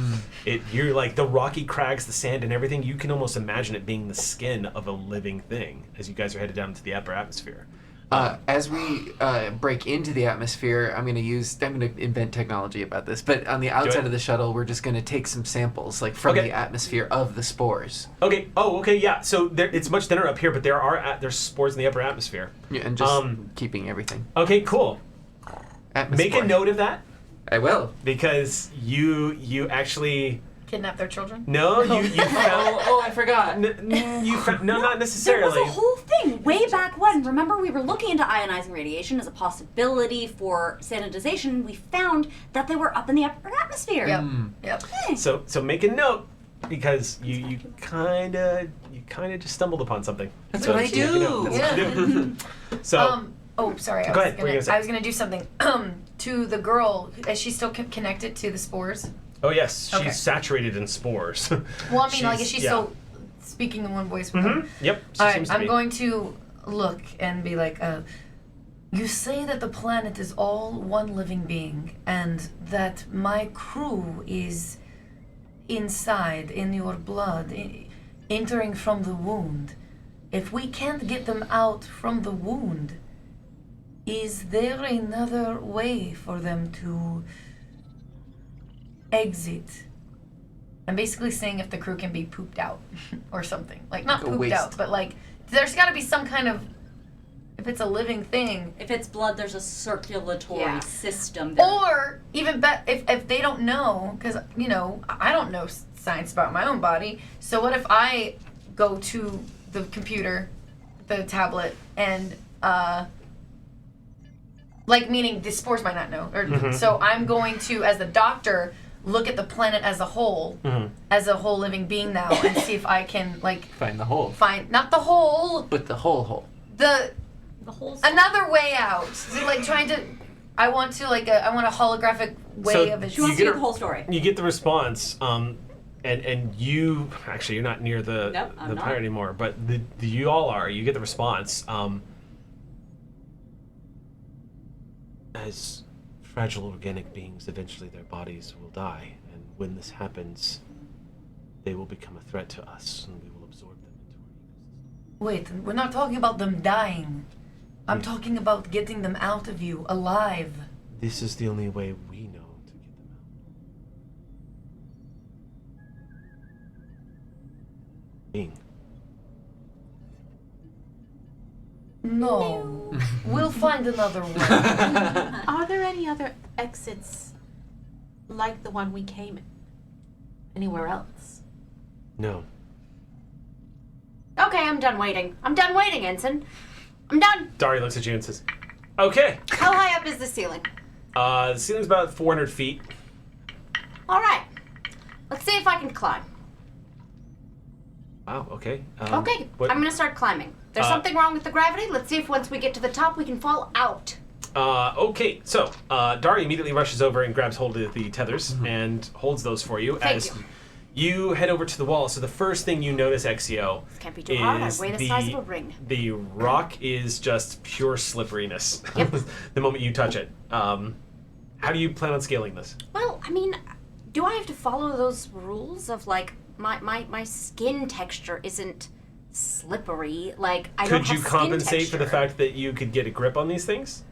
You're like the rocky crags, the sand, and everything. You can almost imagine it being the skin of a living thing as you guys are headed down into the upper atmosphere. As we break into the atmosphere, I'm going to invent technology about this, but on the outside of the shuttle, we're just going to take some samples, like from the atmosphere of the spores. Okay. Oh, okay. Yeah. So it's much thinner up here, but there's spores in the upper atmosphere. Yeah, and just keeping everything. Okay. Cool. Atmosphere. Make a note of that, I will. because you actually. Kidnap their children? No, you found. Oh, I forgot. You found, no, not There necessarily. was a whole thing way back when. Remember, we were looking into ionizing radiation as a possibility for sanitization. We found that they were up in the upper atmosphere. Yep. So make a note, because you kind of just stumbled upon something. That's So what I make a note. do. That's what you do. So Sorry. Go ahead, what were you gonna say? I was gonna do something to the girl. Is she still connected to the spores? oh yes, she's Okay. saturated in spores. Well, I mean, like, is she yeah. still speaking in one voice with them? Yep. She All right, seems to I'm be. going to look and be like, you say that the planet is all one living being, and that my crew is inside, in your blood, entering from the wound. If we can't get them out from the wound, is there another way for them to exit? I'm basically saying if the crew can be pooped out or something. Like, not Like a pooped waste. out, but like, there's got to be some kind of, if it's a living thing. If it's blood, there's a circulatory Yeah. system there. Or even if they don't know, because, you know, I don't know science about my own body. So what if I go to the computer, the tablet, and, like, meaning the spores might not know. Or, So I'm going to, as the doctor, look at the planet as a whole, as a whole living being now, and see if I can, like, Find the hole. find, not the whole, But the hole. the whole another way out. So, like, trying to, I want a holographic way So of it. She wants to get the whole story. You get the response, and you actually, you're not near the Nope, I'm not. pirate anymore, but you all are. You get the response. As fragile organic beings, eventually their bodies will die, and when this happens, they will become a threat to us, and we will absorb them into our ecosystem. Wait, we're not talking about them dying. I'm talking about getting them out of you, alive. This is the only way we know to get them out. Being. No. We'll find another way. Are there any other exits like the one we came in? Anywhere else? No. Okay, I'm done waiting. I'm done waiting, Ensign. I'm done. Dari looks at you and says, "Okay." How high up is the ceiling? The ceiling's about 400 feet. All right. Let's see if I can climb. Wow. Okay. Okay, What, I'm gonna start climbing. There's something wrong with the gravity. Let's see if once we get to the top, we can fall out. Okay, so Dari immediately rushes over and grabs hold of the tethers and holds those for you. Thank as you. you head over to the wall. So the first thing you notice, Exio, This can't be too hard. I is weigh the size of a ring. the rock is just pure slipperiness. The moment you touch it. How do you plan on scaling this? Well, I mean, do I have to follow those rules of like my skin texture isn't slippery? Like I don't Could have you skin compensate for the texture. fact that you could get a grip on these things?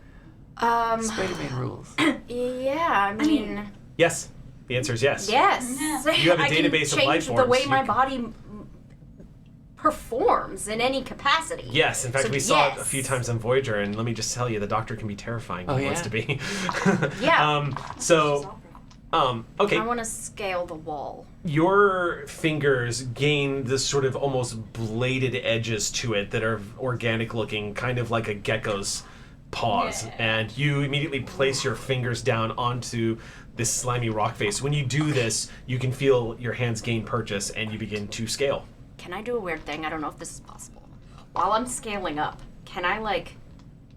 Spider-Man rules. Yeah, I mean, Yes. The answer is yes. yes. You have a I can database of life change the way forms. my You body performs in any capacity. Yes, in fact, So we saw it a yes. few times on Voyager, and let me just tell you, the Doctor can be terrifying when Oh, he wants yeah? to be. Yeah. So, Okay. I want to scale the wall. Your fingers gain this sort of almost bladed edges to it that are organic looking, kind of like a gecko's paws. And you immediately place your fingers down onto this slimy rock face. When you do this, you can feel your hands gain purchase and you begin to scale. Can I do a weird thing? I don't know if this is possible. While I'm scaling up, can I like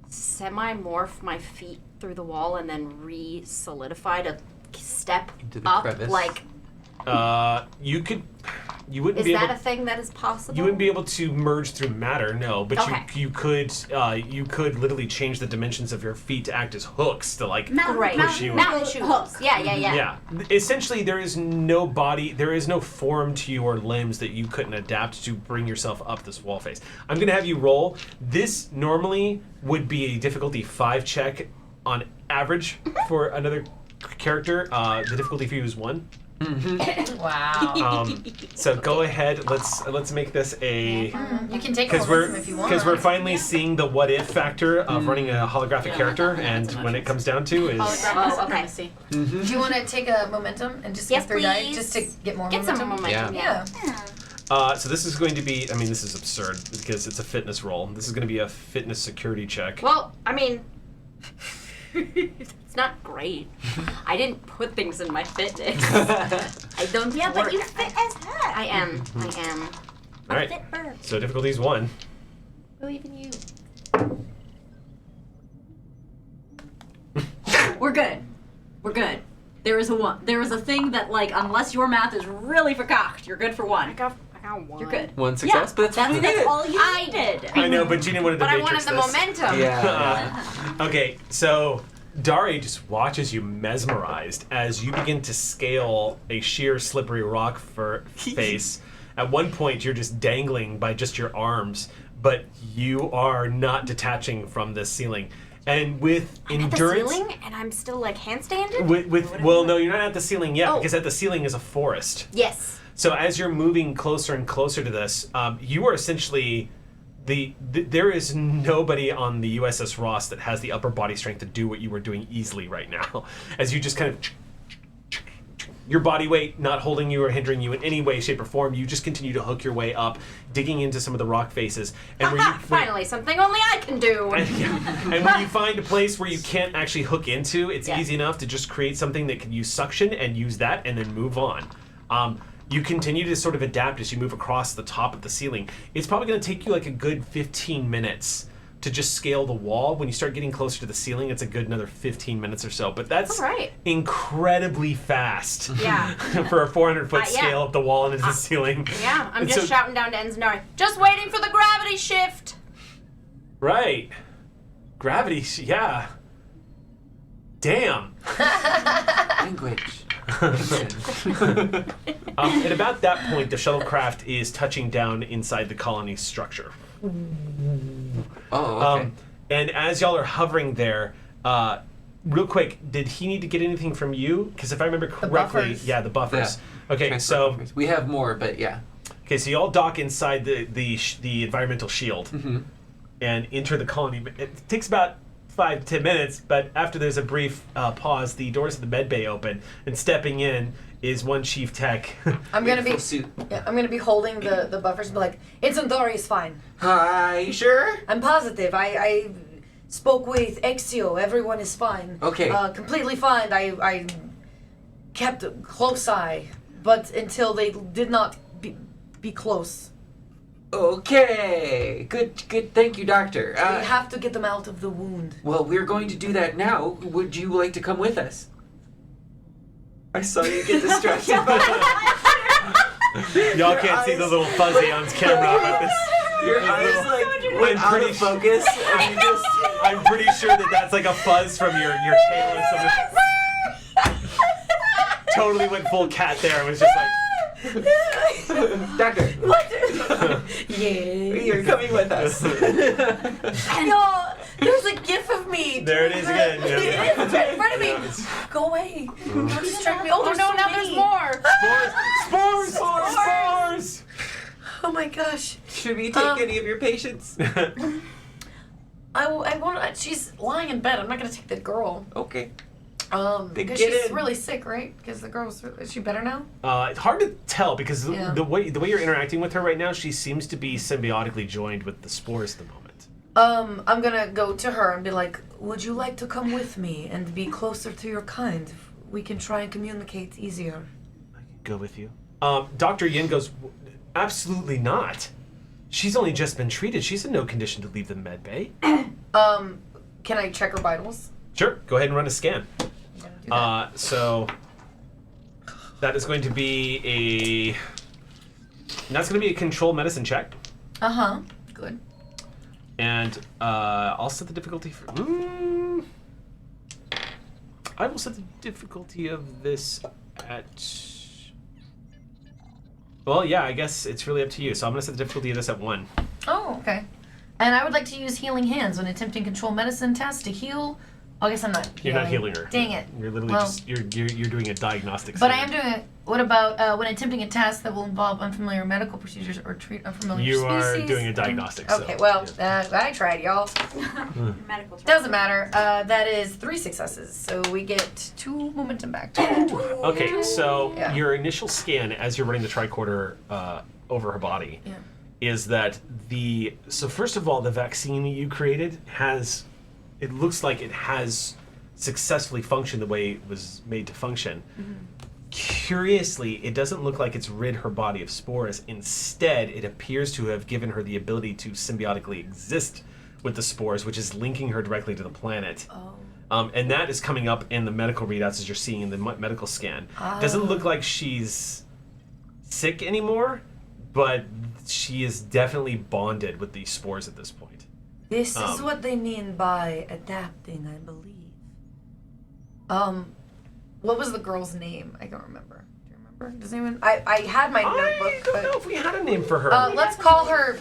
semi-morph my feet through the wall and then re-solidify to step Into the up? crevice? Like, You wouldn't is be that able. a thing that is possible? You wouldn't be able to merge through matter, no. But Okay. you could literally change the dimensions of your feet to act as hooks to like Great. push you. Mountain shoes. Hooks. Yeah. Yeah. Essentially, there is no body, there is no form to you or limbs that you couldn't adapt to bring yourself up this wall face. I'm going to have you roll. This normally would be a difficulty 5 check on average for another character. The difficulty for you is 1. Wow. So go ahead. Let's make this a. You can take Because momentum if you want. we're finally seeing the what if factor of running a holographic character, and when it comes down to is Oh, okay. Do you want to take a momentum and just Yes, get 3 die please. just to get more Get momentum? some momentum. Yeah. so this is going to be. I mean, this is absurd because it's a fitness roll. This is going to be a fitness security check. Well, I mean, it's not great. I didn't put things in my fitness. I don't. Yeah, but work- you fit as heck. I am. All right. Fit bird. So difficulty is 1. Believe in you. We're good. We're good. There is a 1. There is a thing that, like, unless your math is really forcocked, you're good for 1. I got 1. You're good. 1 success, but That's it. all you needed. I know, but you didn't want to But I matrix wanted the this. momentum. Yeah. Okay, so Dari just watches you mesmerized as you begin to scale a sheer slippery rock face. At one point, you're just dangling by just your arms, but you are not detaching from the ceiling. And with I'm endurance, at the ceiling, and I'm still like handstanding. well, no, you're not at the ceiling yet Oh. because at the ceiling is a forest. Yes. So as you're moving closer and closer to this, you are essentially there is nobody on the USS Ross that has the upper body strength to do what you were doing easily right now. As you just kind of your body weight not holding you or hindering you in any way, shape, or form, you just continue to hook your way up, digging into some of the rock faces. And Finally, something only I can do. and when you find a place where you can't actually hook into, it's easy enough to just create something that can use suction and use that and then move on. You continue to sort of adapt as you move across the top of the ceiling. It's probably going to take you like a good 15 minutes to just scale the wall. When you start getting closer to the ceiling, it's a good another 15 minutes or so. But that's All right. incredibly fast Yeah. for a 400-foot Yeah. scale up the wall and into the ceiling. Yeah, I'm And just so- shouting down to Enzanari. Just waiting for the gravity shift. Right. Gravity, yeah. Damn. Language. At about that point, the shuttlecraft is touching down inside the colony's structure. Oh, okay. And as y'all are hovering there, real quick, did he need to get anything from you? Because if I remember correctly, buffers. yeah, the buffers. Yeah. Okay, Transfer so buffers. We have more, but yeah. okay, so y'all dock inside the environmental shield and enter the colony. It takes about 5 to 10 minutes, but after there's a brief pause, the doors of the med bay open, and stepping in is one chief tech. I'm gonna be Full suit. I'm gonna be holding the buffers and be like, Incentori is fine. Hi, you sure? I'm positive. I spoke with Exio. Everyone is fine. Okay. Completely fine. I kept a close eye, but until they did not be close. Okay. Good. Thank you, Doctor. We have to get them out of the wound. Well, we're going to do that now. Would you like to come with us? I saw you get distracted by Y'all Your can't see the eyes- little fuzzy on camera, but this. your this eyes little- like went I'm out pretty of focus, and you just. I'm pretty sure that that's like a fuzz from your tail or something. Totally went full cat there. It was just like. Doctor, Yeah. you're coming with us. No, there's a gif of me. There it is again. It is. It's right in front of me. Go away. Don't distract me. Oh, there's so now many. there's more. Spores! Oh my gosh. Should we take any of your patients? I want. She's lying in bed. I'm not gonna take the girl. Okay. Because get she's in. really sick, right? Because the girl's, is she better now? It's hard to tell because Yeah. the way you're interacting with her right now, she seems to be symbiotically joined with the spores at the moment. I'm gonna go to her and be like, would you like to come with me and be closer to your kind? We can try and communicate easier. I can go with you. Dr. Yin goes, absolutely not. She's only just been treated. She's in no condition to leave the med bay. Can I check her vitals? Sure, go ahead and run a scan. I'm gonna do that. So that is going to be that's going to be a control medicine check. Good. And I'll set the difficulty for. I will set the difficulty of this at. Well, yeah, I guess it's really up to you. So I'm going to set the difficulty of this at 1. Oh, okay. And I would like to use healing hands when attempting control medicine tests to heal. Oh, I guess I'm not. You're not healing her. Dang it. You're literally Well, just you're doing a diagnostic. But I scan. am doing it. What about when attempting a task that will involve unfamiliar medical procedures or treat unfamiliar You species? are doing a diagnostic. Okay, so, well, yeah. I tried, y'all. Medical term. Doesn't matter. That is 3 successes, so we get 2 momentum back. Okay, so Yeah. your initial scan as you're running the tricorder over her body Yeah. is that so first of all, the vaccine that you created it looks like it has successfully functioned the way it was made to function. Curiously, it doesn't look like it's rid her body of spores. Instead, it appears to have given her the ability to symbiotically exist with the spores, which is linking her directly to the planet. And that is coming up in the medical readouts as you're seeing in the medical scan. Doesn't look like she's sick anymore, but she is definitely bonded with these spores at this point. This is what they mean by adapting, I believe. What was the girl's name? I don't remember. Do you remember? Does anyone? I had my I notebook. don't know if we had a name for her. Let's call her.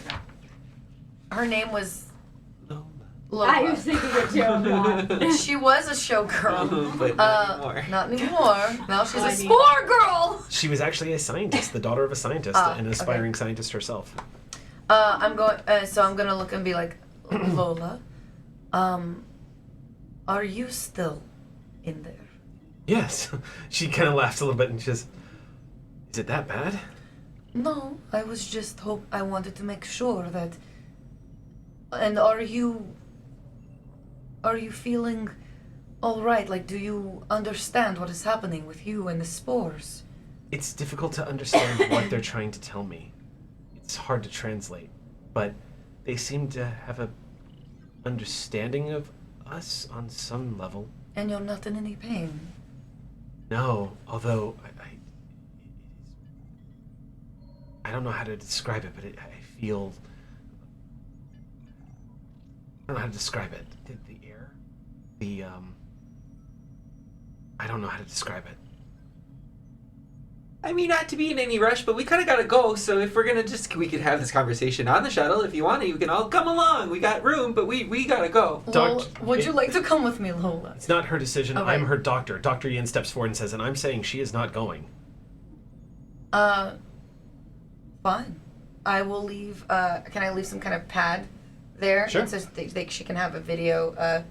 Her name was Lola. I was thinking it too. Mom. She was a showgirl. But not anymore. Not anymore. Now she's a I mean- spore girl. She was actually a scientist, the daughter of a scientist, an aspiring scientist herself. I'm going. So I'm gonna look and be like, Lola, are you still in there? Yes. She kind of laughs a little bit and she says, is it that bad? No, I was just I wanted to make sure that. And are you feeling all right? Like, do you understand what is happening with you and the spores? It's difficult to understand what they're trying to tell me. It's hard to translate, but they seem to have a understanding of us on some level. And you're not in any pain. No, although I don't know how to describe it, but I feel. I don't know how to describe it. The air, I don't know how to describe it. I mean, not to be in any rush, but we kind of gotta go. So if we're gonna we could have this conversation on the shuttle. If you want to, you can all come along. We got room, but we gotta go. Well, would you like to come with me, Lola? It's not her decision. Okay. I'm her doctor. Dr. Yin steps forward and says, and I'm saying she is not going. Fine. I will leave. Can I leave some kind of pad there? Sure. And so she can have a video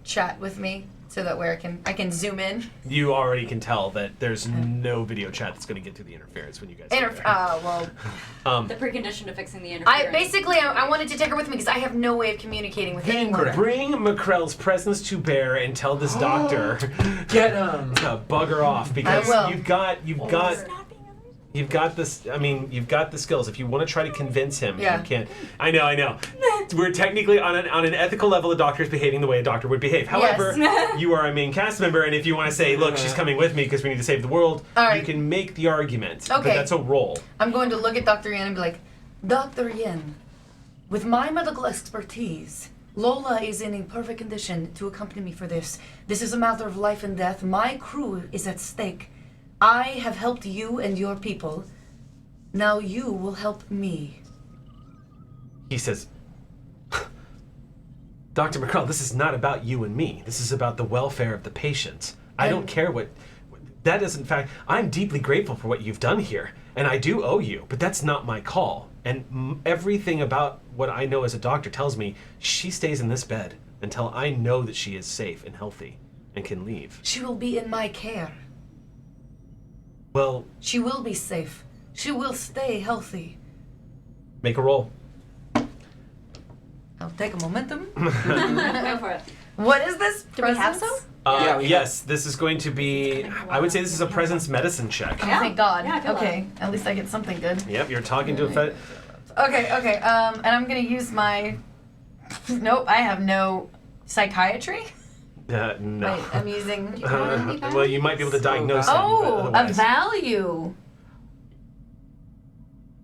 chat with me, so that way I can zoom in. You already can tell that there's no video chat that's going to get through the interference when you guys get there. Well, The precondition to fixing the interference. I wanted to take her with me because I have no way of communicating with Then anyone. bring McCrell's presence to bear and tell this doctor Get 'em. to bugger off because I will. you've got this. I mean, you've got the skills. If you want to try to convince him, Yeah. you can't. I know. We're technically on an ethical level. A doctor is behaving the way a doctor would behave. However, you are a main cast member, and if you want to say, "Look, she's coming with me because we need to save the world," All right. you can make the argument. But Okay. that's a role. I'm going to look at Dr. Yin and be like, Dr. Yin, with my medical expertise, Lola is in a perfect condition to accompany me for this. This is a matter of life and death. My crew is at stake. I have helped you and your people. Now you will help me. He says, Dr. McCrell, this is not about you and me. This is about the welfare of the patients. I don't care what that is. In fact, I'm deeply grateful for what you've done here, and I do owe you, but that's not my call. And everything about what I know as a doctor tells me she stays in this bed until I know that she is safe and healthy. and can leave. She will be in my care. Well, She will be safe. She will stay healthy. make a roll. I'll take a momentum. Go for it. What is this? Do we have Presence? some? Yeah, we Yes, this is going to be. I would say this is a presence medicine check. Oh, thank God. Yeah, good luck. Okay, at least I get something good. Yep, you're talking to a fet. Okay, and I'm gonna use my. Nope, I have no psychiatry. No. Wait, I'm using. Well, you might be able to diagnose him. but Oh, a otherwise- value.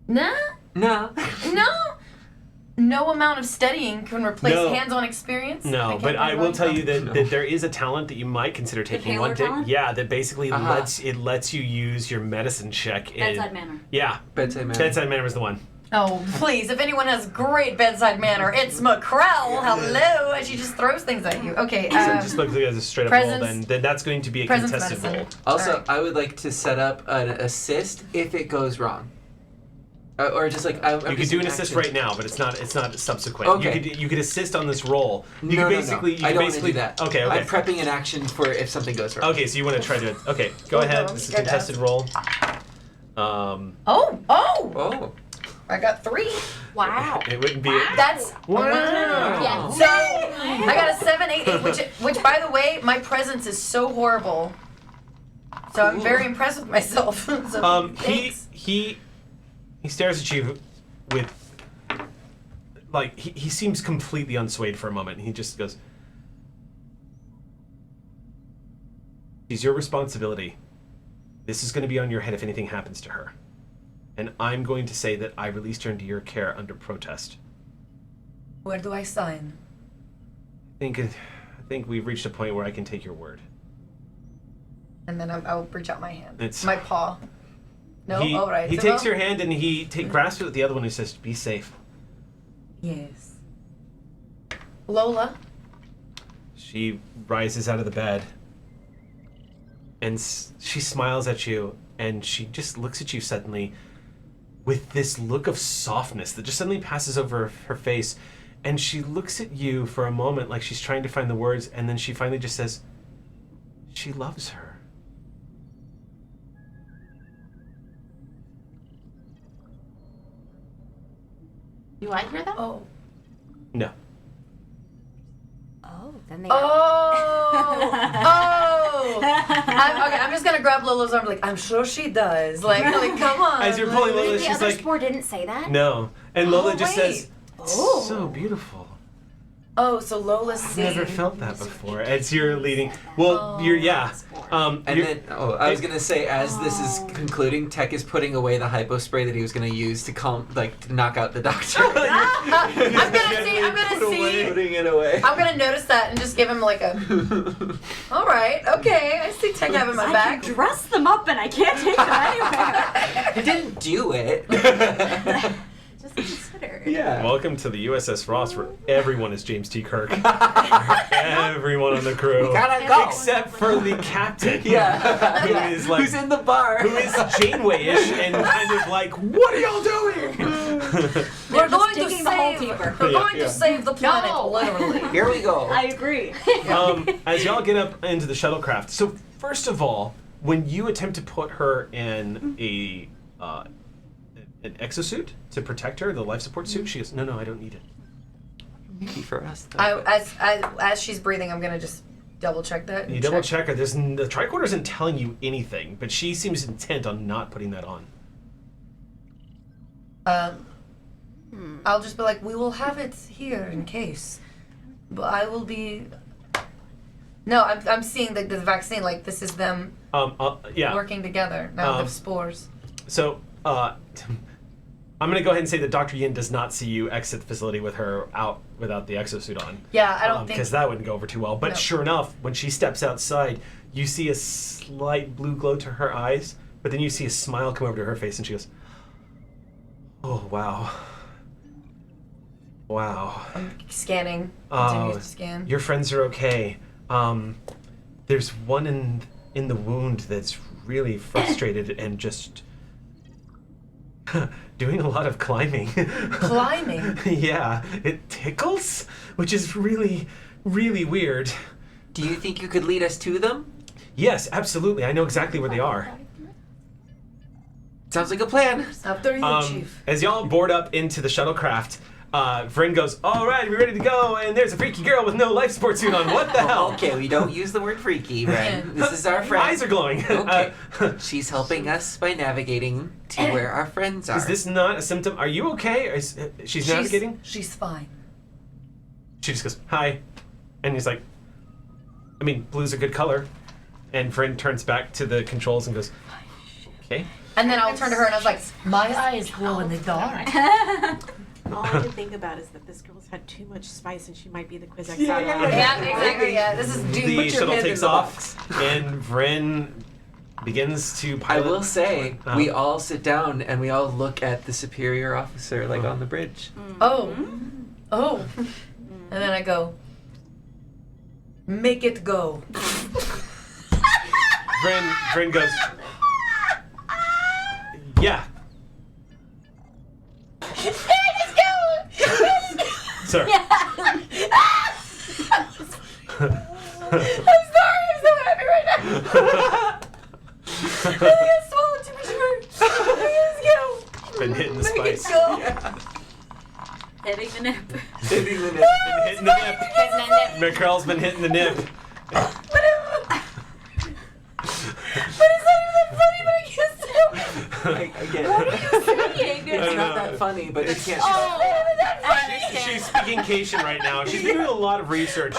Nah, No. no. No amount of studying can replace No. hands-on experience. No, can't but I find will one. tell you that, No. that there is a talent that you might consider taking healer one day. talent? Yeah, that basically Uh-huh. lets you use your medicine check in. Bedside manner. Yeah, Bedside manner. bedside manner is the one. Oh, please! If anyone has great bedside manner, it's McCrell. Hello, and she just throws things at you. Okay. So just look at it as a straight up roll. presence- Then that's going to be a presence contested medicine. roll. Also, Alright. I would like to set up an assist if it goes wrong. Or just like I'm You could just do an in assist action. right now, but it's not subsequent. Okay. You could assist on this roll. You No, could no, basically no. you I could don't basically want to do that. Okay, okay. I'm prepping an action for if something goes wrong. Okay, so you want to try to okay, go Oh, ahead. no, This is a scared to contested roll. Oh! Oh. I got 3. Wow. It wouldn't be That's Wow. Yeah. So I got a 7, 8, 8, which by the way, my presence is so horrible. So I'm very impressed with myself. So thanks. He stares at you with like he seems completely unswayed for a moment. He just goes, "It's your responsibility. This is going to be on your head if anything happens to her. And I'm going to say that I released her into your care under protest. Where do I sign? I think we've reached a point where I can take your word." And then I'll reach out my hand. It's- my paw. No, he, all right. He So, takes well, your hand and he grasps it with the other one and says, "Be safe." Yes. Lola. She rises out of the bed and she smiles at you and she just looks at you suddenly with this look of softness that just suddenly passes over her face, and she looks at you for a moment like she's trying to find the words, and then she finally just says, "She loves her." Do I hear that? Oh. No. Oh, then they. Oh. I'm just gonna grab Lola's arm. Like, I'm sure she does. Like come on. As you're pulling Lola, The she's other like, spore didn't say that. "No." And Lola just wait. says, Oh. "So beautiful. Oh, so Lola's I've seeing. never felt that before." As you're leading, well, you're yeah. And You're- then, I was gonna say, as this is concluding, Tech is putting away the hypo spray that he was gonna use to to knock out the doctor. I'm gonna see. Putting it away. I'm gonna notice that and just give him like a. All right, okay. I see Tech having my I back. can dress them up and I can't take them anywhere. He didn't do it. Just consider. Yeah. Welcome to the USS Ross, where everyone is James T. Kirk. Everyone on the crew, Gotta go. except for the captain. Yeah. Who is like, Who's in the bar? who is Janeway-ish and kind of like, "What are y'all doing?" We're going to taking the whole save. keeper. We're Yeah, going yeah. to save the planet, No. literally. Here we go. I agree. As y'all get up into the shuttlecraft, so first of all, when you attempt to put her in an exosuit to protect her, the life support suit, she goes, "No, I don't need it." Maybe for us. Though. As she's breathing, I'm gonna just double check that. You and double check her. The tricorder isn't telling you anything, but she seems intent on not putting that on. I'll just be like, we will have it here in case, but I will be. No, I'm seeing the vaccine. Like this is them Yeah. working together now. Um, The spores. So, I'm gonna go ahead and say that Dr. Yin does not see you exit the facility with her out without the exosuit on. Yeah, I don't think. Because that wouldn't go over too well. But No. sure enough, when she steps outside, you see a slight blue glow to her eyes, but then you see a smile come over to her face, and she goes, "Oh wow, wow. I'm scanning. Oh, Continues to scan. Your friends are okay. There's one in the wound that's really frustrated and just doing a lot of climbing." Climbing. Yeah, it tickles, which is really, really weird. Do you think you could lead us to them? Yes, absolutely. I know exactly where they are. Sounds like a plan. After you, Chief. As y'all board up into the shuttlecraft, Vryn goes, all right, we're ready to go, and there's a freaky girl with no life support suit on. What the hell? Okay, we don't use the word freaky, Vryn. This is our friend. Eyes are glowing. Okay. She's helping us by navigating to where our friends are. Is this not a symptom? Are you okay? She's navigating? She's fine. She just goes, hi. And he's like, I mean, blue's a good color. And Vryn turns back to the controls and goes, okay. And then I'll turn to her and I was like, my eyes glow in the dark. All I can think about is that this girl's had too much spice and she might be the quiz expert. Yeah, exactly. Yeah, this is dude. The Put your shuttle head takes in the off, box. and Vryn begins to I pilot. will say, we all sit down and we all look at the superior officer, like on the bridge. Oh. Oh. And then I go, make it go. Vryn goes, yeah. Sir. I'm sorry, I'm so happy right now. I think I swallowed too much fruit. Let's go. Been hitting the Make it spice. go. Hitting the nip. Hitting the net. Been hitting the nip. McCurl's been hitting the nip. But it's not even that funny, but I can't say it. I get it. What are you saying? It's not that funny, but it can't. Oh, it's not funny. She's speaking Cation right now. She's been doing a lot of research.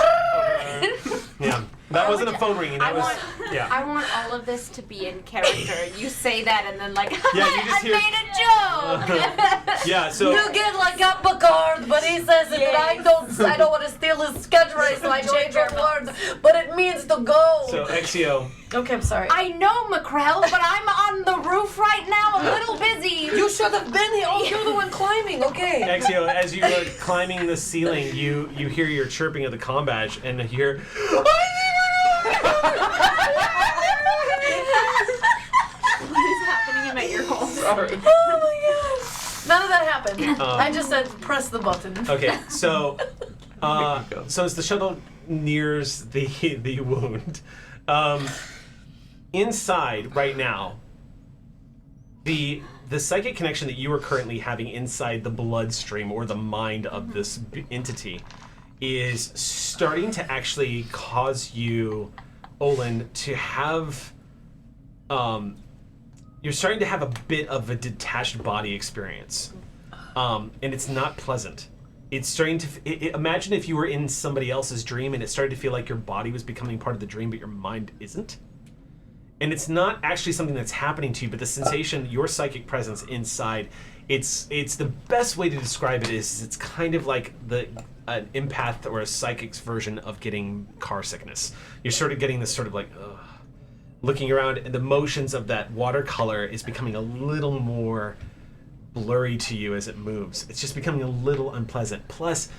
Yeah. That wasn't a phone ringing. That was, yeah. I want all of this to be in character. You say that and then like, Yeah, you just I hear- made a joke. Yeah, so. You get like a Picard, but he says it that I don't want to steal his sketch race, so I change a word, but it means to go. So, Exio. Okay, I'm sorry. I know, McCrell, but I'm on the roof right now, a little busy. You should have been here. Oh, you're the one climbing. Okay. Exio, as you are climbing the ceiling, you hear your chirping of the comm badge, and you hear. What is happening in my ear hole? Sorry. Oh my god. None of that happened. Um, I just said press the button. Okay, so. Make me go. So as the shuttle nears the wound, inside right now, the psychic connection that you are currently having inside the bloodstream or the mind of this entity is starting to actually cause you, Olin, to have you're starting to have a bit of a detached body experience, and it's not pleasant. It's starting to imagine if you were in somebody else's dream and it started to feel like your body was becoming part of the dream but your mind isn't. And it's not actually something that's happening to you, but the sensation, your psychic presence inside, it's the best way to describe it is it's kind of like an empath or a psychic's version of getting car sickness. You're sort of getting this sort of like, ugh, looking around, and the motions of that watercolor is becoming a little more blurry to you as it moves. It's just becoming a little unpleasant. Plus,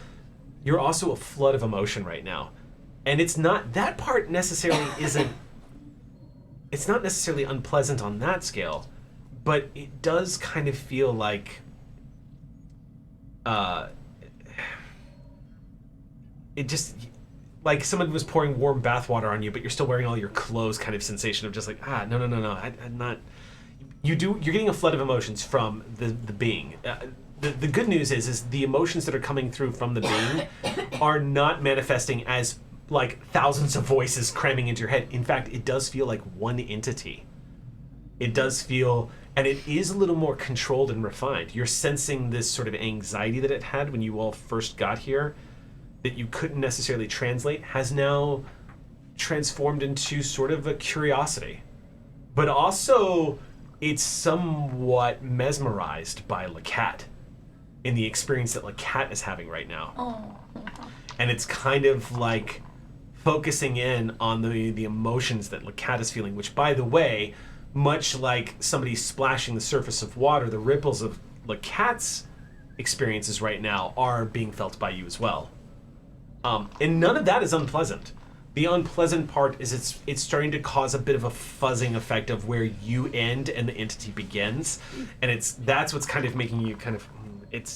you're also a flood of emotion right now. And it's not, that part necessarily isn't, it's not necessarily unpleasant on that scale, but it does kind of feel like, it just, like someone was pouring warm bathwater on you, but you're still wearing all your clothes kind of sensation of just like, no, I'm not. You're getting a flood of emotions from the being. The good news is the emotions that are coming through from the being are not manifesting as like thousands of voices cramming into your head. In fact, it does feel like one entity. It does feel, and it is a little more controlled and refined. You're sensing this sort of anxiety that it had when you all first got here that you couldn't necessarily translate has now transformed into sort of a curiosity. But also, it's somewhat mesmerized by Lacat in the experience that Lacat is having right now. Oh. And it's kind of like focusing in on the emotions that Lacat is feeling, which, by the way, much like somebody splashing the surface of water, the ripples of Lacat's experiences right now are being felt by you as well. And none of that is unpleasant. The unpleasant part is it's starting to cause a bit of a fuzzing effect of where you end and the entity begins, and that's what's kind of making you kind of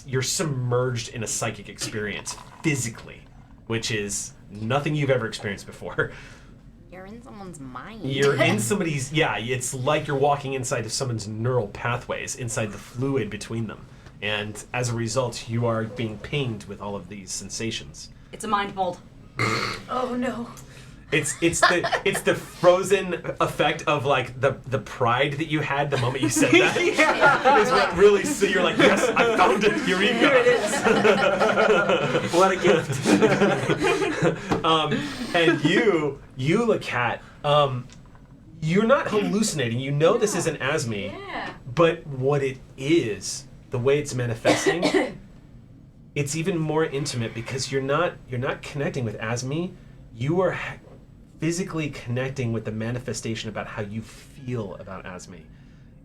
you're submerged in a psychic experience physically, which is Nothing you've ever experienced before. You're in someone's mind. You're in somebody's, it's like you're walking inside of someone's neural pathways, inside the fluid between them. And as a result, you are being pinged with all of these sensations. It's a mind mold. Oh no. It's the Frozen effect of like the pride that you had the moment you said that. Is what really, so you're like, yes, I found it, Eureka. Here it is. What a gift. And you Lacat, you're not hallucinating. You know this isn't Asmi, but what it is, the way it's manifesting, it's even more intimate because you're not connecting with Asmi. You are physically connecting with the manifestation about how you feel about Asmi.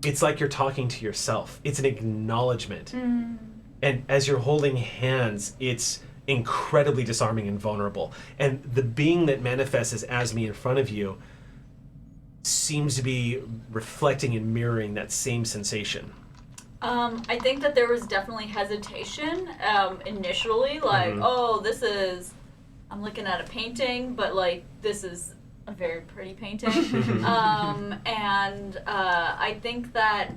It's like you're talking to yourself. It's an acknowledgement. And as you're holding hands, it's incredibly disarming and vulnerable. And the being that manifests as Asmi in front of you seems to be reflecting and mirroring that same sensation. I think that there was definitely hesitation initially, like, I'm looking at a painting, but like this is a very pretty painting, and I think that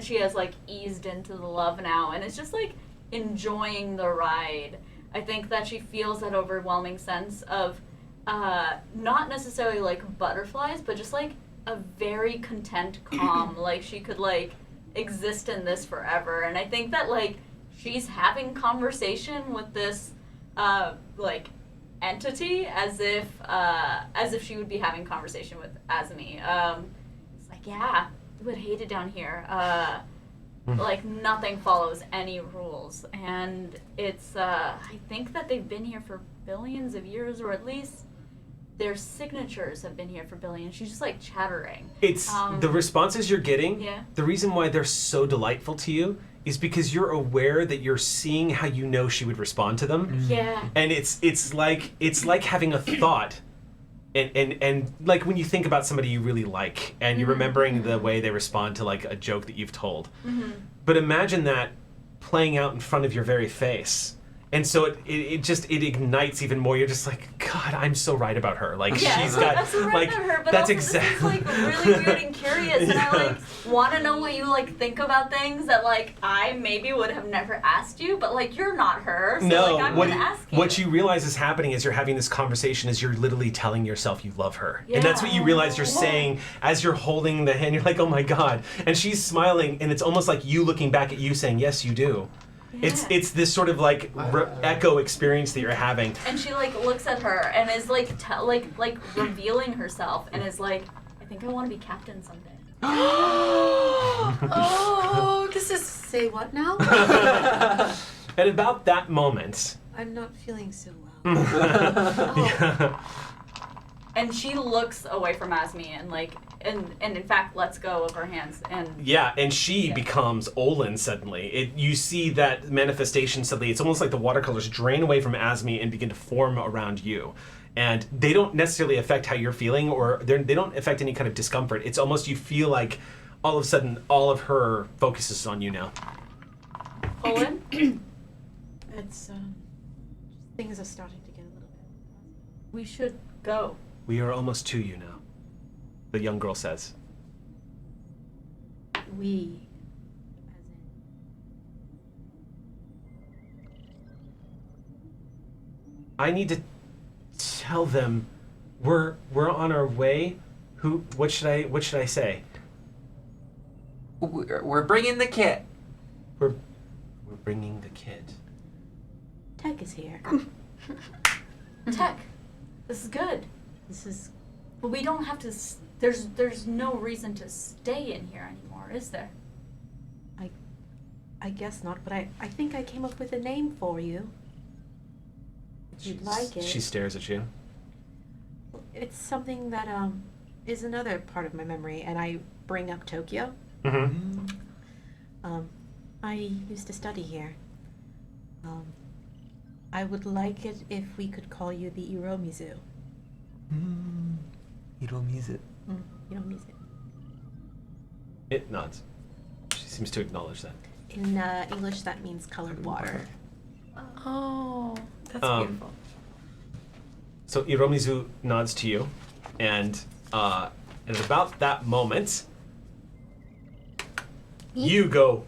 she has like eased into the love now, and it's just like enjoying the ride. I think that she feels that overwhelming sense of not necessarily like butterflies, but just like a very content calm, like she could like exist in this forever. And I think that like she's having conversation with this like entity as if she would be having conversation with Asmi. It's like, yeah, we would hate it down here. Like nothing follows any rules, and it's I think that they've been here for billions of years, or at least their signatures have been here for billions. She's just like chattering. It's the responses you're getting. Yeah. The reason why they're so delightful to you is because you're aware that you're seeing how you know she would respond to them. Yeah. And it's like having a thought. And like when you think about somebody you really like and you're remembering the way they respond to like a joke that you've told. But imagine that playing out in front of your very face. And so it ignites even more. You're just like, God, I'm so right about her. Like she's got I'm so right like about her, but that's also exactly this is like really weird and curious, and I like want to know what you like think about things that like I maybe would have never asked you, but like you're not her, so no, like I'm what, gonna ask you. What you realize is happening is you're having this conversation as you're literally telling yourself you love her. And that's what you realize you're saying as you're holding the hand. You're like, oh my God. And she's smiling, and it's almost like you looking back at you saying, yes, you do. Yeah. It's this sort of like echo experience that you're having. And she like looks at her and is like like revealing herself and is like, I think I want to be captain someday. Oh, this is. Say what now? At about that moment, I'm not feeling so well. yeah. And she looks away from Asmi and like and in fact lets go of her hands and And she becomes Olin suddenly. You see that manifestation suddenly. It's almost like the watercolors drain away from Asmi and begin to form around you. And they don't necessarily affect how you're feeling, or they don't affect any kind of discomfort. It's almost you feel like all of a sudden all of her focus is on you now. Olin? It's things are starting to get a little bit. We should go. We are almost to you now, the young girl says. We, I need to tell them we're on our way. What should I say? We're bringing the kit. We're bringing the kid. Tech is here. Tech. This is good. This is. But we don't have to. There's no reason to stay in here anymore, is there? I guess not, but I think I came up with a name for you. If you'd like it. She stares at you. It's something that is another part of my memory, and I bring up Tokyo. Mm-hmm. I used to study here. I would like it if we could call you the Iromizu. Iromizu. Iromizu. It nods. She seems to acknowledge that. In English, that means colored water. Oh, that's Um, beautiful. So Hiromizu nods to you, and at about that moment, you go.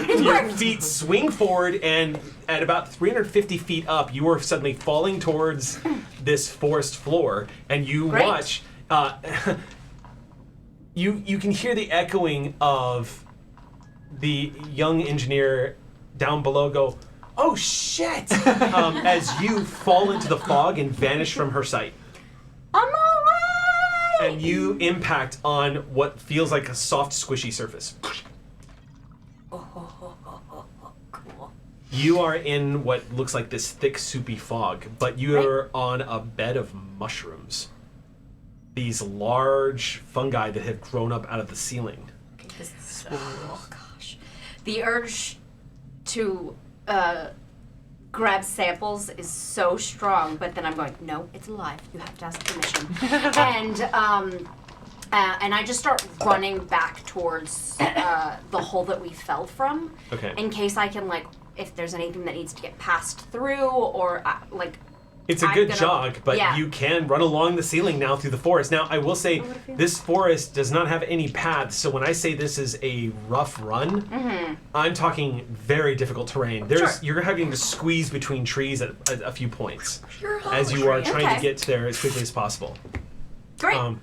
Your feet swing forward, and at about 350 feet up, you are suddenly falling towards this forest floor, and you watch. You can hear the echoing of the young engineer down below go, "Oh shit!" As you fall into the fog and vanish from her sight. I'm alright! And you impact on what feels like a soft, squishy surface. Cool. You are in what looks like this thick, soupy fog, but you're on a bed of mushrooms. These large fungi that have grown up out of the ceiling. Okay, this is, oh gosh. The urge to grab samples is so strong, but then I'm going, no, it's alive. You have to ask permission. And I just start running back towards the hole that we fell from. Okay. In case I can, like, if there's anything that needs to get passed through, or like. It's a good jog, but you can run along the ceiling now through the forest. Now, I will say, this forest does not have any paths, so when I say this is a rough run, I'm talking very difficult terrain. You're having to squeeze between trees at a few points as you are trying to get there as quickly as possible. Great.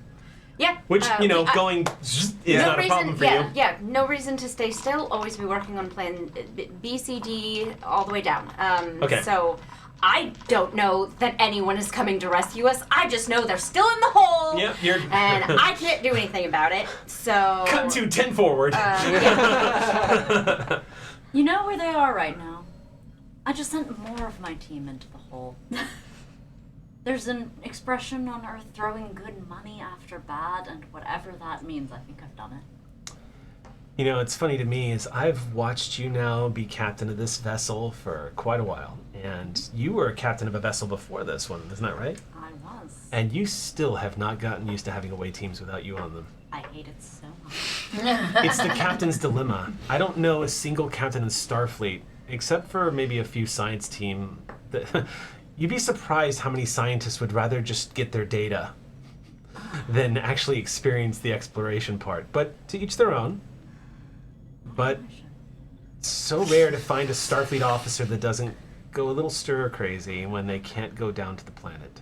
Yeah. Which, going is not a problem for you. Yeah, no reason to stay still. Always be working on plan B, C, D, all the way down. Okay. So I don't know that anyone is coming to rescue us. I just know they're still in the hole. Yep, and I can't do anything about it. So. Cut to 10 forward. You know where they are right now. I just sent more of my team into the hole. There's an expression on Earth, throwing good money after bad, and whatever that means, I think I've done it. It's funny to me is I've watched you now be captain of this vessel for quite a while, and you were captain of a vessel before this one, isn't that right? I was. And you still have not gotten used to having away teams without you on them. I hate it so much. It's the captain's dilemma. I don't know a single captain in Starfleet, except for maybe a few science team, that you'd be surprised how many scientists would rather just get their data than actually experience the exploration part. But to each their own. But it's so rare to find a Starfleet officer that doesn't go a little stir crazy when they can't go down to the planet.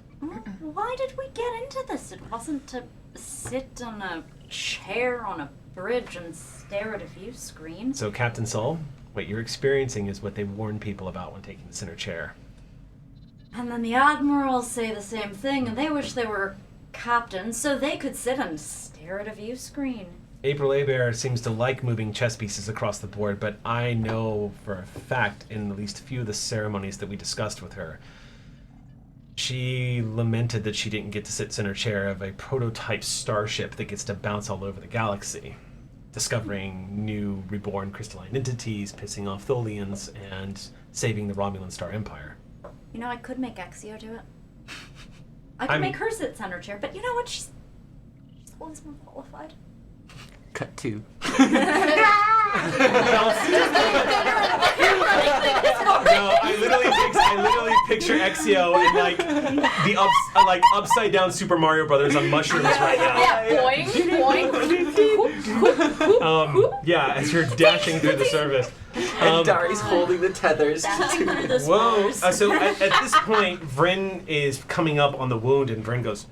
Why did we get into this? It wasn't to sit on a chair on a bridge and stare at a view screen. So, Captain Sol, what you're experiencing is what they warn people about when taking the center chair. And then the admirals say the same thing, and they wish they were captains so they could sit and stare at a view screen. April Abear seems to like moving chess pieces across the board, but I know for a fact, in at least a few of the ceremonies that we discussed with her, she lamented that she didn't get to sit center chair of a prototype starship that gets to bounce all over the galaxy, discovering new reborn crystalline entities, pissing off Tholians, and saving the Romulan Star Empire. You know, I could make Exio do it. I could make her sit center chair, but you know what? She's always more qualified. Cut two. No, I literally picture Exio in the upside down Super Mario Brothers on mushrooms right now. Yeah, boing, boing. As you're dashing through the surface. And Dari's holding the tethers. Whoa! So at this point, Vryn is coming up on the wound, and Vryn goes,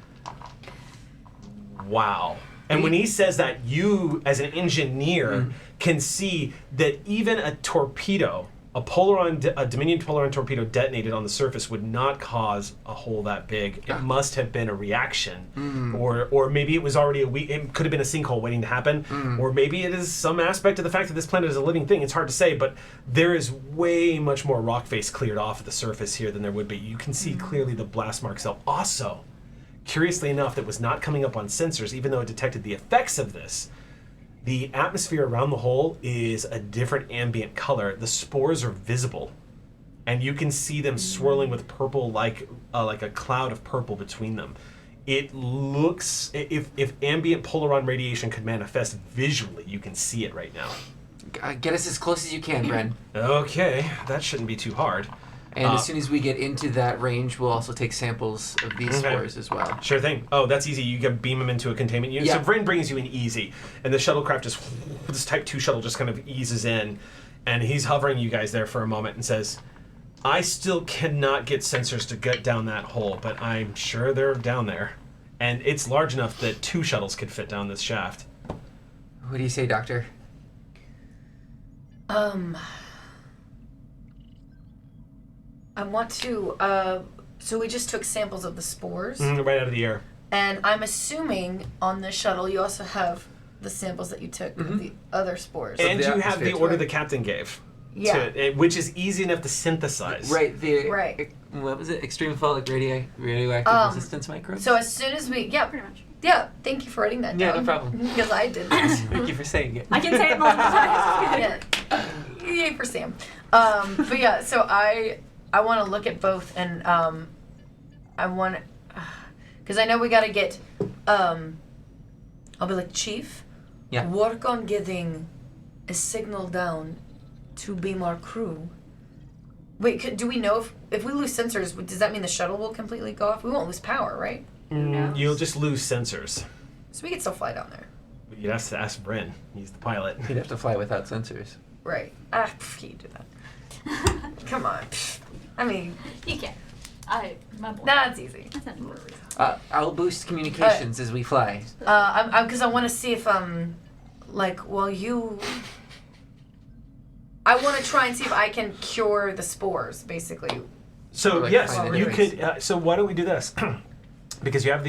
"Wow." And when he says that, you, as an engineer, can see that even a torpedo, a Dominion Polaron torpedo detonated on the surface would not cause a hole that big. It must have been a reaction, or maybe it was already it could have been a sinkhole waiting to happen, or maybe it is some aspect of the fact that this planet is a living thing. It's hard to say, but there is way much more rock face cleared off at the surface here than there would be. You can see clearly the blast marks. Also, curiously enough, that was not coming up on sensors, even though it detected the effects of this. The atmosphere around the hole is a different ambient color. The spores are visible, and you can see them swirling with purple, like a cloud of purple between them. It looks, if ambient Polaron radiation could manifest visually, you can see it right now. Get us as close as you can, Bren. Okay, that shouldn't be too hard. And as soon as we get into that range, we'll also take samples of these spores as well. Sure thing. Oh, that's easy. You can beam them into a containment unit. Yeah. So Vryn brings you in easy, and the shuttlecraft just, this Type 2 shuttle just kind of eases in, and he's hovering you guys there for a moment and says, I still cannot get sensors to get down that hole, but I'm sure they're down there. And it's large enough that 2 shuttles could fit down this shaft. What do you say, Doctor? I want to, so we just took samples of the spores. Right out of the air. And I'm assuming on the shuttle you also have the samples that you took of the other spores. And the you have the atmosphere. order the captain gave. Yeah. Which is easy enough to synthesize. Right, Right. What was it? Extreme folic radioactive resistance microbes? So as soon as we, Pretty much. yeah, thank you for writing that down. Yeah, no problem. Because I did that. Thank you for saying it. I can say it multiple times. Yeah. Yay for Sam. But yeah, so I want to look at both, and I want, because I know we got to get, I'll be like, Chief, Yeah. work on getting a signal down to beam our crew. Wait, do we know if we lose sensors, does that mean the shuttle will completely go off? We won't lose power, right? You'll just lose sensors. So we can still fly down there. You'd have to ask Vryn. He's the pilot. You'd have to fly without sensors. Right. You do that. Come on. I mean, You can. My boy. that's easy. That's not worries. I'll boost communications as we fly. Because I want to see if I want to try and see if I can cure the spores, basically. So Like yes, find you anyways. could. So why don't we do this? Because you have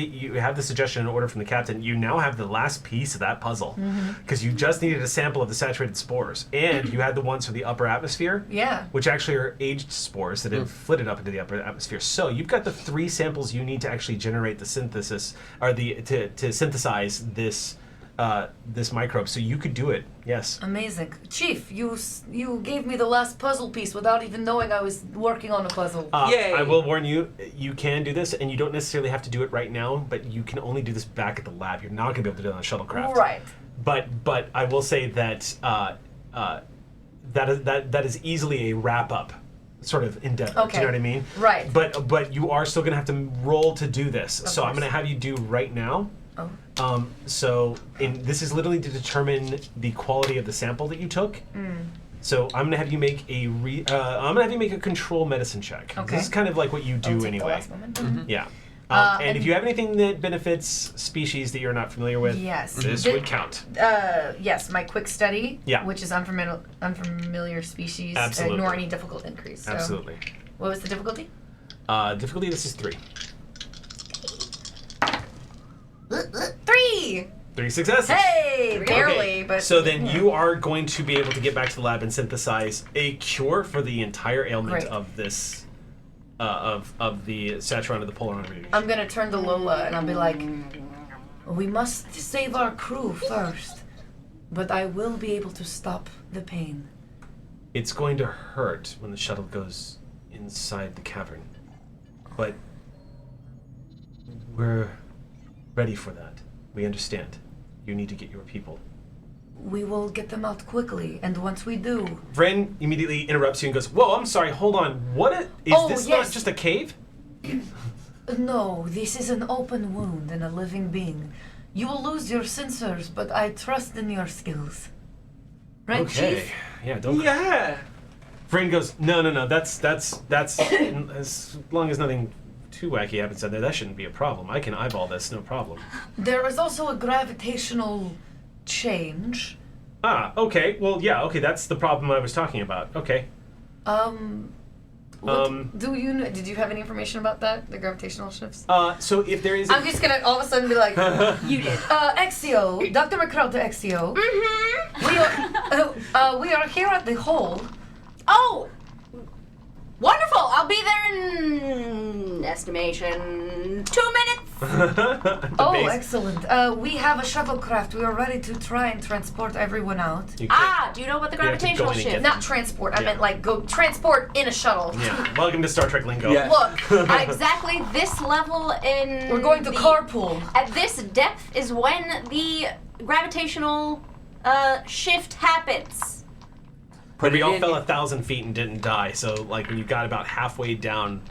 the suggestion and order from the captain. You now have the last piece of that puzzle because you just needed a sample of the saturated spores, and you had the ones for the upper atmosphere. Yeah. Which actually are aged spores that have flitted up into the upper atmosphere. So you've got the 3 samples you need to actually generate the synthesis, or to synthesize this this microbe. So you could do it. Yes. Amazing. Chief, you gave me the last puzzle piece without even knowing I was working on a puzzle. Yay. I will warn you, you can do this, and you don't necessarily have to do it right now, but you can only do this back at the lab. You're not going to be able to do it on the shuttlecraft. Right. But I will say that that is easily a wrap-up sort of endeavor. Do Okay. you know what I mean? Right. But you are still going to have to roll to do this. So I'm course. going to have you do right now. Oh. This is literally to determine the quality of the sample that you took. So I'm gonna have you make a control medicine check. Okay. This is kind of like what you I'll do take the anyway. last moment. Yeah. And- and if you have anything that benefits species that you're not familiar with, Yes. this Did- would count. Yes, my quick study, Yeah. which is unfamiliar species, Absolutely. ignore any difficult increase. So Absolutely. what was the difficulty? Difficulty. This is 3. 3! 3 successes. Hey, barely, Okay, but so then you are going to be able to get back to the lab and synthesize a cure for the entire ailment Great. of this, of the Satron of the polar radiation. I'm gonna turn to Lola and I'll be like, we must save our crew first, but I will be able to stop the pain. It's going to hurt when the shuttle goes inside the cavern, but we're ready for that. We understand. You need to get your people. We will get them out quickly, and once we do, Vryn immediately interrupts you and goes, "Whoa, I'm sorry. Hold on. Is Oh, this yes. not just a cave?" no, this is an open wound in a living being. You will lose your sensors, but I trust in your skills. Right, Okay. Chief? Yeah. Don't. Yeah. Vryn goes, "No. That's as long as nothing too wacky happens out there, that shouldn't be a problem. I can eyeball this, no problem." There is also a gravitational change. Ah, okay. Well, yeah. Okay, that's the problem I was talking about. Okay. Do you know, did you have any information about that? The gravitational shifts? So if there is, I'm just gonna all of a sudden be like, You did. Exio, Dr. McCrow to Exio. We are here at the hole. Oh! Wonderful! I'll be there in estimation 2 minutes. the Oh, base- excellent. We have a shuttlecraft. We are ready to try and transport everyone out. you can't- Do you know about the You have to go gravitational in and shift? get- Not transport. I Yeah. meant like go transport in a shuttle. Yeah. Welcome to Star Trek lingo. Yeah. Look, Exactly this level in we're going to the- carpool. At this depth is when the gravitational shift happens. But we all fell 1,000 feet and didn't die. So like when you got about halfway down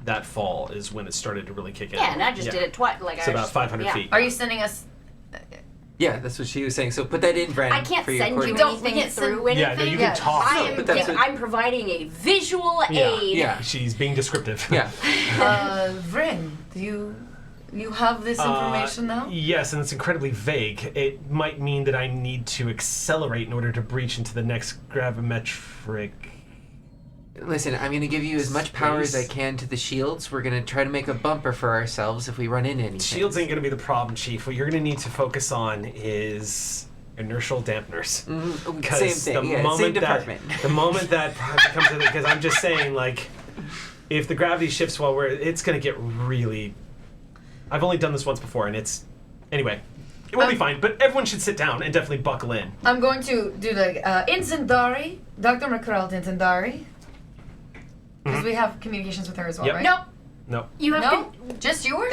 that fall is when it started to really kick in. Yeah, and I just did it twice. Like it's about 500 feet. Are you sending us? Yeah, that's what she was saying. So put that in, Bren. I can't for your send you coordinates. anything through anything. Yeah, no, you can talk. I'm providing a visual aid. Yeah, she's being descriptive. Yeah. Vren, do you have this information now? Yes, and it's incredibly vague. It might mean that I need to accelerate in order to breach into the next gravimetric. Listen, I'm going to give you as much power as I can to the shields. We're going to try to make a bumper for ourselves if we run into anything. Shields ain't going to be the problem, Chief. What you're going to need to focus on is inertial dampeners. Same thing, same department. The moment that becomes a, because I'm just saying, like, if the gravity shifts while it's going to get really... I've only done this once before, and it's... Anyway, it will be fine, but everyone should sit down and definitely buckle in. I'm going to do the Inzendari, Dr. McCrell Inzendari. Because we have communications with her as well, right? Nope. No. You have No? Just yours?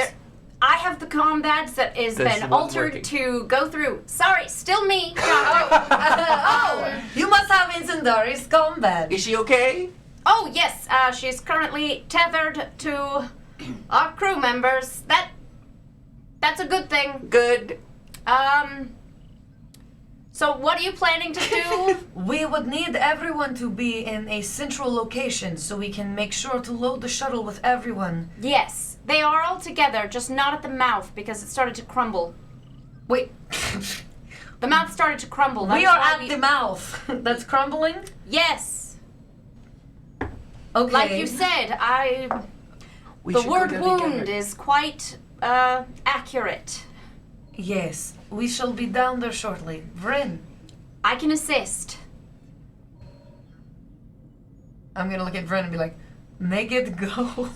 I have the comm badge that has This been one's altered working. to go through. Sorry, still me. You must have Inzendari's combat. Is she okay? Oh yes, she's currently tethered to our crew members. That's a good thing. Good. So what are you planning to do? We would need everyone to be in a central location so we can make sure to load the shuttle with everyone. Yes, they are all together, just not at the mouth because it started to crumble. Wait, The mouth started to crumble. we That's are why at the mouth. That's crumbling? Yes. Okay. Like you said, the word wound is quite accurate. Yes, we shall be down there shortly. Vren, I can assist. I'm gonna look at Vren and be like, make it go.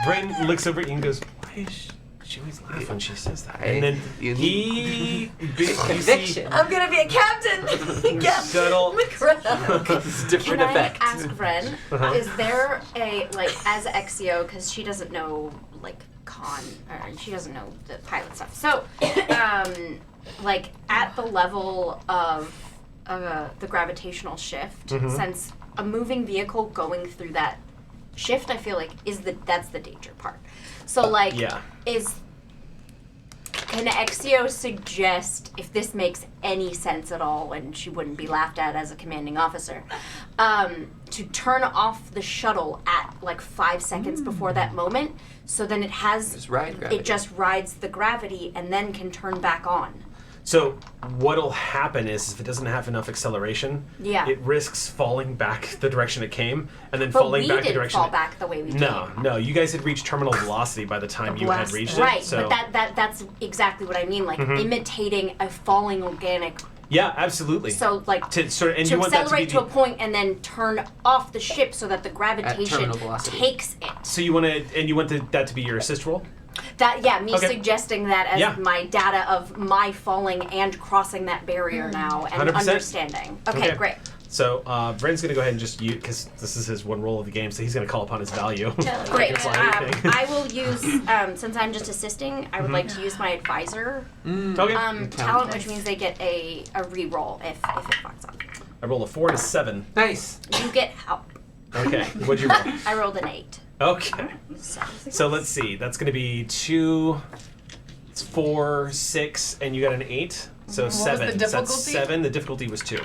Bryn looks over at you and goes, why is she always laugh when she says that? And then You he... you see Conviction. I'm gonna be a captain! Shuttle. It's a different Can effect. I ask Ren, is there a, like, as Exio, because she doesn't know, like, or she doesn't know the pilot stuff. So, like, at the level of the gravitational shift, since a moving vehicle going through that shift, I feel like, that's the danger part. So, like, Yeah. Can Exio suggest, if this makes any sense at all, and she wouldn't be laughed at as a commanding officer, to turn off the shuttle at like 5 seconds before that moment, so then Just ride gravity. it just rides the gravity and then can turn back on. So what'll happen is if it doesn't have enough acceleration, Yeah. it risks falling back the direction it came, and then But falling we back the didn't direction fall back the way we came. No, you guys had reached terminal velocity by the time you had reached Right, it. So but that's exactly what I mean, like imitating a falling organic. yeah, absolutely. So like to sort of, and to you want that to be accelerate to a point and then turn off the ship so that the gravitation terminal velocity. takes it. so you want that to be your assist roll? That me Okay. suggesting that as Yeah. my data of my falling and crossing that barrier now and 100%. understanding. Okay, Okay. great. So Bren's gonna go ahead and just use, because this is his one roll of the game, so he's gonna call upon his value. Great. Like it's anything. I will use since I'm just assisting, I would like to use my advisor Okay. talent, which means they get a re-roll if it fucks up. I roll a 4 and a 7. Nice. You get help. Okay. What'd you roll? I rolled an 8. Okay. So let's see. That's going to be 2, 4, 6, and you got an 8. So was 7. the So that's difficulty? 7. The difficulty was 2.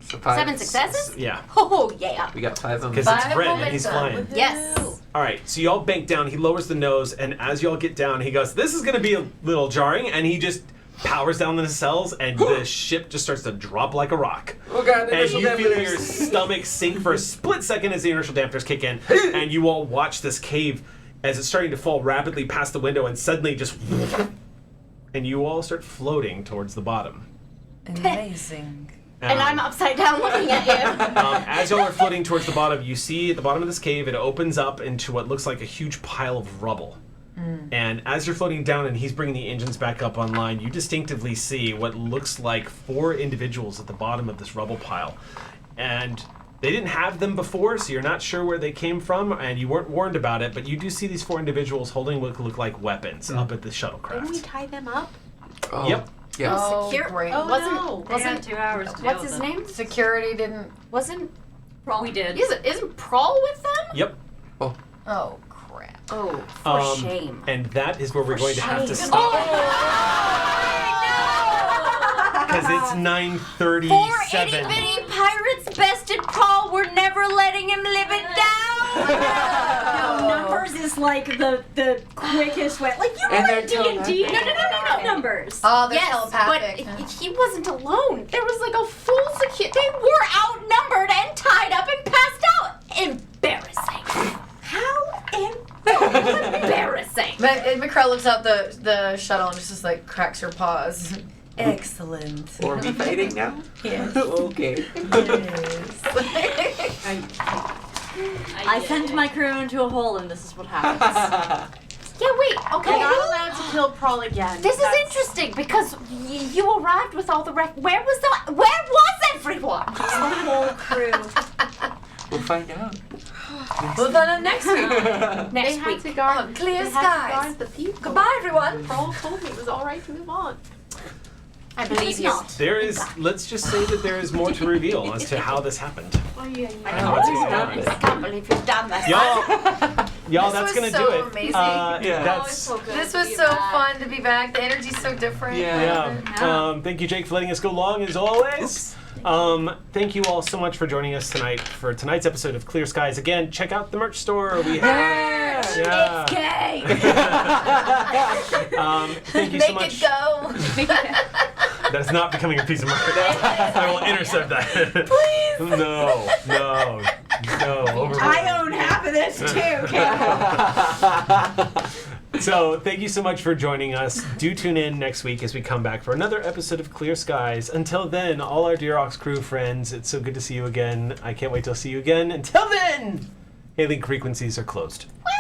So 5. 7 successes? Yeah. Oh yeah. We got 5 of them. Because it's Brent and he's flying. Yes. All right. So y'all bank down. He lowers the nose, and as y'all get down, he goes, "This is going to be a little jarring," and he just powers down the nacelles, and the ship just starts to drop like a rock. Oh god, And you feel your stomach sink for a split second as the inertial dampers kick in, and you all watch this cave as it's starting to fall rapidly past the window, and suddenly just, and you all start floating towards the bottom. Amazing. And I'm upside down looking at you. As y'all are floating towards the bottom, you see at the bottom of this cave, it opens up into what looks like a huge pile of rubble. And as you're floating down and he's bringing the engines back up online, you distinctively see what looks like 4 individuals at the bottom of this rubble pile. And they didn't have them before, so you're not sure where they came from, and you weren't warned about it, but you do see these 4 individuals holding what look like weapons up at the Can we shuttlecraft. tie them up? Oh. Yep. Yeah. Oh, Secure- great. Oh wasn't no. They had wasn't 2 hours to what's deal his with name? Security didn't wasn't We did. isn't Prawl with them? Yep. Oh crap. Oh, for shame. And that is where we're going to have to shame. stop Oh, because it's 9:37. Itty bitty pirates bested Paul. We're never letting him live it down. No, numbers is like the quickest way. Like you And play they're D&D. No, numbers. Oh, they're Yes, telepathic. but he wasn't alone. There was like a full security. They were outnumbered and tied up and passed out. Embarrassing. How embarrassing. McCrell looks out the shuttle and just like cracks her paws. Excellent. Or are we fighting now? Yes. Okay. I sent my crew into a hole, and this is what happens. Yeah, wait. Okay. You're not allowed to kill Prawl again. This is That's- interesting because you arrived with all the Where was everyone? The whole crew. We'll find out. We'll find out next week. Next They had week. to guard Clear they had to skies. guard the people. Goodbye, everyone. Prawl told me it was all right to move on. I believe you. There is. Let's just say that there is more to reveal as to how this happened. Oh yeah. Oh, What's it's going not on? it. I can't believe you've done this. Y'all, This that's was gonna so do it. amazing. That's This was so fun to be back. The energy's so different. Yeah. Thank you, Jake, for letting us go long as always. Thank you all so much for joining us tonight for tonight's episode of Clear Skies. Again, check out the merch store. We have. Yeah. Gay. Thank you so Make much. it go. That is not becoming a piece of merch. I will intercept that. Please. No. I own half of this too. So, thank you so much for joining us. Do tune in next week as we come back for another episode of Clear Skies. Until then, all our Dear Ox crew friends, it's so good to see you again. I can't wait to see you again. Until then, hailing frequencies are closed. Woo!